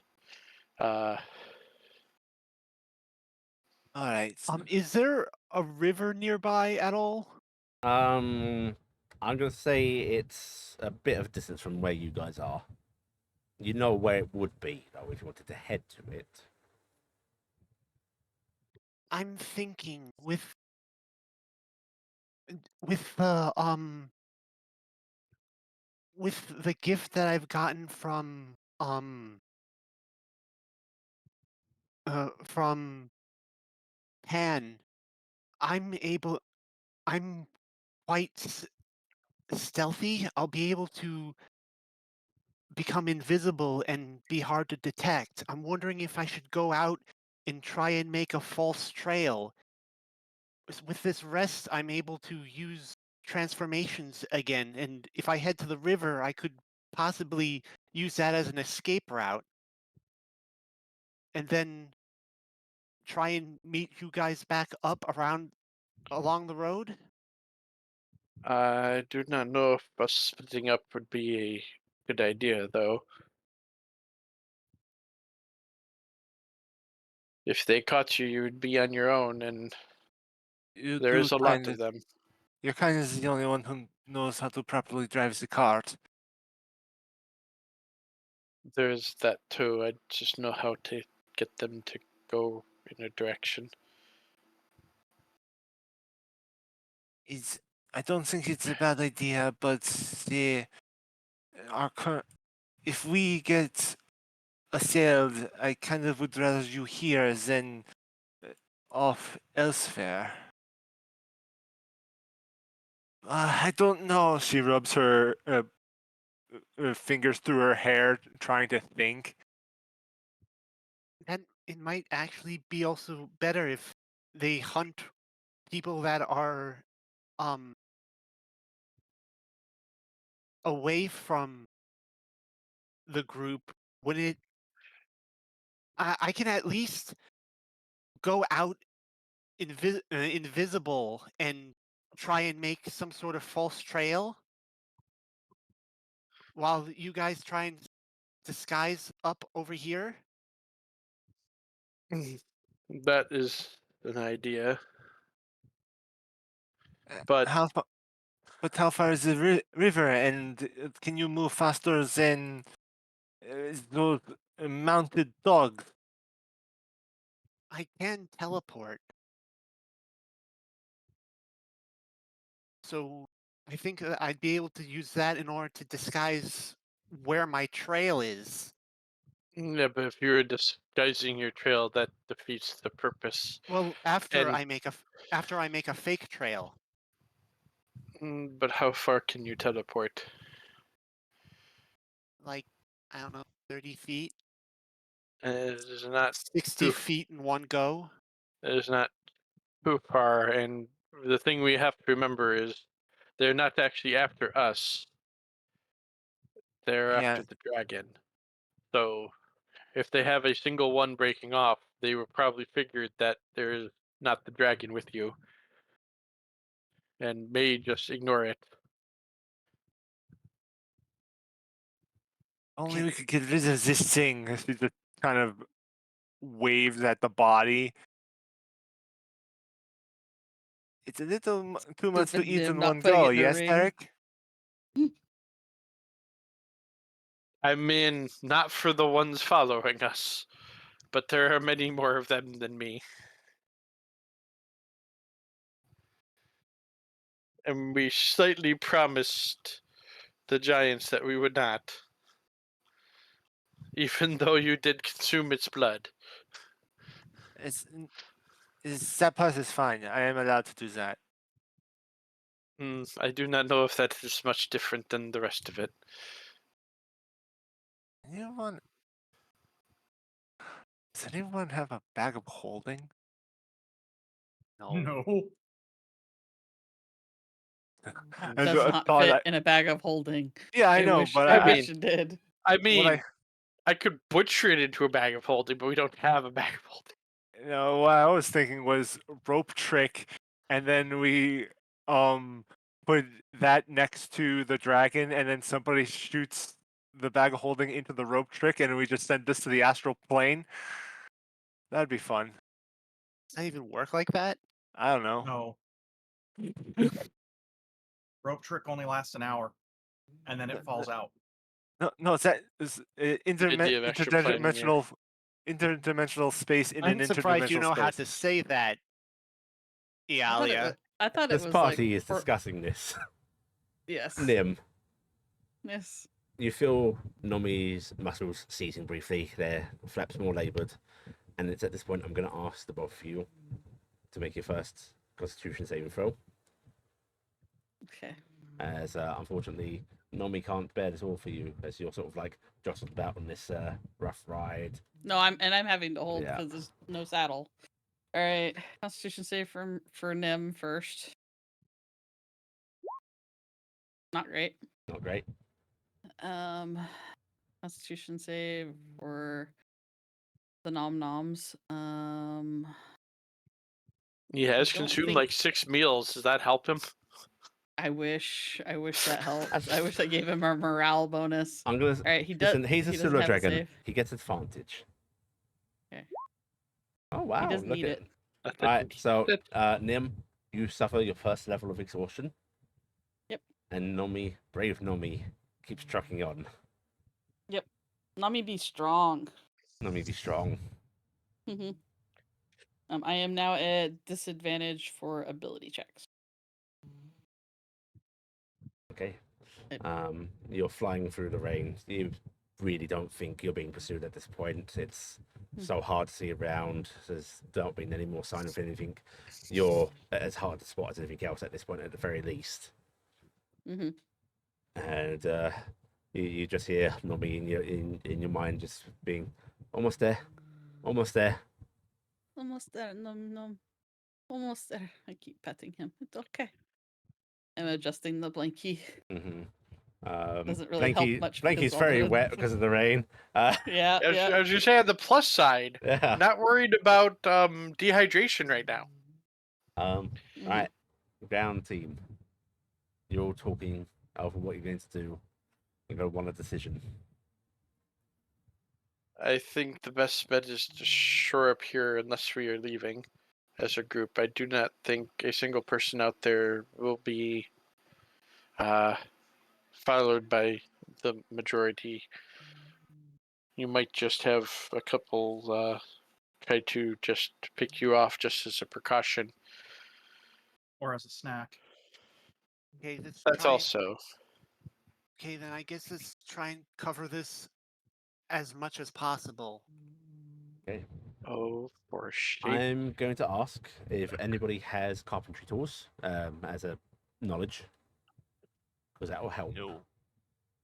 All right. Is there a river nearby at all? I'm gonna say it's a bit of distance from where you guys are. You know where it would be though if you wanted to head to it. I'm thinking with the gift that I've gotten from can, I'm quite stealthy. I'll be able to become invisible and be hard to detect. I'm wondering if I should go out and try and make a false trail. With this rest, I'm able to use transformations again, and if I head to the river, I could possibly use that as an escape route, and then try and meet you guys back up along the road. I do not know if us splitting up would be a good idea, though. If they caught you, you would be on your own, and You there do is a lot kind of of. them. You're kind of the only one who knows how to properly drive the cart. There's that too. I just know how to get them to go in a direction. I don't think it's a bad idea, but our current, if we get assailed, I kind of would rather you here than off elsewhere. I don't know. She rubs her fingers through her hair, trying to think. And it might actually be also better if they hunt people that are um away from the group. When I can at least go out invisible and try and make some sort of false trail while you guys try and disguise up over here. That is an idea. Uh, But how far is the river, and can you move faster than those mounted dogs? I can teleport. So I think that I'd be able to use that in order to disguise where my trail is. yeah, but if you're disguising your trail, that defeats the purpose. Well, And after I make a fake trail, but how far can you teleport? like I don't know, 30 feet, It is not 60 too. feet in one go. It is not too far. And the thing we have to remember is they're not actually after us. They're Yeah, after the dragon. So if they have a single one breaking off, they will probably figured that there is not the dragon with you, and may just ignore it. only we could get rid of this thing. She just kind of waves at the body. It's a little too much to Stupid eat Nim in not one putting go, it in a yes, ring. Taryc? I mean, not for the ones following us, but there are many more of them than me. And we slightly promised the giants that we would not, even though you did consume its blood. It's, that part is fine. I am allowed to do that. I do not know if that is much different than the rest of it. Anyone? Does anyone have a bag of holding? No. No. I Does not thought fit in a bag of holding. yeah, I I know, wish, but I I wish mean- it did. I what mean, I could butcher it into a bag of holding, but we don't have a bag of holding. what I was thinking was rope trick, and then we put that next to the dragon, and then somebody shoots the bag of holding into the rope trick, and we just send this to the astral plane. That'd be fun. Does that even work like that? I don't know. No. Rope trick only lasts an hour, and then it falls out. No, it's that is idea of extra planning, yeah. interdimensional space in I'm an surprised you interdimensional know how space. to say that, Iala. I thought it This was party like is discussing this. Yes. Nim, Yes. you feel Nomi's muscles seizing briefly, their flaps more laboured, and it's at this point I'm going to ask the both of you, to make your first Constitution saving throw, Okay. as unfortunately Nomi can't bear this all for you, as you're sort of like jostled about on this rough ride. No, I'm having to hold Yeah. because there's no saddle. All right, Constitution save for Nim first. Not great. Not great. Constitution save for the nom noms. He has don't consumed think- like 6 meals. Does that help him? I wish that helped. I wish I gave him a morale bonus. I'm gonna. All right, he does. Listen, he's a he doesn't pseudo have to dragon. save. He gets advantage. Okay. Oh wow! He doesn't look need at it. I All right, think so that- Nim, you suffer your first level of exhaustion. Yep. And Nomi, brave Nomi, keeps trucking on. Nami be strong. Nomi, be strong. Mm-hmm. I am now at disadvantage for ability checks. Okay. Yep. You're flying through the rain. You really don't think you're being pursued at this point. It's so hard to see around. There's not been any more sign of anything. You're as hard to spot as anything else at this point, at the very least. Mm-hmm. And you just hear Nomi in your mind just being almost there, almost there. Almost there. No. Almost there. I keep petting him. It's okay. I'm adjusting the blankie. Mm-hmm. Doesn't really help much because Blanky's all very the- wet because of the rain. Yeah. I was just saying, on the plus side, Yeah. not worried about dehydration right now. Mhm. Right. Ground team. You're all talking over what you're going to do. You're going to want a decision. I think the best bet is to shore up here unless we are leaving as a group. I do not think a single person out there will be followed by the majority. You might just have a couple try to just pick you off just as a precaution. Or as a snack. Okay, let's That's try. also. Okay, then I guess let's try and cover this as much as possible. Okay. Oh, for shape. I'm going to ask if anybody has carpentry tools as a knowledge, because that will help. No.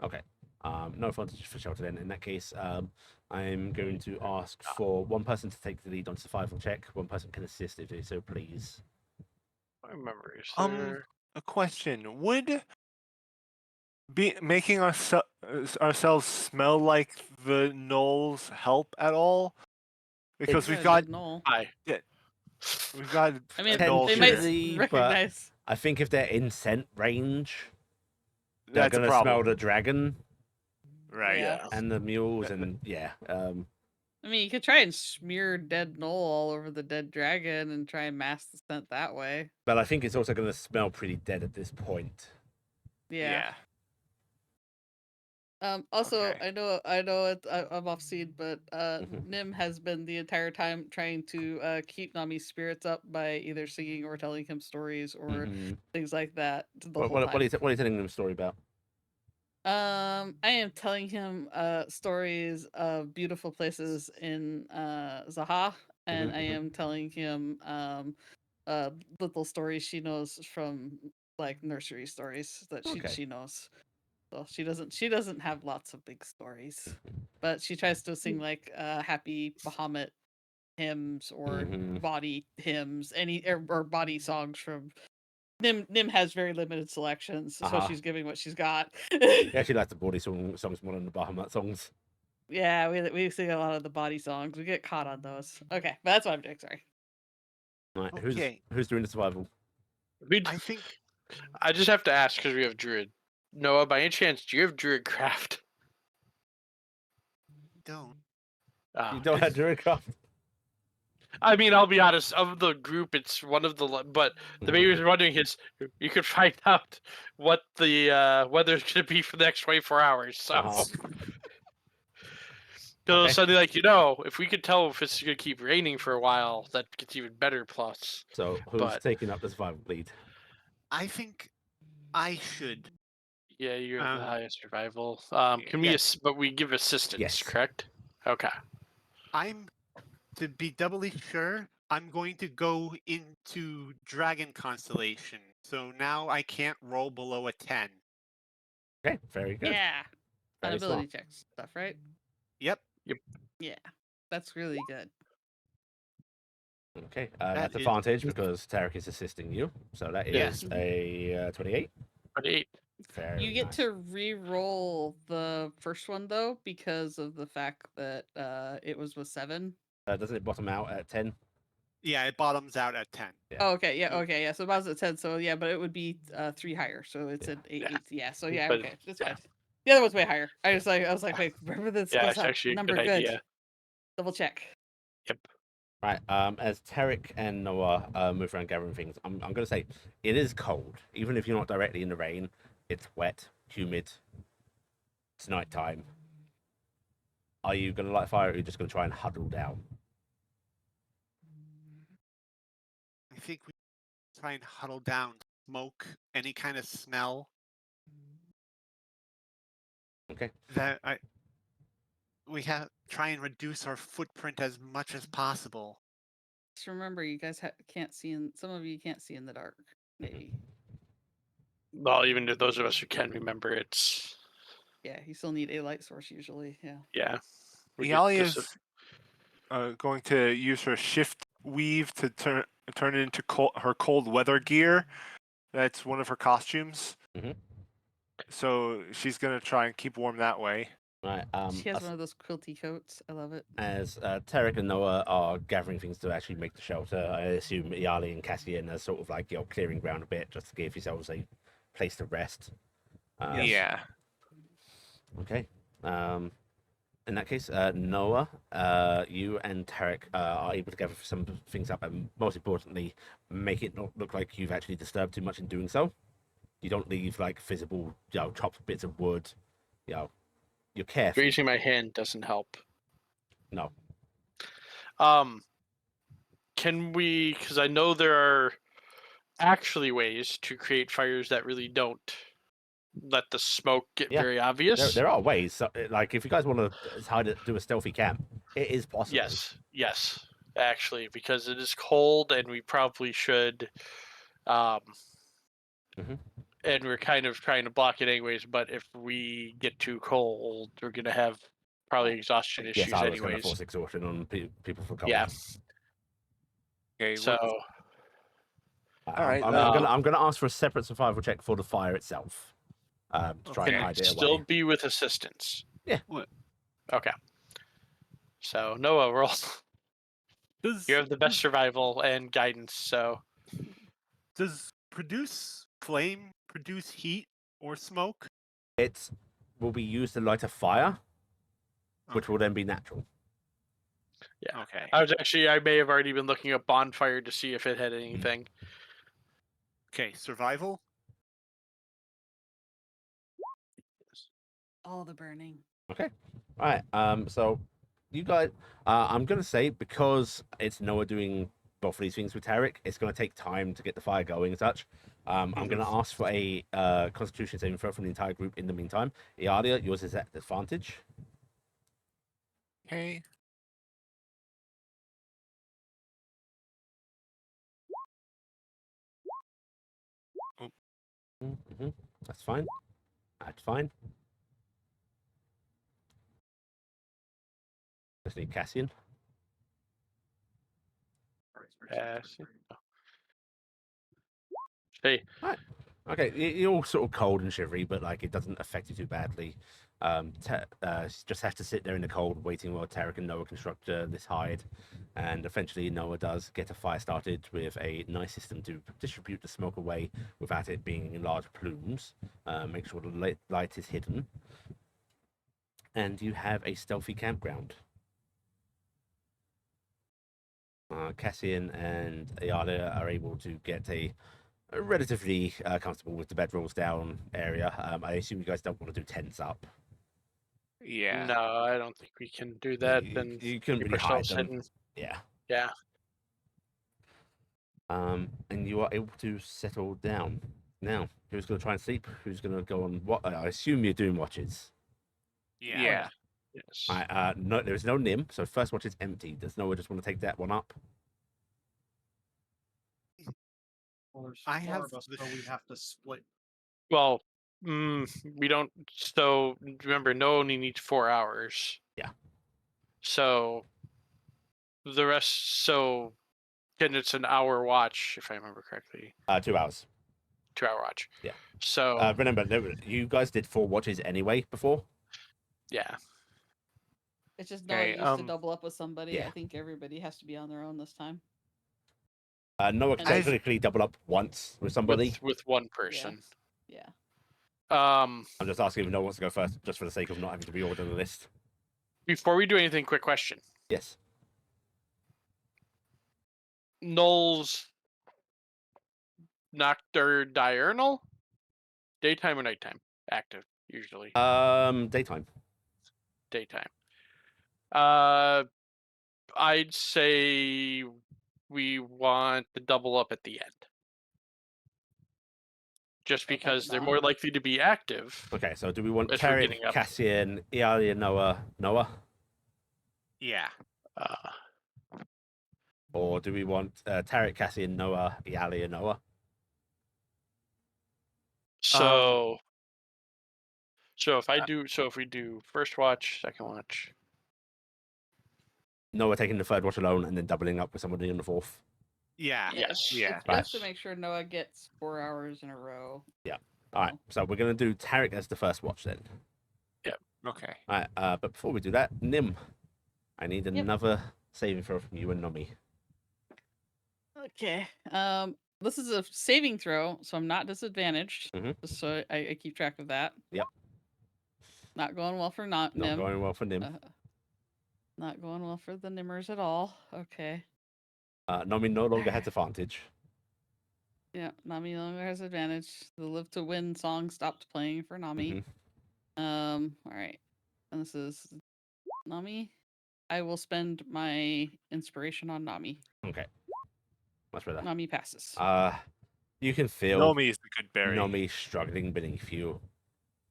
Okay. No advantage for shelter then. In that case, I'm going to ask for one person to take the lead on survival check. One person can assist if they so please. I remember. Is Um, there... A question: would be making ourselves smell like the gnolls help at all? Because Yeah, we've got good Noel. Hi. I mean, a gnoll they might Potentially, but recognize. I think if they're in scent range, they're That's a going to smell problem. the dragon Right. Yeah. and the mules, and yeah. I mean, you could try and smear dead Noel all over the dead dragon and try and mask the scent that way. But I think it's also going to smell pretty dead at this point. Yeah. Also, Okay. I know I'm off scene, but Mhm. Nim has been the entire time trying to keep Nami's spirits up by either singing or telling him stories or Mhm. things like that the What, whole what, time. what are you telling them a story about? I am telling him stories of beautiful places in Zaha, and Mhm, I mhm. am telling him little stories she knows from like nursery stories that Okay. she knows. So she doesn't have lots of big stories, but she tries to sing like happy Bahamut hymns or Mhm. body hymns, or body songs from Nim has very limited selections, so Uh-huh. she's giving what she's got. He actually likes the body songs more than the Bahamut songs. Yeah, we sing a lot of the body songs. We get caught on those. Okay, but that's what I'm doing. Sorry. Right. Okay. Who's doing the survival? I think I just have to ask because we have Druid. Noah, by any chance, do you have Druid Craft? don't. Ah, You don't have Druidcraft? I mean, I'll be honest. Of the group, it's one of the. But the main reason I'm wondering is you could find out what the weather's going to be for the next 24 hours. So, Uh-huh. so Okay. something like if we could tell if it's going to keep raining for a while, that gets even better. Plus, So who's But- taking up the survival lead? I think I should. yeah, you have the Um, highest survival. Can we? yes. But we give assistance, Yes. correct? Okay. I'm to be doubly sure. I'm going to go into Dragon Constellation. So now I can't roll below a 10. Okay, very good. Yeah. On Very ability smart. checks stuff, right? Yep. Yeah. That's really good. Okay, That that's is- advantage because Taryc is assisting you. So that Yes. is a 28. But 8. Very You get nice. to re-roll the first one though because of the fact that it was with 7. Doesn't it bottom out at 10? Yeah, it bottoms out at 10. Yeah. Oh, okay, yeah, So- okay, yeah. So if I was at 10, so yeah, but it would be 3 higher. So it's Yeah. at 8, Yeah. 8. Yeah, so yeah, But- okay, that's yeah. fine. The other one's way higher. I was like, wait, remember this Yeah, goes it's up. actually a Number good idea. Double check. Yep. Right. As Taryc and Noah move around gathering things, I'm going to say it is cold. Even if you're not directly in the rain, it's wet, humid. It's nighttime. Are you going to light fire, or are you just going to try and huddle down? I think we try and huddle down, smoke, any kind of smell Okay. that we have try and reduce our footprint as much as possible. Just remember, you guys can't see in. Some of you can't see in the dark. Maybe. Well, even to those of us who can remember, it's Yeah, you still need a light source usually. Yeah. yeah. we get Iala this- is going to use her shift weave to turn it into her cold weather gear. That's one of her costumes. Mhm. So she's going to try and keep warm that way. Right. She has one of those quilty coats. I love it. As Taryc and Noah are gathering things to actually make the shelter, I assume Iala and Cassian are sort of like clearing ground a bit just to give yourselves a place to rest. Yeah. Okay. In that case, Noah, you and Taryc are able to gather some things up, and most importantly, make it not look like you've actually disturbed too much in doing so. You don't leave like visible, chopped bits of wood. You're careful. Raising my hand doesn't help. No. Can we? Because I know there are actually ways to create fires that really don't let the smoke get Yeah, very obvious. There are ways. So, like, if you guys want to do a stealthy camp, it is possible. Yes, actually, because it is cold and we probably should. Mhm. And we're kind of trying to block it anyways. But if we get too cold, we're gonna have probably exhaustion Yes, issues I was going to anyways. force exhaustion on people for cold. Yeah. Okay. So All right, I'm gonna ask for a separate survival check for the fire itself. To try can and it hide it still away. be with assistance? Yeah. What? Okay. So Noah, roll. Does You have the best survival and guidance. So does produce flame produce heat or smoke? It will be used to light a fire, which Okay. will then be natural. yeah. Okay. I may have already been looking up bonfire to see if it had anything. Okay, survival. All the burning. Okay. All right. So you guys, I'm gonna say because it's Noah doing both of these things with Taryc, it's gonna take time to get the fire going and such. I'm gonna ask for a Constitution saving throw from the entire group in the meantime. Iala, yours is at advantage. Okay. Mm-hmm. That's fine. That's fine. Just need Cassian. Hey, Okay, you're all sort of cold and shivery, but like it doesn't affect you too badly. Just have to sit there in the cold, waiting while Taryc and Noah construct this hide, and eventually Noah does get a fire started with a nice system to distribute the smoke away without it being in large plumes. Make sure the light is hidden, and you have a stealthy campground. Cassian and Iala are able to get a relatively comfortable with the bedrolls down area. I assume you guys don't want to do tents up. Yeah. no, I don't think we can do that. You- Then you couldn't keep really hide ourselves them. hidden. Yeah. Yeah. And you are able to settle down. Now, who's going to try and sleep? Who's going to go on what? I assume you're doing watches. Yeah. Yes. No, there is no Nim, so first watch is empty. Does Noah just want to take that one up? Well, there's I four have of us, the so we have to split. Well, we don't. So remember, no only needs 4 hours. Yeah. So the rest. So and it's an hour watch, if I remember correctly. 2 hours. 2-hour watch. Yeah. So Remember, you guys did 4 watches anyway before. yeah. It's just Noah Okay, used to double up with somebody. yeah. I think everybody has to be on their own this time. Noah can And I've- technically double up once with somebody. With one person. Yeah. I'm just asking if Noah wants to go first, just for the sake of not having to reorder the list. Before we do anything, quick question. Yes. Null's Noctur Diurnal? Daytime or nighttime? Active, usually. Daytime. Daytime. I'd say we want the double up at the end. Just Okay, because they're nah. more likely to be active. Okay, so do we want As we're Taryc, getting up. Cassian, Iala, Noah? Yeah. Or do we want Taryc, Cassian, Noah, Iala, Noah? So if we do first watch, second watch. Noah taking the third watch alone and then doubling up with somebody on the fourth. Yeah. Yes. Yeah. It's best to Right. make sure Noah gets 4 hours in a row. All right, so we're going to do Taryc as the first watch then. Okay. All right, but before we do that, Nim, I need Yep. another saving throw from you and Nomi. Okay. This is a saving throw, so I'm not disadvantaged. Mhm. Just so I keep track of that. Yep. Not going well for not Not Nim. going well for Nim. Not going well for the Nimmers at all. Okay. Nomi no longer has advantage. Yeah, Nami no longer has advantage. The Live to Win song stopped playing for Nami. Mhm. All right. And this is Nami. I will spend my inspiration on Nami. Okay, much better. Nami passes. You can feel Nomi is the good berry. Nomi struggling beneath you.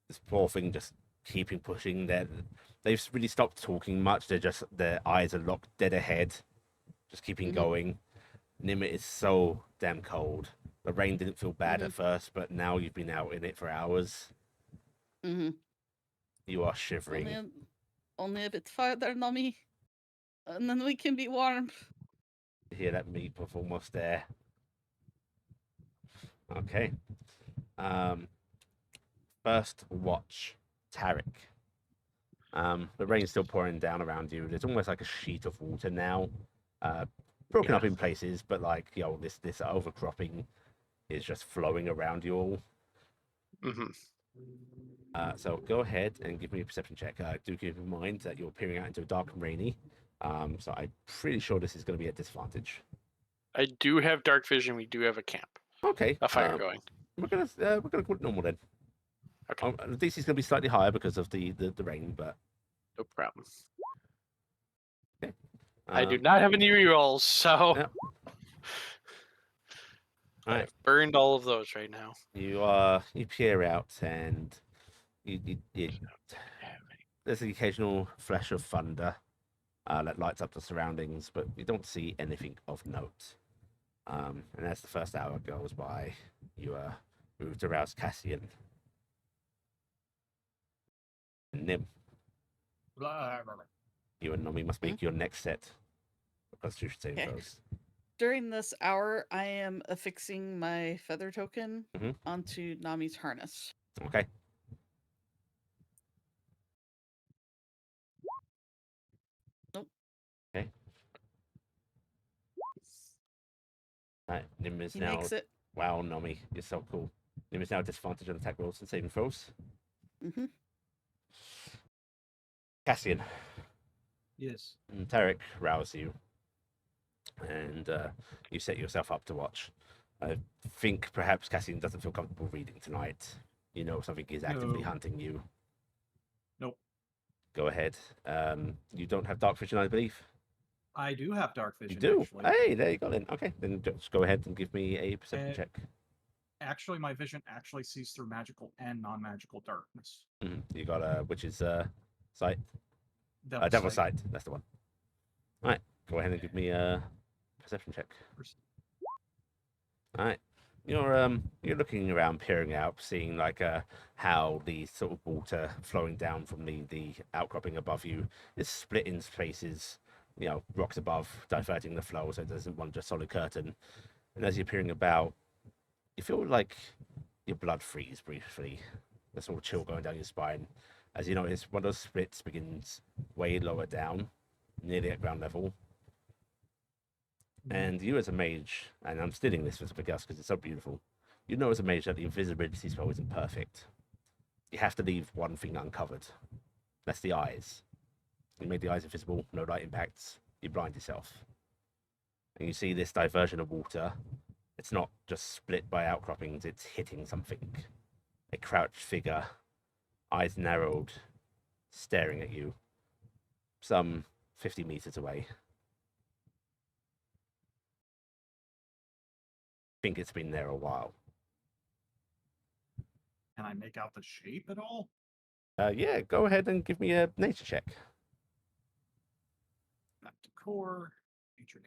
This poor thing just keeping pushing. They've really stopped talking much. Their eyes are locked dead ahead, just keeping Mhm. going. Nim is so damn cold. The rain didn't feel bad at first, but now you've been out in it for hours. Mm-hmm. You are shivering. Only a bit farther, Nami. And then we can be warm. You hear that meatloaf almost there. Okay. First watch, Taryc. The rain's still pouring down around you. There's almost like a sheet of water now, broken up in places, but like this overcropping is just flowing around you all. Mm-hmm. So go ahead and give me a perception check. Do keep in mind that you're peering out into a dark and rainy. So I'm pretty sure this is going to be at disadvantage. I do have dark vision. We do have a camp, Okay. a fire going. We're gonna call it normal then. Okay. The DC is going to be slightly higher because of the rain, but No problem. okay. I do not have any rerolls, so Yeah. All right. I've burned all of those right now. You peer out and you there's the occasional flash of thunder that lights up the surroundings, but you don't see anything of note. And as the first hour goes by, you move to rouse Cassian. And Nim, you and Nomi must make your next set of Constitution saving Okay. throws. During this hour, I am affixing my feather token Mhm. onto Nami's harness. Okay. Nope. Okay. All right. Nim is He now. makes it. Wow, Nomi, you're so cool. Nim is now disadvantage on attack rolls and saving throws. Mm-hmm. Cassian Yes. and Taryc rouse you, and you set yourself up to watch. I think perhaps Cassian doesn't feel comfortable reading tonight. You know something is actively No. hunting you. Nope. Go ahead. You don't have dark vision, I believe. I do have dark You vision. do. Actually. Hey, there you go then. Okay, then just go ahead and give me a perception Uh, check. Actually, my vision actually sees through magical and non-magical darkness. You got a witch's sight. Devil's Devil's sight. sight. That's the one. All right, go ahead and give me a perception check. All right. you're looking around, peering out, seeing like how the sort of water flowing down from the outcropping above you is split in spaces. Rocks above diverting the flow, so it doesn't want just solid curtain. And as you're peering about, you feel like your blood freeze briefly. The sort of chill going down your spine as you notice one of those splits begins way lower down, nearly at ground level. And you as a mage, and I'm stealing this for something else because it's so beautiful, you know as a mage that the invisibility spell isn't perfect. You have to leave one thing uncovered. That's the eyes. You make the eyes invisible, no light impacts, you blind yourself. And you see this diversion of water. It's not just split by outcroppings, it's hitting something. A crouched figure, eyes narrowed, staring at you, some 50 meters away. Think it's been there a while. Can I make out the shape at all? Yeah, go ahead and give me a nature check. Back to core. Nature.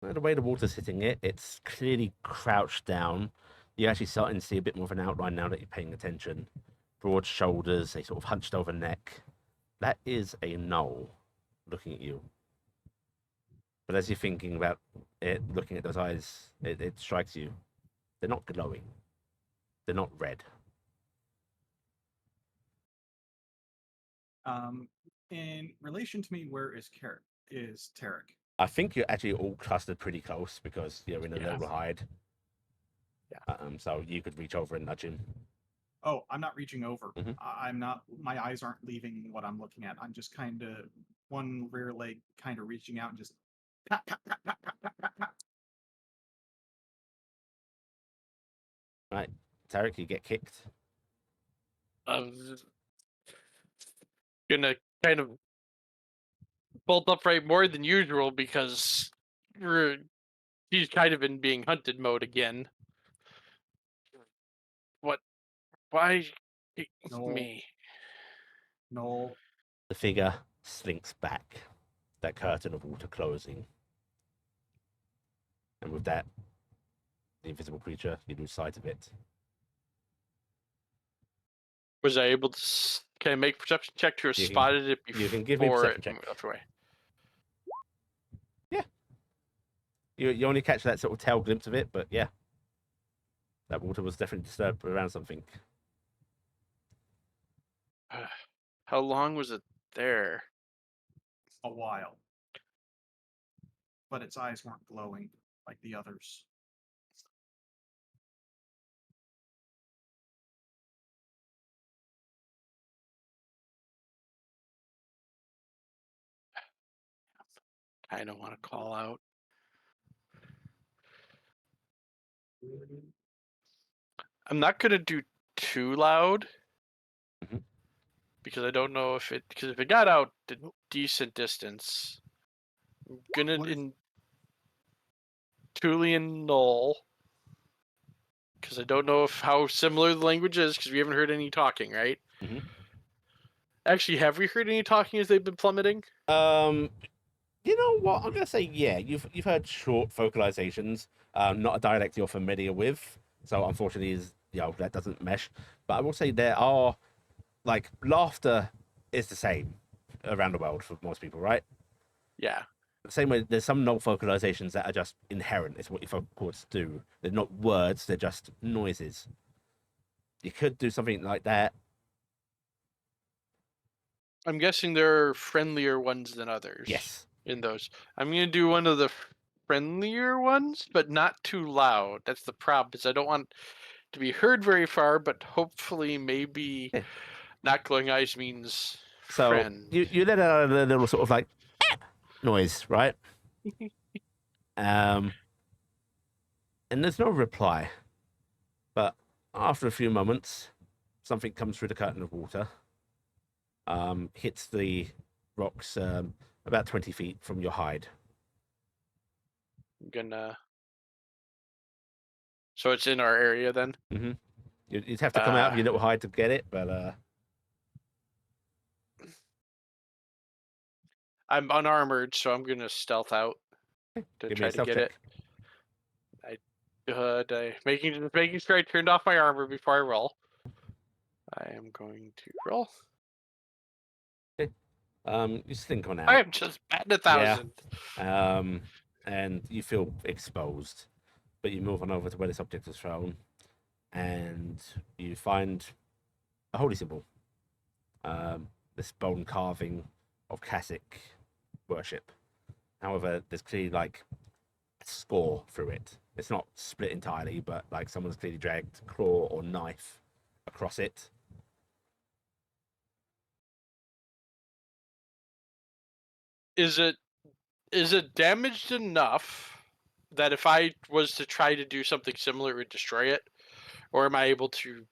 Well, the way the water's hitting it, it's clearly crouched down. You're actually starting to see a bit more of an outline now that you're paying attention. Broad shoulders, a sort of hunched over neck. That is a gnoll looking at you. But as you're thinking about it, looking at those eyes, it strikes you. They're not glowing. They're not red. In relation to me, where is Taryc? I think you're actually all clustered pretty close because you're in a Yeah. little hide. Yeah. So you could reach over and nudge him. Oh, I'm not reaching over. Mhm. I'm not. My eyes aren't leaving what I'm looking at. I'm just kind of one rear leg, kind of reaching out and just. Pat, pat, pat, pat, pat, pat, pat, pat. Right, Taryc, you get kicked. I'm gonna kind of bolt upright more than usual because he's kind of in being hunted mode again. What? Why No. me? No. The figure slinks back, that curtain of water closing. And with that, the invisible creature, you lose sight of it. Was I able to? Can I make a perception check to have You can- spotted it before you can give me a perception it check. moved out the way? You only catch that sort of tail glimpse of it, but yeah. That water was definitely disturbed around something. How long was it there? A while. But its eyes weren't glowing like the others. I don't want to call out. I'm not gonna do too loud Mhm. because I don't know if it got out a decent distance. I'm gonna What is- in Tulian Null because I don't know how similar the language is because we haven't heard any talking, right? Mhm. Actually, have we heard any talking as they've been plummeting? You know what? I'm gonna say yeah. You've heard short vocalizations, not a dialect you're familiar with. So unfortunately, that doesn't mesh. But I will say there are like laughter is the same around the world for most people, right? Yeah. The same way there's some null vocalizations that are just inherent. It's what your vocal cords do. They're not words. They're just noises. You could do something like that. I'm guessing there are friendlier ones than others. Yes. In those. I'm gonna do one of the friendlier ones, but not too loud. That's the problem, is I don't want to be heard very far, but hopefully maybe Yeah. not glowing eyes means So friend. you let out a little sort of like noise, right? And there's no reply. But after a few moments, something comes through the curtain of water, hits the rocks about 20 feet from your hide. I'm gonna. So it's in our area then. Mm-hmm. You'd have to come out of your little hide to get it, but I'm unarmored, so I'm gonna stealth out to give me try a to stealth get check. it. I Making sure I turned off my armor before I roll. I am going to roll. You slink on I out. am just batting 1,000. And you feel exposed, but you move on over to where this object is thrown, and you find a holy symbol. This bone carving of Cassian worship. However, there's clearly like a score through it. It's not split entirely, but like someone's clearly dragged claw or knife across it. Is it damaged enough that if I was to try to do something similar, it would destroy it? Or am I able to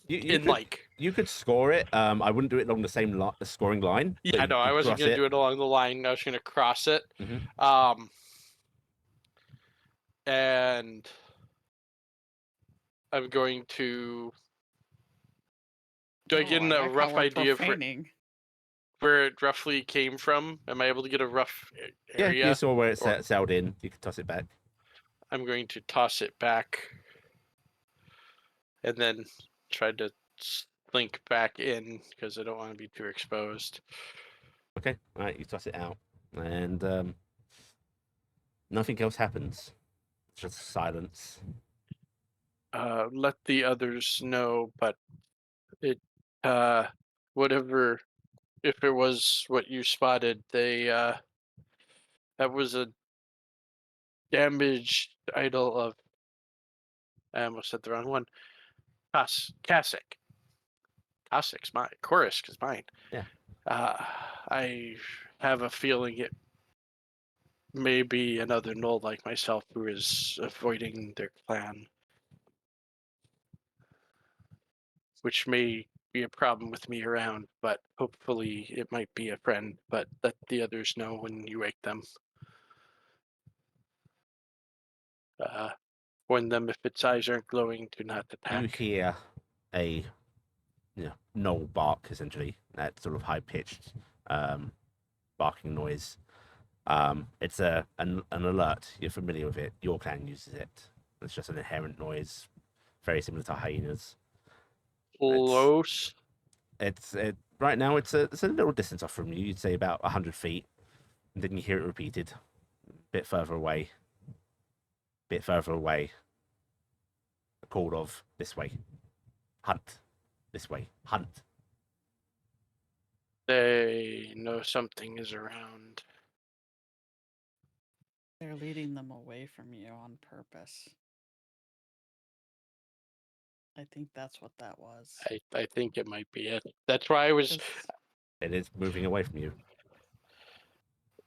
You could score it. I wouldn't do it along the same scoring line. but Yeah, no, I you'd wasn't cross going to it. do it along the line. I was going to cross it. Mhm. And I'm going to. Do I get Oh, a like how rough we're idea of profaning. where it roughly came from? Am I able to get a rough Yeah, area? you saw where it or- sailed in. You can toss it back. I'm going to toss it back and then try to slink back in because I don't want to be too exposed. Okay, all right, you toss it out, and nothing else happens. It's just silence. Let the others know, but it, whatever, if it was what you spotted, that was a damaged idol of. I almost said the wrong one. Cassian. Cassic's mine. Chorus is mine. Yeah. I have a feeling it may be another null like myself who is avoiding their clan, which may be a problem with me around, but hopefully it might be a friend. But let the others know when you wake them. Warn them if its eyes aren't glowing, do not attack. You hear a gnoll bark, essentially, that sort of high pitched barking noise. It's an alert. You're familiar with it. Your clan uses it. It's just an inherent noise, very similar to hyenas. Close. It's right now. It's a little distance off from you. You'd say about 100 feet. And then you hear it repeated, a bit further away. A call of this way, hunt. This way, hunt. They know something is around. They're leading them away from you on purpose. I think that's what that was. I think it might be it. That's why I was. 'Cause It is moving away from you.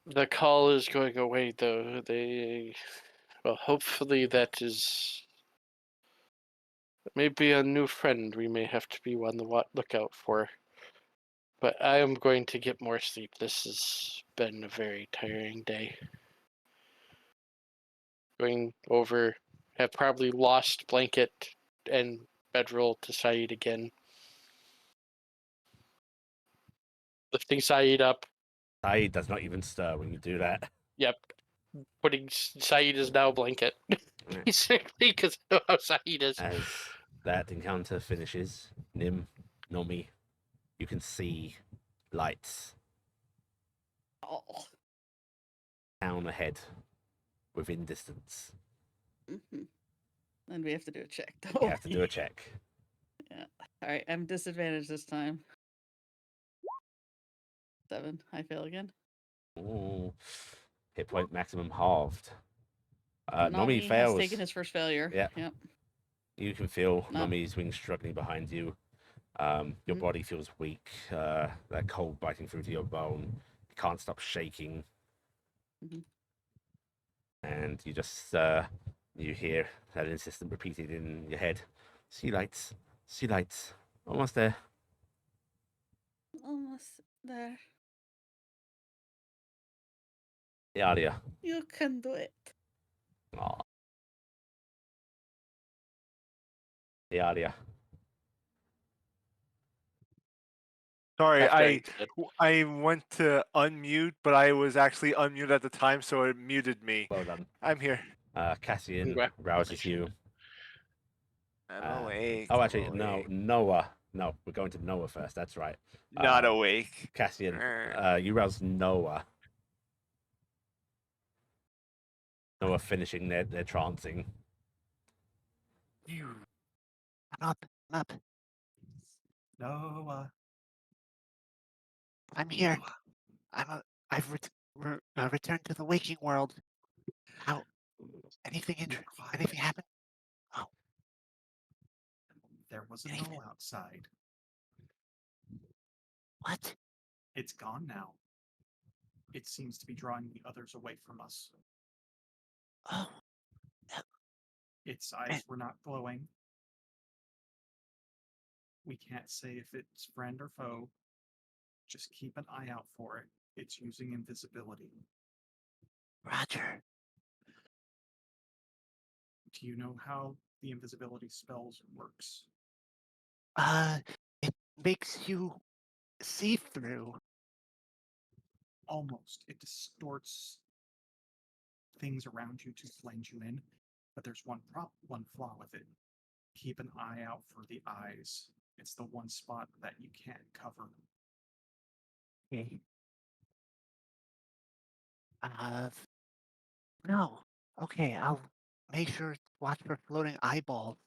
The call is going away, though. Well, hopefully that is maybe a new friend we may have to be on the lookout for. But I am going to get more sleep. This has been a very tiring day. Going over, have probably lost blanket and bedroll to Saeed again. Lifting Saeed up. Saeed does not even stir when you do that. Yep. Putting Saeed as now blanket. Basically, because I know how Saeed is. As that encounter finishes, Nim, Nomi, you can see lights oh, down ahead, within distance. and we have to do a check. You Though. have to do a check. Yeah. All right. I'm disadvantaged this time. 7. I fail again. Ooh. Hit point maximum halved. Nomi Nomi has fails. taken his first failure. Yeah. Yep. You can feel No. Nomi's wings struggling behind you. Your body feels weak. That cold biting through to your bone. You can't stop shaking. Mhm. And you just you hear that insistent repeated in your head. Sea lights, almost there. Almost there. Iala. You can do it. Aw. Iala. Sorry, After I did. I went to unmute, but I was actually unmuted at the time, so it muted me. Well done. I'm here. Cassian Weapon rouses formation. you. I'm Uh, awake. oh, I'm actually, no, awake. Noah. No, we're going to Noah first. That's right. Not awake. Cassian, Err. you rouse Noah. Noah finishing their trancing. I'm up. I'm up. No, I'm here. I've returned to the waking world. How? Anything anything happened? Oh, there was a anything? null outside. What? It's gone now. It seems to be drawing the others away from us. Oh, Its eyes were not glowing. We can't say if it's friend or foe. Just keep an eye out for it. It's using invisibility. Roger. Do you know how the invisibility spells works? It makes you see through. Almost. It distorts things around you to blend you in, but there's one flaw with it. Keep an eye out for the eyes. It's the one spot that you can't cover. Okay. No. Okay, I'll make sure to watch for floating eyeballs.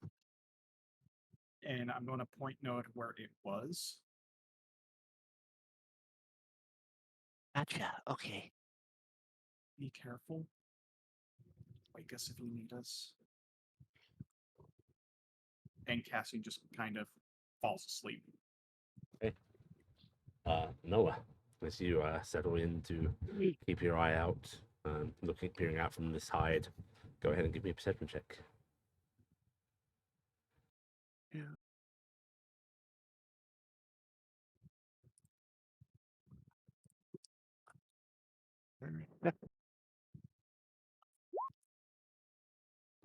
And I'm going to point note where it was. Gotcha. Okay. Be careful. Wake us if you need us. And Cassian just kind of falls asleep. Noah, as you settle in to keep your eye out, peering out from this hide, go ahead and give me a perception check. Yeah.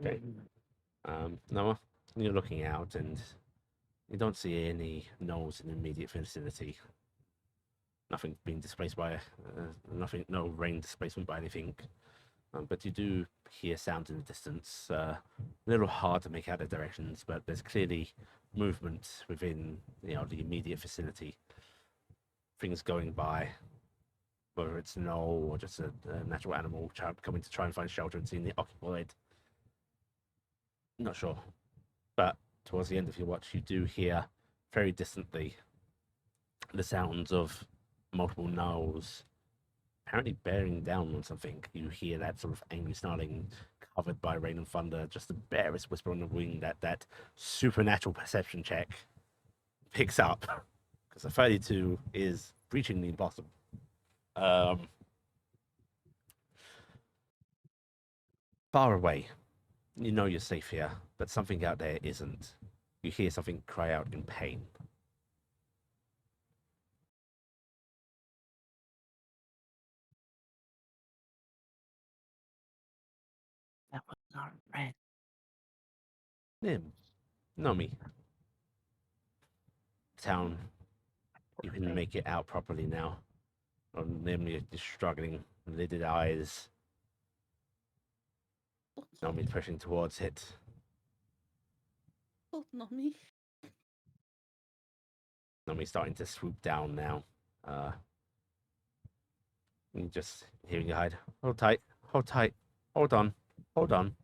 Okay. Noah, you're looking out and you don't see any gnolls in the immediate vicinity. Nothing being displaced by no rain displacement by anything. But you do hear sounds in the distance. A little hard to make out the directions, but there's clearly movement within the immediate vicinity. Things going by, whether it's a gnoll or just a natural animal coming to try and find shelter and seeing the occupied. Not sure. But towards the end of your watch, you do hear very distantly the sounds of multiple gnolls apparently bearing down on something. You hear that sort of angry snarling covered by rain and thunder, just the barest whisper on the wing that supernatural perception check picks up. Because a 32 is reaching the impossible. Far away, you know you're safe here, but something out there isn't. You hear something cry out in pain. That was our friend. Nim, Nomi. Town, you can make it out properly now. Nim, you're just struggling, lidded eyes. Nomi's pushing towards it. Oh, not me. Nomi's starting to swoop down now. You just hearing you hide. Hold tight, hold tight, hold on, hold on.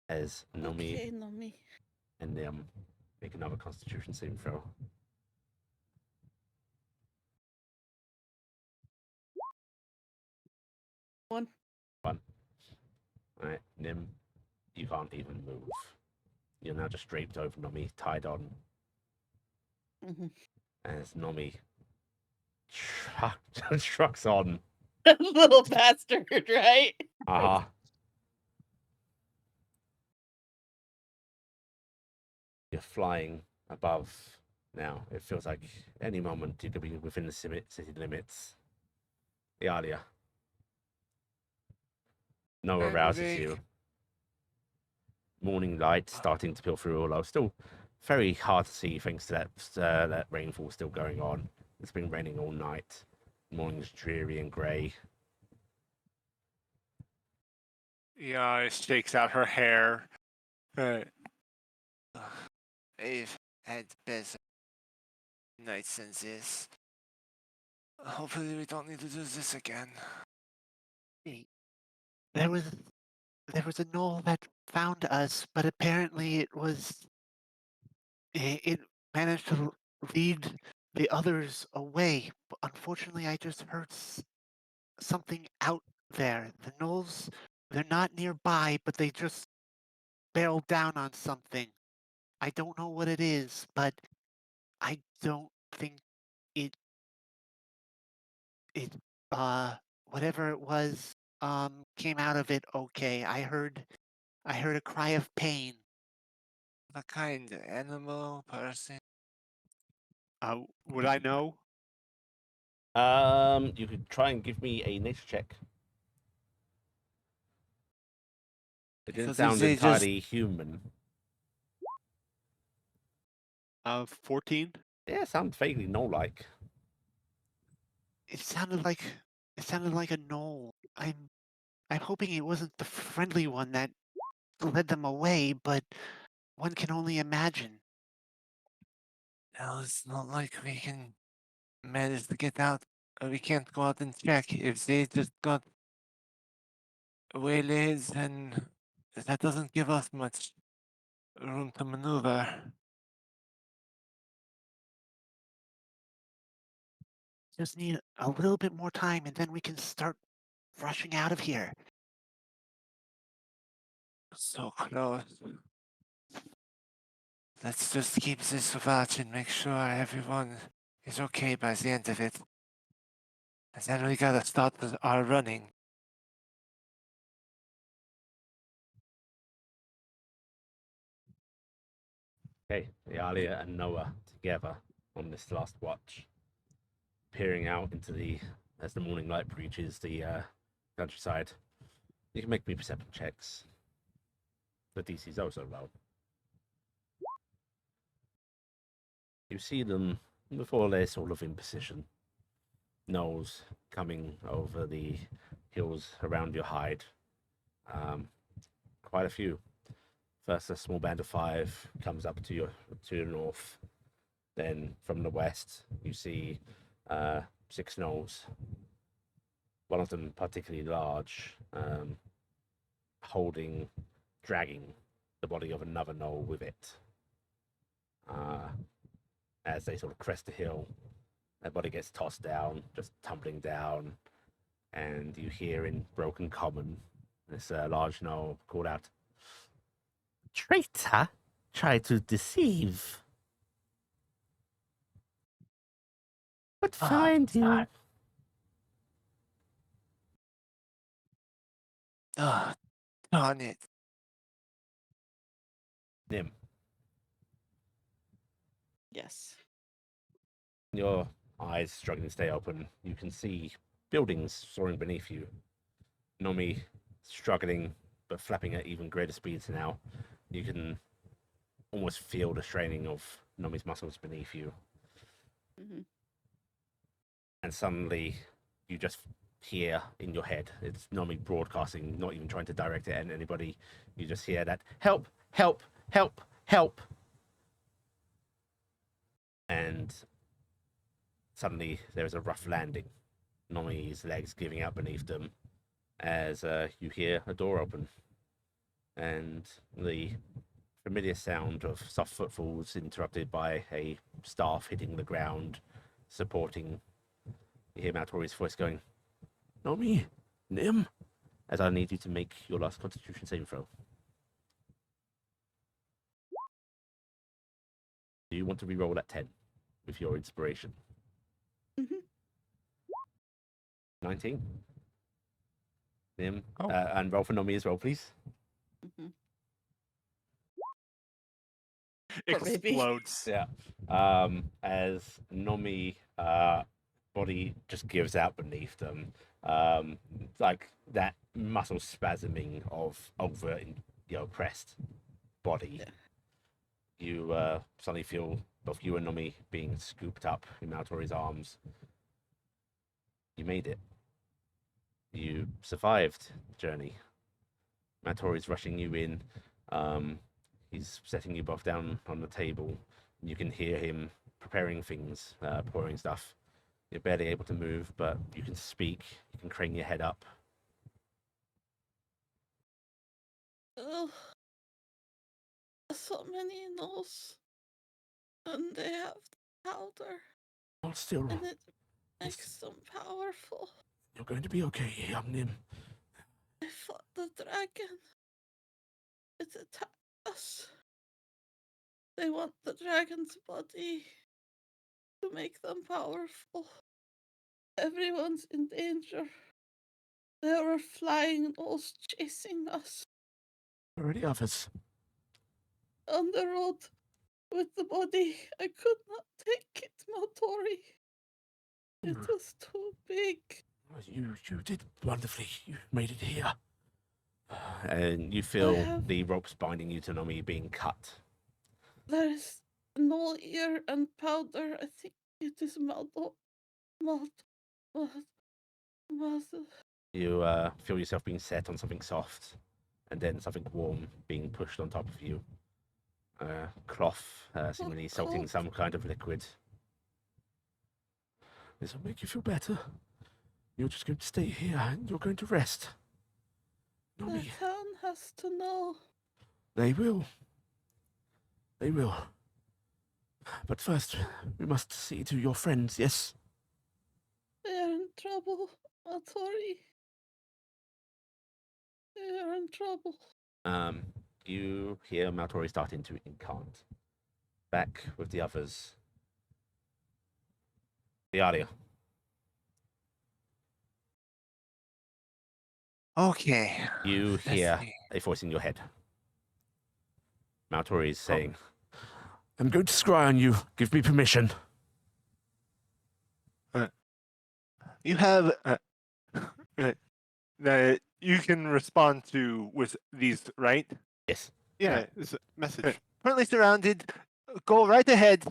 As Nomi Okay, not me. and make another Constitution saving throw. One. All right, Nim, you can't even move. You're now just draped over Nomi, tied on. Mm-hmm. As Nomi trucks on. Little bastard, right? Uh-huh. You're flying above now. It feels like any moment you could be within the city limits. Iala. Noah I'm rouses awake. you. Morning light starting to peel through all. Still very hard to see thanks to that rainfall still going on. It's been raining all night. Morning's dreary and grey. Iala shakes out her hair. I've had better nights than this. Hopefully we don't need to do this again. There was a knoll that found us, but apparently it managed to lead the others away. But unfortunately, I just heard something out there. The gnolls, they're not nearby, but they just barreled down on something. I don't know what it is, but I don't think it it whatever it was came out of it okay. I heard a cry of pain. What kind of animal, person? Would I know? You could try and give me a nature check. It didn't Because if sound they just- entirely human. 14. Yeah, sounds vaguely gnoll-like. It sounded like a knoll. I'm hoping it wasn't the friendly one that led them away, but one can only imagine. Well, it's not like we can manage to get out. We can't go out and check. If they just got waylaid, then that doesn't give us much room to maneuver. Just need a little bit more time and then we can start rushing out of here. So close. Let's just keep this watch and make sure everyone is okay by the end of it. And then we gotta start our running. Okay, Iala and Noah together on this last watch, peering out into as the morning light breaches the countryside. You can make me perception checks. The DC's also low. You see them before they're sort of in position. Gnolls coming over the hills around your hide. Quite a few. First, a small band of 5 comes up to the north. Then, from the west, you see 6 gnolls. One of them particularly large, dragging the body of another gnoll with it. As they sort of crest the hill, their body gets tossed down, just tumbling down, and you hear in broken common this large gnoll called out, "Traitor! Try to deceive. But find you." Oh, darn it. Nim, Yes. your eyes struggling to stay open, you can see buildings soaring beneath you. Nomi struggling, but flapping at even greater speeds now. You can almost feel the straining of Nomi's muscles beneath you. Hmm. And suddenly, you just hear in your head, it's Nomi broadcasting, not even trying to direct it at anybody. You just hear that, "Help, help, help, help." And suddenly, there is a rough landing. Nomi's legs giving out beneath them as you hear a door open. And the familiar sound of soft footfalls interrupted by a staff hitting the ground, supporting. You hear Maltori's voice going, "Nomi, Nim, as I need you to make your last Constitution saving throw." Do you want to re-roll at 10 with your inspiration? Mhm. 19. Nim, Oh. and roll for Nomi as well, please. Mhm. It Poor baby. explodes. Yeah. As Nomi body just gives out beneath them, like that muscle spasming of over oppressed body. Yeah. You suddenly feel both you and Nomi being scooped up in Maltori's arms. You made it. You survived the journey. Matori's rushing you in. He's setting you both down on the table. You can hear him preparing things, pouring stuff. You're barely able to move, but you can speak. You can crane your head up. Oh, so many nose, and they have powder, Hold still. and it makes them powerful. You're going to be okay, young Nim. I fought the dragon. It attacked us. They want the dragon's body to make them powerful. Everyone's in danger. There were flying gnolls chasing us Where are the others? on the road with the body. I could not take it, Matori. It was too big. You did wonderfully. You made it here. And you feel the ropes binding you to Nomi being cut. There is no ear and powder. I think it is Maldo. You feel yourself being set on something soft, and then something warm being pushed on top of you. Cloth, seemingly salting cold. some kind of liquid. This will make you feel better. You're just going to stay here and you're going to rest. The Nomi, town has to know. they will. They will. But first, we must see to your friends, yes? They are in trouble, Matori. They are in trouble. You hear Maltori starting to incant. Back with the others. Talia. Okay. You let's hear see. a voice in your head. Maltori is saying, I'm going to scry on you. Give me permission. You have you can respond to with these, right? Yes. Yeah, it's a message. Currently surrounded. Go right ahead.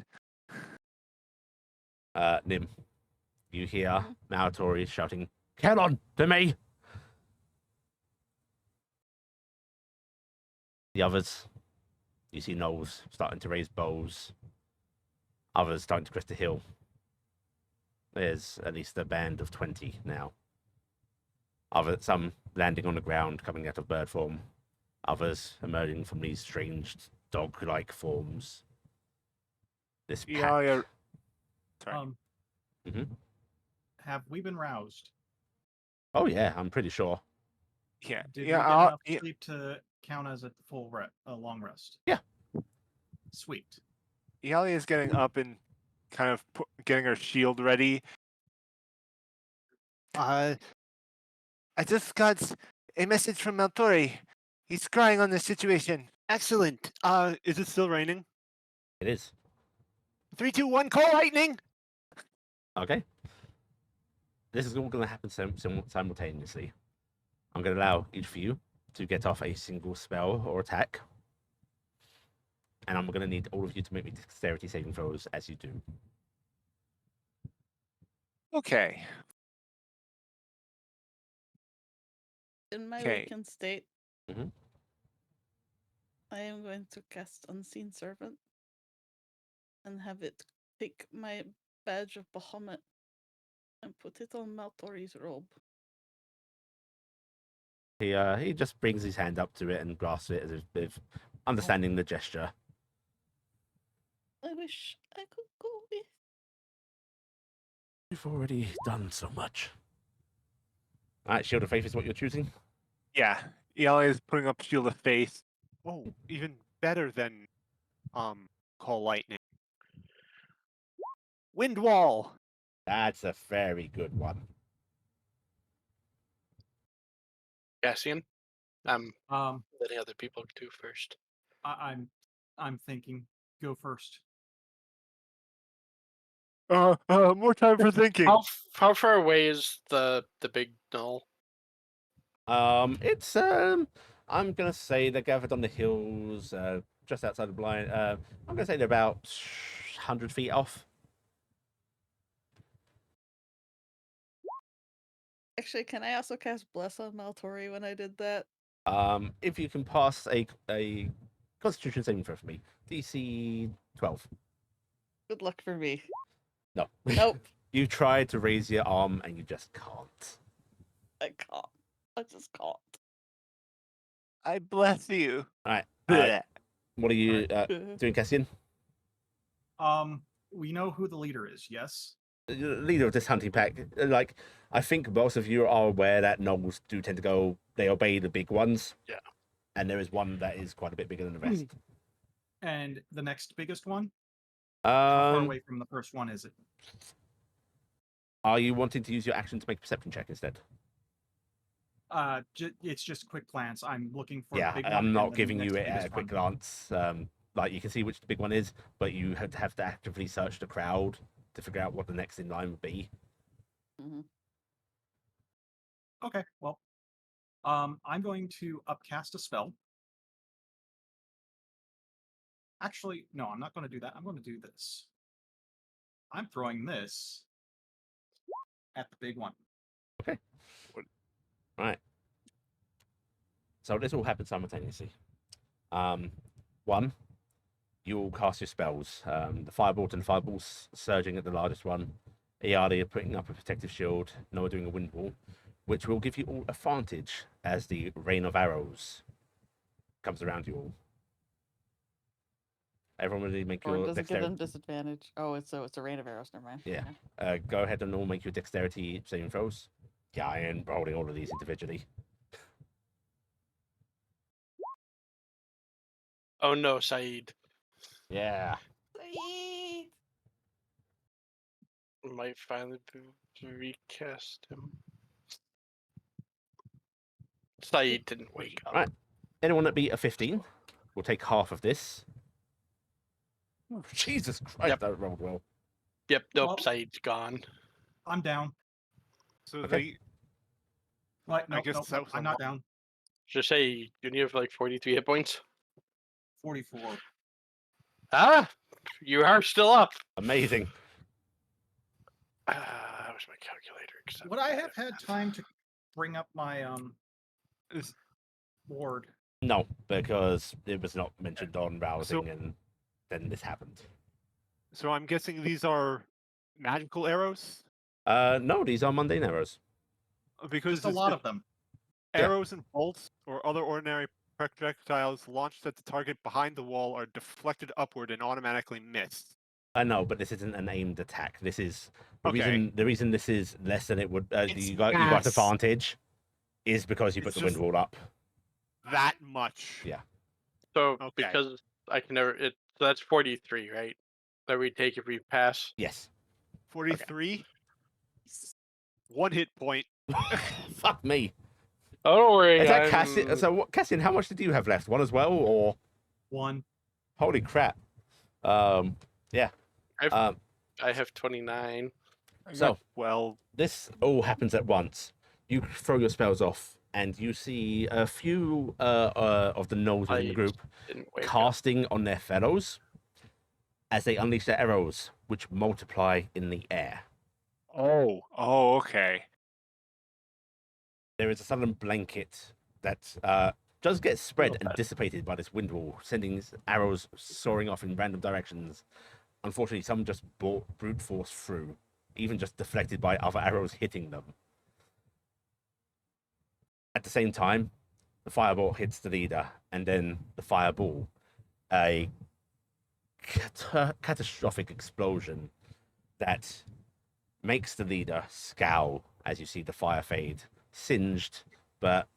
Nim. You hear Maltori shouting, Kelon, to me! The others, you see gnolls starting to raise bows. Others starting to crest the hill. There's at least a band of 20 now. Some landing on the ground, coming out of bird form. Others emerging from these strange dog-like forms. This pack. Yeah. Sorry. Mhm. Have we been roused? Oh yeah, I'm pretty sure. Yeah. Did yeah. we get I'll- enough yeah. sleep to count as a full long rest? Yeah. Sweet. Iala is getting up and kind of getting her shield ready. I just got a message from Maltori. He's crying on the situation. Excellent. Is it still raining? It is. 3, 2, 1, call lightning! Okay. This is all going to happen simultaneously. I'm going to allow each of you to get off a single spell or attack. And I'm going to need all of you to make me dexterity saving throws as you do. Okay. In my Okay. weakened state, Mhm. I am going to cast Unseen Servant and have it take my badge of Bahamut and put it on Maltori's robe. He just brings his hand up to it and grasps it as if understanding the gesture. I wish I could go with. You've already done so much. Alright, Shield of Faith is what you're choosing? Yeah. Iala is putting up shield of faith. Oh, even better than call lightning. Wind wall. That's a very good one. Cassian, I'm Um, letting other people do first. I'm thinking. Go first. More time for thinking. How far away is the big gnoll? It's I'm gonna say they're gathered on the hills, just outside the blind. I'm gonna say they're about 100 feet off. Actually, can I also cast Bless on Maltori when I did that? If you can pass a Constitution saving throw for me, DC 12. Good luck for me. No. Nope, You tried to raise your arm and you just can't. I can't. I just can't. I bless you. All right. Bleh. What are you Alright. doing, Cassian? We know who the leader is. Yes. Leader of this hunting pack. Like, I think most of you are aware that gnolls do tend to go. They obey the big ones. Yeah. And there is one that is quite a bit bigger than the rest. And the next biggest one. How far Um, away from the first one is it? are you wanting to use your action to make a perception check instead? It's just a quick glance. I'm looking for. Yeah, the big one I'm and not then giving the you next it at a biggest quick one. glance. Like you can see which the big one is, but you have to actively search the crowd to figure out what the next in line would be. Mhm. Okay. Well, I'm going to upcast a spell. Actually, no, I'm not going to do that. I'm going to do this. I'm throwing this at the big one. Okay. Right. So this all happens simultaneously. One, you all cast your spells. The firebolt and fireballs surging at the largest one. Iala putting up a protective shield. Noah doing a wind wall, which will give you all advantage as the rain of arrows comes around you all. Everyone really make Or your does it give dexterity. them disadvantage? Oh, it's a rain of arrows. Never mind. Yeah. Okay. Go ahead and all make your dexterity saving throws. Yeah, I am rolling all of these individually. Oh no, Saeed. Yeah. Sweet. Might finally be able to recast him. Saeed didn't wake up. Right. Anyone that beat a 15 will take half of this. Oh, Jesus Christ, Yep. that rolled well. Yep, nope, Well- Saeed's gone. I'm down. So Okay. Right? No, guess no, that was I'm not down. Just say, you only have like 43 hit points. 44. Ah, you are still up. Amazing. Where's my calculator? 'Cause I'm Would I bad have at had math. time to bring up my Is- board? No, because it was not mentioned on rousing, and then this happened. So I'm guessing these are magical arrows No, these are mundane arrows. because Just a lot of them. arrows and bolts or other ordinary projectiles launched at the target behind the wall are deflected upward and automatically missed. I know, but this isn't an aimed attack. This is the Okay. reason. The reason this is less than it would. It's You got gas. advantage, is because you put It's the wind just- wall up. That much. Yeah. So Okay. because I can never, so that's 43, right? That we take if we pass. Yes. 43. 1 hit point. Fuck me. Oh, don't worry. Is that Cassian? So, Cassian, how much did you have left? One as well, or One. holy crap? Yeah. I have 29. So Well, this all happens at once. You throw your spells off, and you see a few of the gnolls within the I group Didn't wake up. casting on their fellows as they unleash their arrows, which multiply in the air. oh, okay. There is a sudden blanket that does get spread Not and bad. dissipated by this wind wall, sending arrows soaring off in random directions. Unfortunately, some just brute force through, even just deflected by other arrows hitting them. At the same time, the fireball hits the leader, and then the fireball, a catastrophic explosion that makes the leader scowl as you see the fire fade, singed, but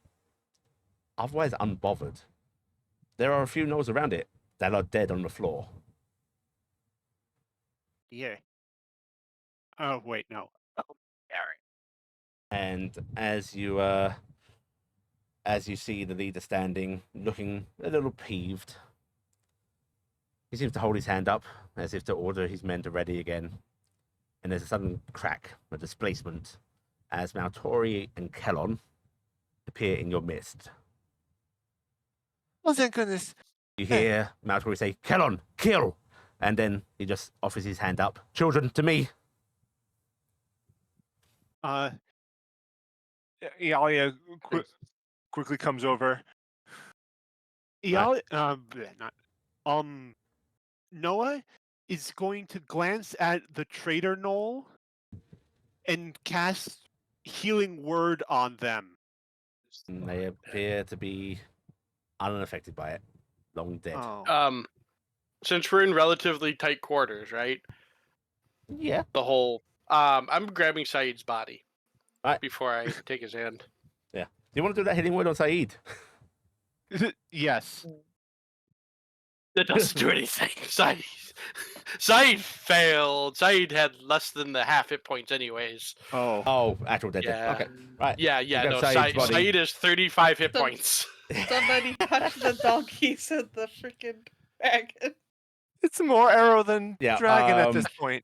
otherwise unbothered. There are a few gnolls around it that are dead on the floor. Yeah. Oh, wait, no. Oh, Gary. And as you see the leader standing, looking a little peeved, he seems to hold his hand up as if to order his men to ready again. And there's a sudden crack, a displacement, as Maltori and Kellon appear in your midst. Oh, thank goodness. You hear Maltori say, "Kellon, kill!" And then he just offers his hand up. "Children, to me." Iala quickly comes over. Iala, Noah is going to glance at the traitor knoll and cast healing word on them. And they appear to be unaffected by it. Long dead. Oh. Since we're in relatively tight quarters, right? Yeah. The whole I'm grabbing Saeed's body Right. before I take his hand. Yeah. Do you want to do that healing word on Saeed? Yes. That doesn't do anything. Saeed failed. Saeed had less than the half hit points anyways. Oh. Oh, actual dead. Yeah. Okay. Right. Yeah, You grab no. Saeed's body. Saeed is 35 hit So- points. Somebody touch the donkeys and the freaking dragon. It's more arrow than Yeah, dragon at this point.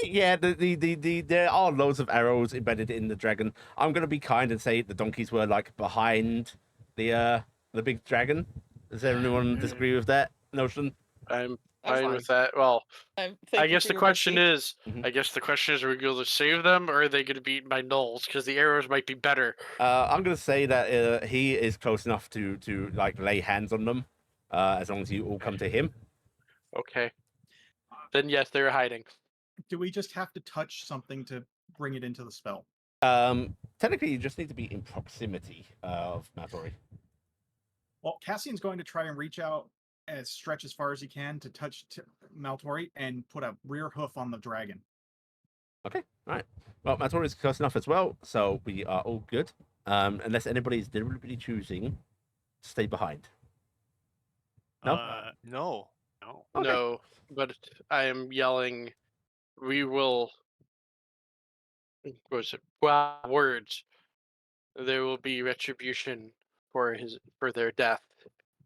Yeah, there are loads of arrows embedded in the dragon. I'm gonna be kind and say the donkeys were like behind the big dragon. Does anyone disagree with that notion? I'm That's fine with that. Well, I guess the question is, Mhm. are we going to save them, or are they going to be eaten by gnolls? Because the arrows might be better. I'm gonna say that he is close enough to like lay hands on them, as long as you all come to him. Okay. Then yes, they're hiding. Do we just have to touch something to bring it into the spell? Technically, you just need to be in proximity of Matori. Well, Cassian's going to try and reach out and stretch as far as he can to touch Maltori and put a rear hoof on the dragon. Okay, right. Well, Matori is close enough as well, so we are all good. Unless anybody is deliberately choosing to stay behind. No? No. No. Okay. No, but I am yelling, we will. What was it? Wow, words. There will be retribution for their death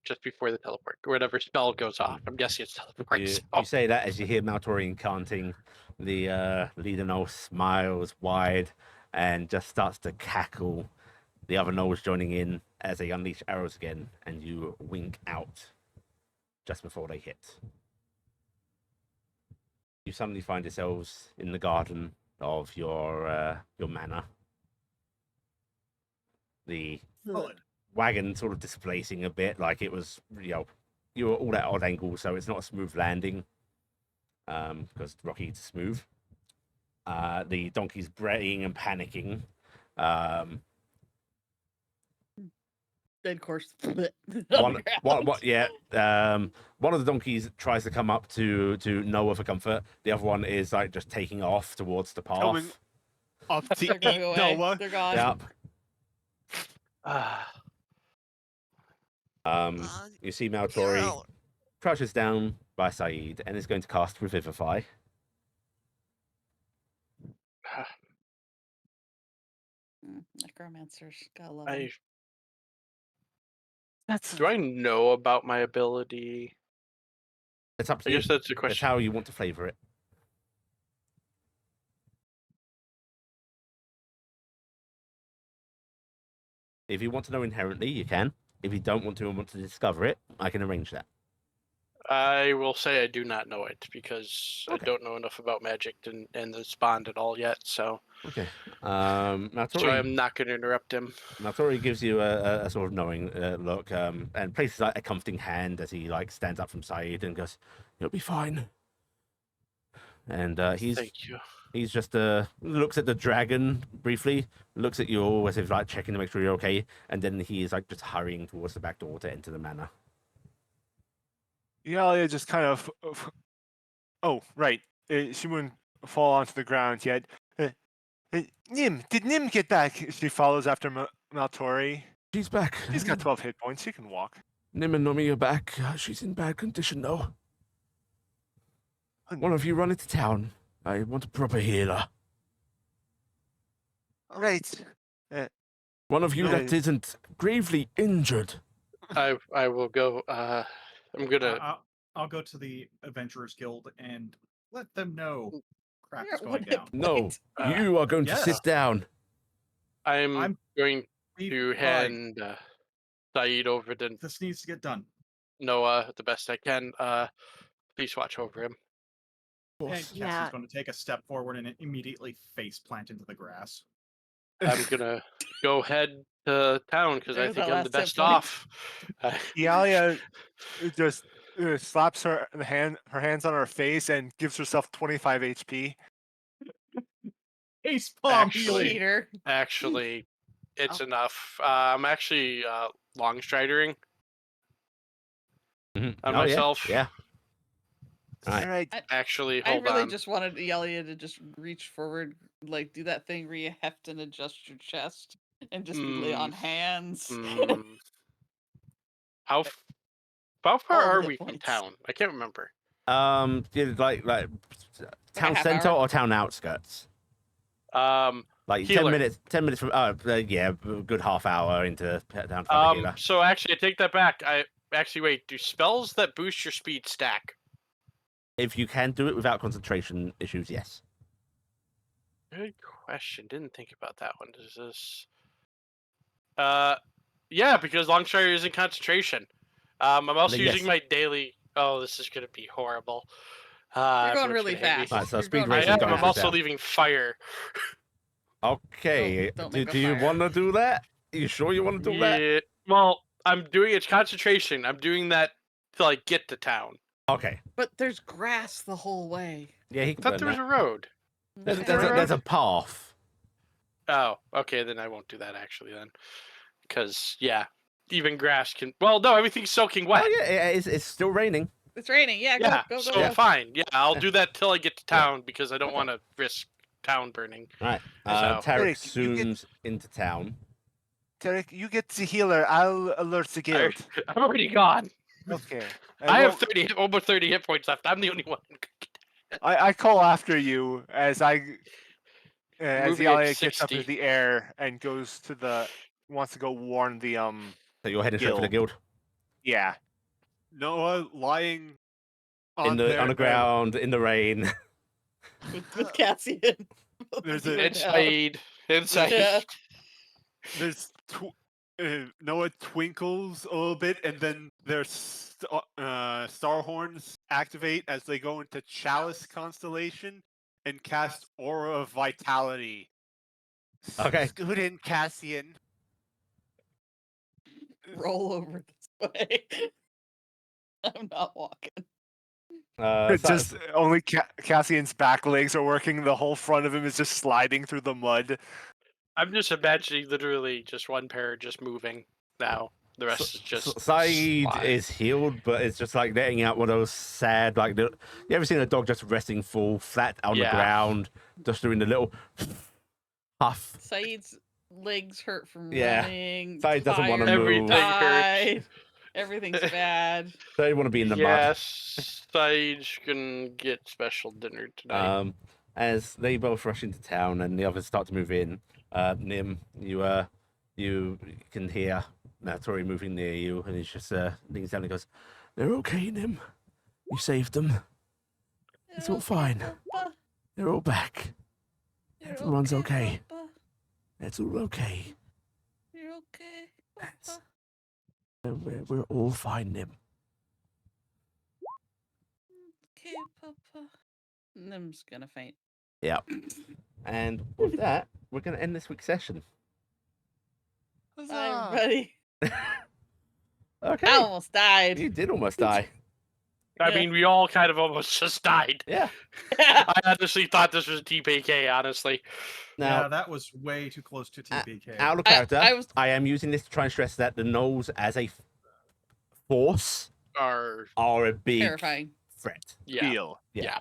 just before the teleport, or whatever spell goes off. I'm guessing it's teleport. You so- say that as you hear Maltori incanting. The leader Gnoll smiles wide and just starts to cackle. The other Gnolls joining in as they unleash arrows again, and you wink out just before they hit. You suddenly find yourselves in the garden of your manor. The Good. wagon sort of displacing a bit, like it was, you were all at odd angles, so it's not a smooth landing. Because Rocky is smooth. The donkey's braying and panicking. Dead course. One of the donkeys tries to come up to Noah for comfort. The other one is like just taking off towards the path. Coming up to They're going eat away. Noah. They're gone. Yep. Ah, You see Maltori crouches down by Saeed and is going to cast Revivify. Necromancers. Gotta love I 'em. do I know about my ability? It's up to I you. guess that's the It's question. how you want to flavor it. If you want to know inherently, you can. If you don't want to and want to discover it, I can arrange that. I will say I do not know it because I Okay. don't know enough about magic and this bond at all yet. So Okay. so Maltori, I'm not going to interrupt him. Maltori gives you a sort of knowing look, and places like a comforting hand as he like stands up from Saeed and goes, "You'll be fine." And Thank you. he's just looks at the dragon briefly, looks at you all as if like checking to make sure you're okay, and then he is like just hurrying towards the back door to enter the manor. Iala just kind of. Oh, right. She wouldn't fall onto the ground yet. Nim, did Nim get back? She follows after Maltori. She's back. She's got 12 hit points. She can walk. Nim and Nomi are back. She's in bad condition though. One of you run into town. I want a proper healer. Right. One of you that Yeah. isn't gravely injured. I will go. I'm gonna. I'll go to the Adventurers Guild and let them know crap You're is at going one hit down. No, point. you are going yes. to sit down. I'm going We- to fine. hand Saeed over to This needs to get done. Noah the best I can. Please watch over him. And Cassie's going to take a step forward and immediately face plant into the grass. I'm gonna go head to town because I There's think our I'm the last hit best point. off. Ialia just slaps her hands on her face and gives herself 25 HP. Ace palm Actually- healing. Cheater. Actually, it's Oh. enough. I'm actually long stridering Mhm. on Oh, myself. Yeah. Alright. All right. Actually, I hold really on. just wanted Iala to just reach forward, like do that thing where you heft and adjust your chest and just be lay on hands. Mm, how how far All the are hit we from points. town? I can't remember. Like town half center hour. or town outskirts? Like Healer. 10 minutes from. Yeah, a good half hour into town for the healer. So actually, I take that back. I actually wait. Do spells that boost your speed stack? If you can do it without concentration issues, yes. Good question. Didn't think about that one. Does this? Yeah, because long strider is in concentration. I'm also Then yes. using my daily. Oh, this is gonna be horrible. You're going everyone's really gonna hate me. fast. Right, so You're speed going race I is really am. going I'm through also town. leaving fire. Okay. Don't do make a do you fire. want to do that? You sure you want to do that? Yeah. Well, I'm doing it's concentration. I'm doing that to like get to town. Okay. But there's grass the whole way. Yeah, he I can thought burn there was that. a road. There's, Isn't there's, there a, a there's a road? path. Oh, okay. Then I won't do that actually. Then, because yeah, even grass can. Well, no, everything's soaking wet. Oh yeah, it's still raining. It's raining. Yeah, go, Yeah, go, so go, go. fine. Yeah, I'll Yeah. do that till I get to Yeah. town because I don't want to risk town burning. Right. So- Taryc Taryc, you get- zooms into town. Taryc, you get the healer. I'll alert the I, guild. I'm already gone. Okay. I have won't- almost 30 hit points left. I'm the only one. I call after you as as Moving at Ialia gets up 60. into the air and goes to wants to go warn the So you're heading straight for the guild. yeah. Noah lying on On the ground, in the rain. With Cassian. There's You a- and Inside. Inside. Yeah. There's Noah twinkles a little bit, and then their star horns activate as they go into Chalice constellation and cast Aura of Vitality. Okay. Scoot in, Cassian. Roll over this way. I'm not walking. Just only Cassian's back legs are working. The whole front of him is just sliding through the mud. I'm just imagining literally just one pair just moving now. The rest is just. Saeed slide. is healed, but it's just like letting out one of those sad, like you ever seen a dog just resting full flat on the Yeah. ground, just doing the little huff. Saeed's legs hurt from Yeah. running. Saeed doesn't wanna tired, move. Everything hurts. died. Everything's bad. They want to be in the mud. Yes, Sage can get special dinner tonight. As they both rush into town and the others start to move in, Nim, you can hear Tori moving near you, and he just leans down and goes, "They're okay, Nim. You saved them. It's all fine. Papa. They're all back. You're Everyone's okay. Papa. It's all okay. You're okay. Yes. Papa. We're all fine, Nim." Okay, Papa. Nim's gonna faint. Yeah. And with that, we're going to end this week's session. Bye, everybody. Okay. I almost died. You did almost die. I yeah. mean, we all kind of almost just died. Yeah. I honestly thought this was TPK, honestly. Now, Yeah, that was way too close to TPK. out of I- character, I was- I am using this to try and stress that the gnolls as a force Or, are a big Terrifying. threat. yeah. Feel. Yeah.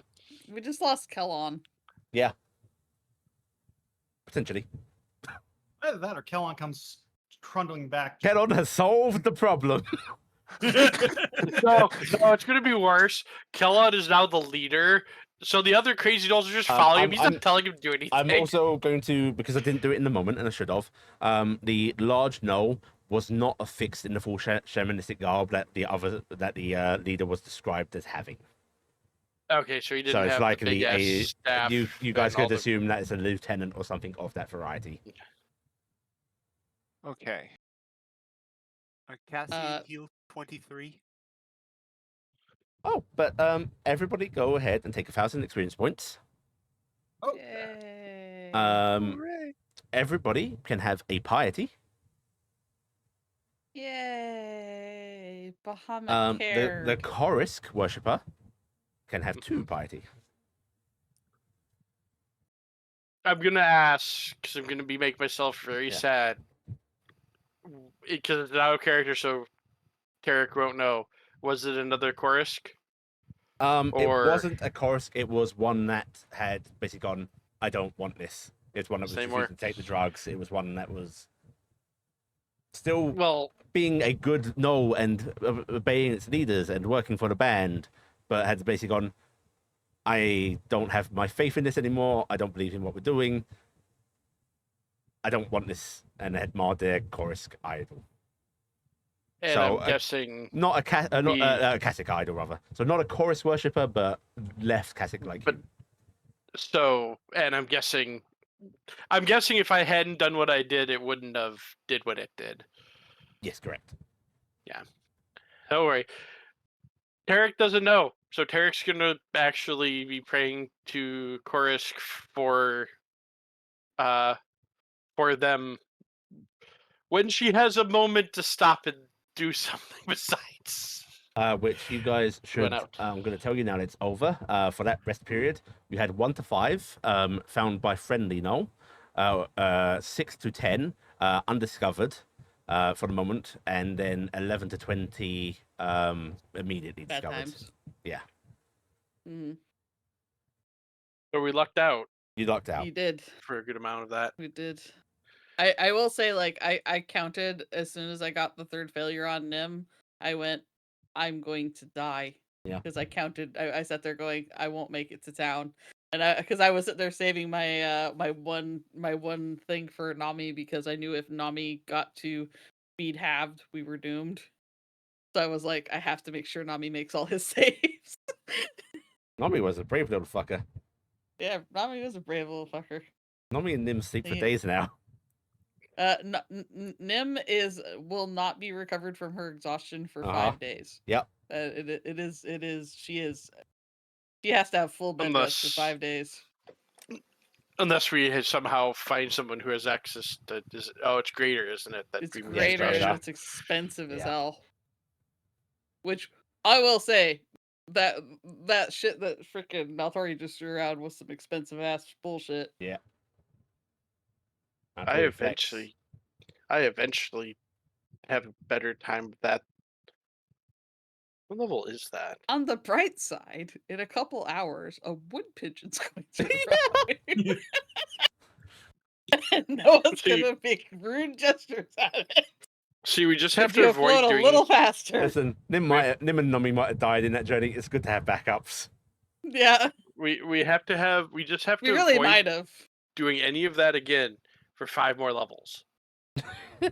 We just lost Kellon. Potentially. Either that or Kellon comes trundling back. Kelon has solved the problem. No, it's going to be worse. Kellon is now the leader, so the other crazy dolls are just following him. He's not telling him to do anything. I'm also going to, because I didn't do it in the moment, and I should have, the large gnoll was not affixed in the full shamanistic garb that the leader was described as having. Okay, so he didn't So it's have likely the big ass staff. you guys and all could the- assume that it's a lieutenant or something of that variety. Okay. Cassian healed 23. Oh, but everybody go ahead and take 1,000 experience points. Oh, Yay. Um, Hooray. everybody can have a piety. Yay! Bahamut The cared. Korisk worshipper can have 2 piety. I'm gonna ask because I'm gonna be make myself very Yeah. sad because it's out of character, so Taryc won't know. Was it another Korisk? It Or- wasn't a Korisk. It was one that had basically gone, I don't want this. It's one that was Say refusing more. to take the drugs. It was one that was still Well, being a good Gnoll and obeying its leaders and working for the band, but had basically gone, I don't have my faith in this anymore. I don't believe in what we're doing. I don't want this. And had marred their Korisk idol. and So, I'm guessing, Not a The- Cassic idol, rather. So not a Korisk worshipper, but left Cassic like But- you. so, and I'm guessing if I hadn't done what I did, it wouldn't have did what it did. Yes, correct. Don't worry. Taryc doesn't know. So Taryk's gonna actually be praying to Korisk for them when she has a moment to stop and do something besides. Which you guys should. out. I'm going to tell you now. It's over. For that rest period, you had 1 to 5 found by friendly Gnoll, 6 to 10 undiscovered for the moment, and then 11 to 20 immediately Bad discovered. times. Yeah. Mm, So we lucked out You lucked out. you did. for a good amount of that. We did. I will say, like, I counted as soon as I got the 3rd failure on Nim, I went, I'm going to die. Yeah. Because I counted, I sat there going, I won't make it to town. And because I was sitting there saving my my one thing for Nami, because I knew if Nami got to speed halved, we were doomed. So I was like, I have to make sure Nami makes all his saves. Nami was a brave little fucker. Yeah, Nami was a brave little fucker. Nami and Nim sleep for Yeah. days now. Nim will not be recovered from her exhaustion for Uh-huh. 5 days. Yep. She has to have full bed rest for Unless- 5 days. Unless we somehow find someone who has access to this. Oh, it's greater, isn't it? That It's premium greater exposure. and exposure. it's expensive as Yeah. hell. Which I will say that shit that freaking Malthori just threw around was some expensive ass bullshit. I eventually have a better time with that. What level is that? On the bright side, in a couple hours, a wood pigeon's going to arrive. And Noah's See- gonna make rude gestures at it. See, we just If have to you avoid float a doing. little faster. Listen, Nim and Nami might have died in that journey. It's good to have backups. Yeah, We just have we to really avoid might have. doing any of that again for 5 more levels. I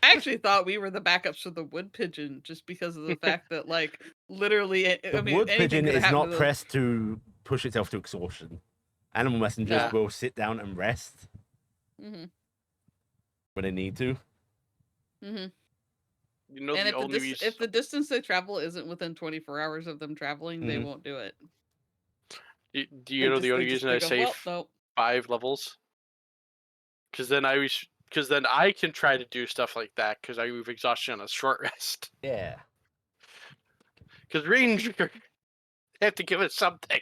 actually thought we were the backups for the wood pigeon, just because of the fact that, like, literally, The wood anything pigeon could is happen not to the- pressed to push itself to exhaustion. Animal messengers Yeah. will sit down and rest Mhm, when they need to. mhm. You know, And the only reason. if the distance they travel isn't within 24 hours of them traveling, they Mhm. won't do it. Do They you know the only they reason I go, say well, no. 5 levels? Because then I can try to do stuff like that because I move exhaustion on a short rest. Yeah. Because Ranger have to give us something.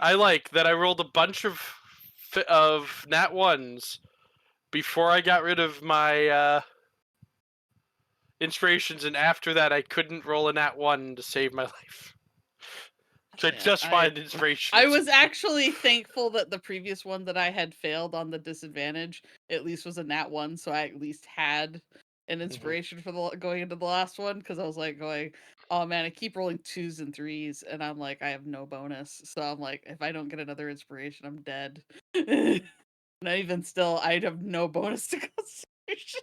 I like that I rolled a bunch of nat ones before I got rid of my inspirations, and after that I couldn't roll a nat 1 to save my life. So Yeah, I just I- find inspiration. I was actually thankful that the previous one that I had failed on the disadvantage at least was a nat 1, so I at least had an inspiration for going into the last one, because I was like going, oh man, I keep rolling 2s and 3s, and I'm like, I have no bonus. So I'm like, if I don't get another inspiration, I'm dead. And even still, I'd have no bonus to concentration.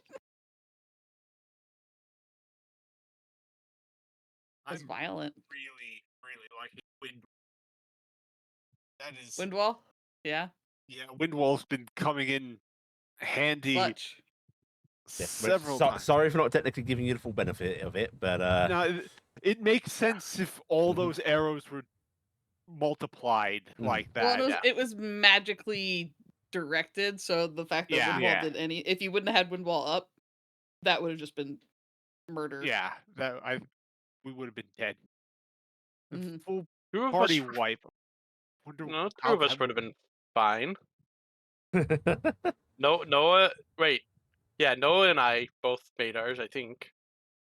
It's I'm violent. really, really liking Wind. That is, Windwall? Yeah. yeah, Windwall's been coming in handy Clutch. several times. Sorry for not technically giving you the full benefit of it, but No, it makes sense if all Mhm. those arrows were multiplied Mhm. like Well, that. it was magically directed. So the fact that Yeah. Windwall Yeah. did if you wouldn't have had Windwall up, that would have just been murder. Yeah, we would have been dead. A Mhm. full Two of party us, wipe. Wonder no, two how of us that would have been fine. No, Noah. Wait, yeah, Noah and I both made ours. I think.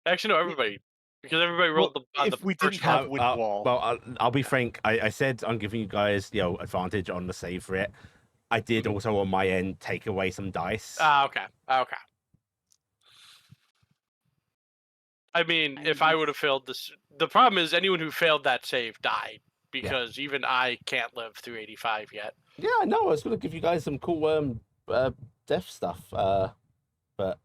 Actually, no, everybody, because everybody Well, rolled on the if we first didn't have level. Windwall. well, I'll be frank. I said I'm giving you guys, advantage on the save for it. I did Mhm. also on my end take away some dice. Okay. I mean, if I Nice. would have failed this, the problem is anyone who failed that save died because even I can't live through 85 yet. Yeah, I know. I was gonna give you guys some cool death stuff. But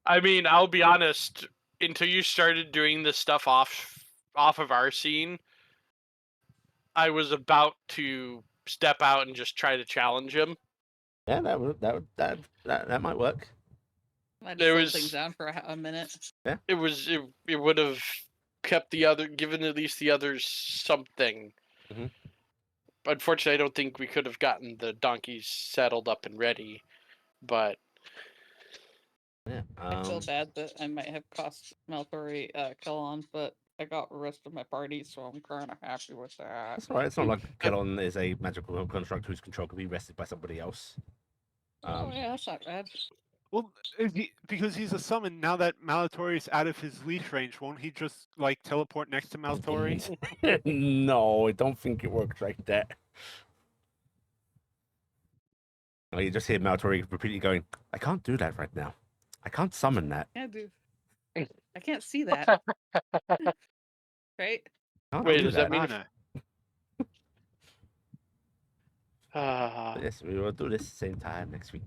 I mean, I'll be honest. Until you started doing this stuff off of our scene, I was about to step out and just try to challenge him. yeah, that might work. I There just slow things was- down for a minute. It would have kept given at least the others something. Mhm. Unfortunately, I don't think we could have gotten the donkeys settled up and ready. But Yeah. I feel bad that I might have cost Maltori Kellon, but I got the rest of my party, so I'm kind of happy with that. That's all right. It's not like Kellon is a magical construct whose control can be wrested by somebody else. Oh yeah, that's not bad. Well, because he's a summon, now that Malatori is out of his leash range, won't he just like teleport next to Malatori? No, I don't think it works like that. Oh, you just hear Maltori repeatedly going, "I can't do that right now. I can't summon that." Can't do. I can't see that. Right? Can't Wait, do does that mean? Anna. Yes, we will do this same time next week.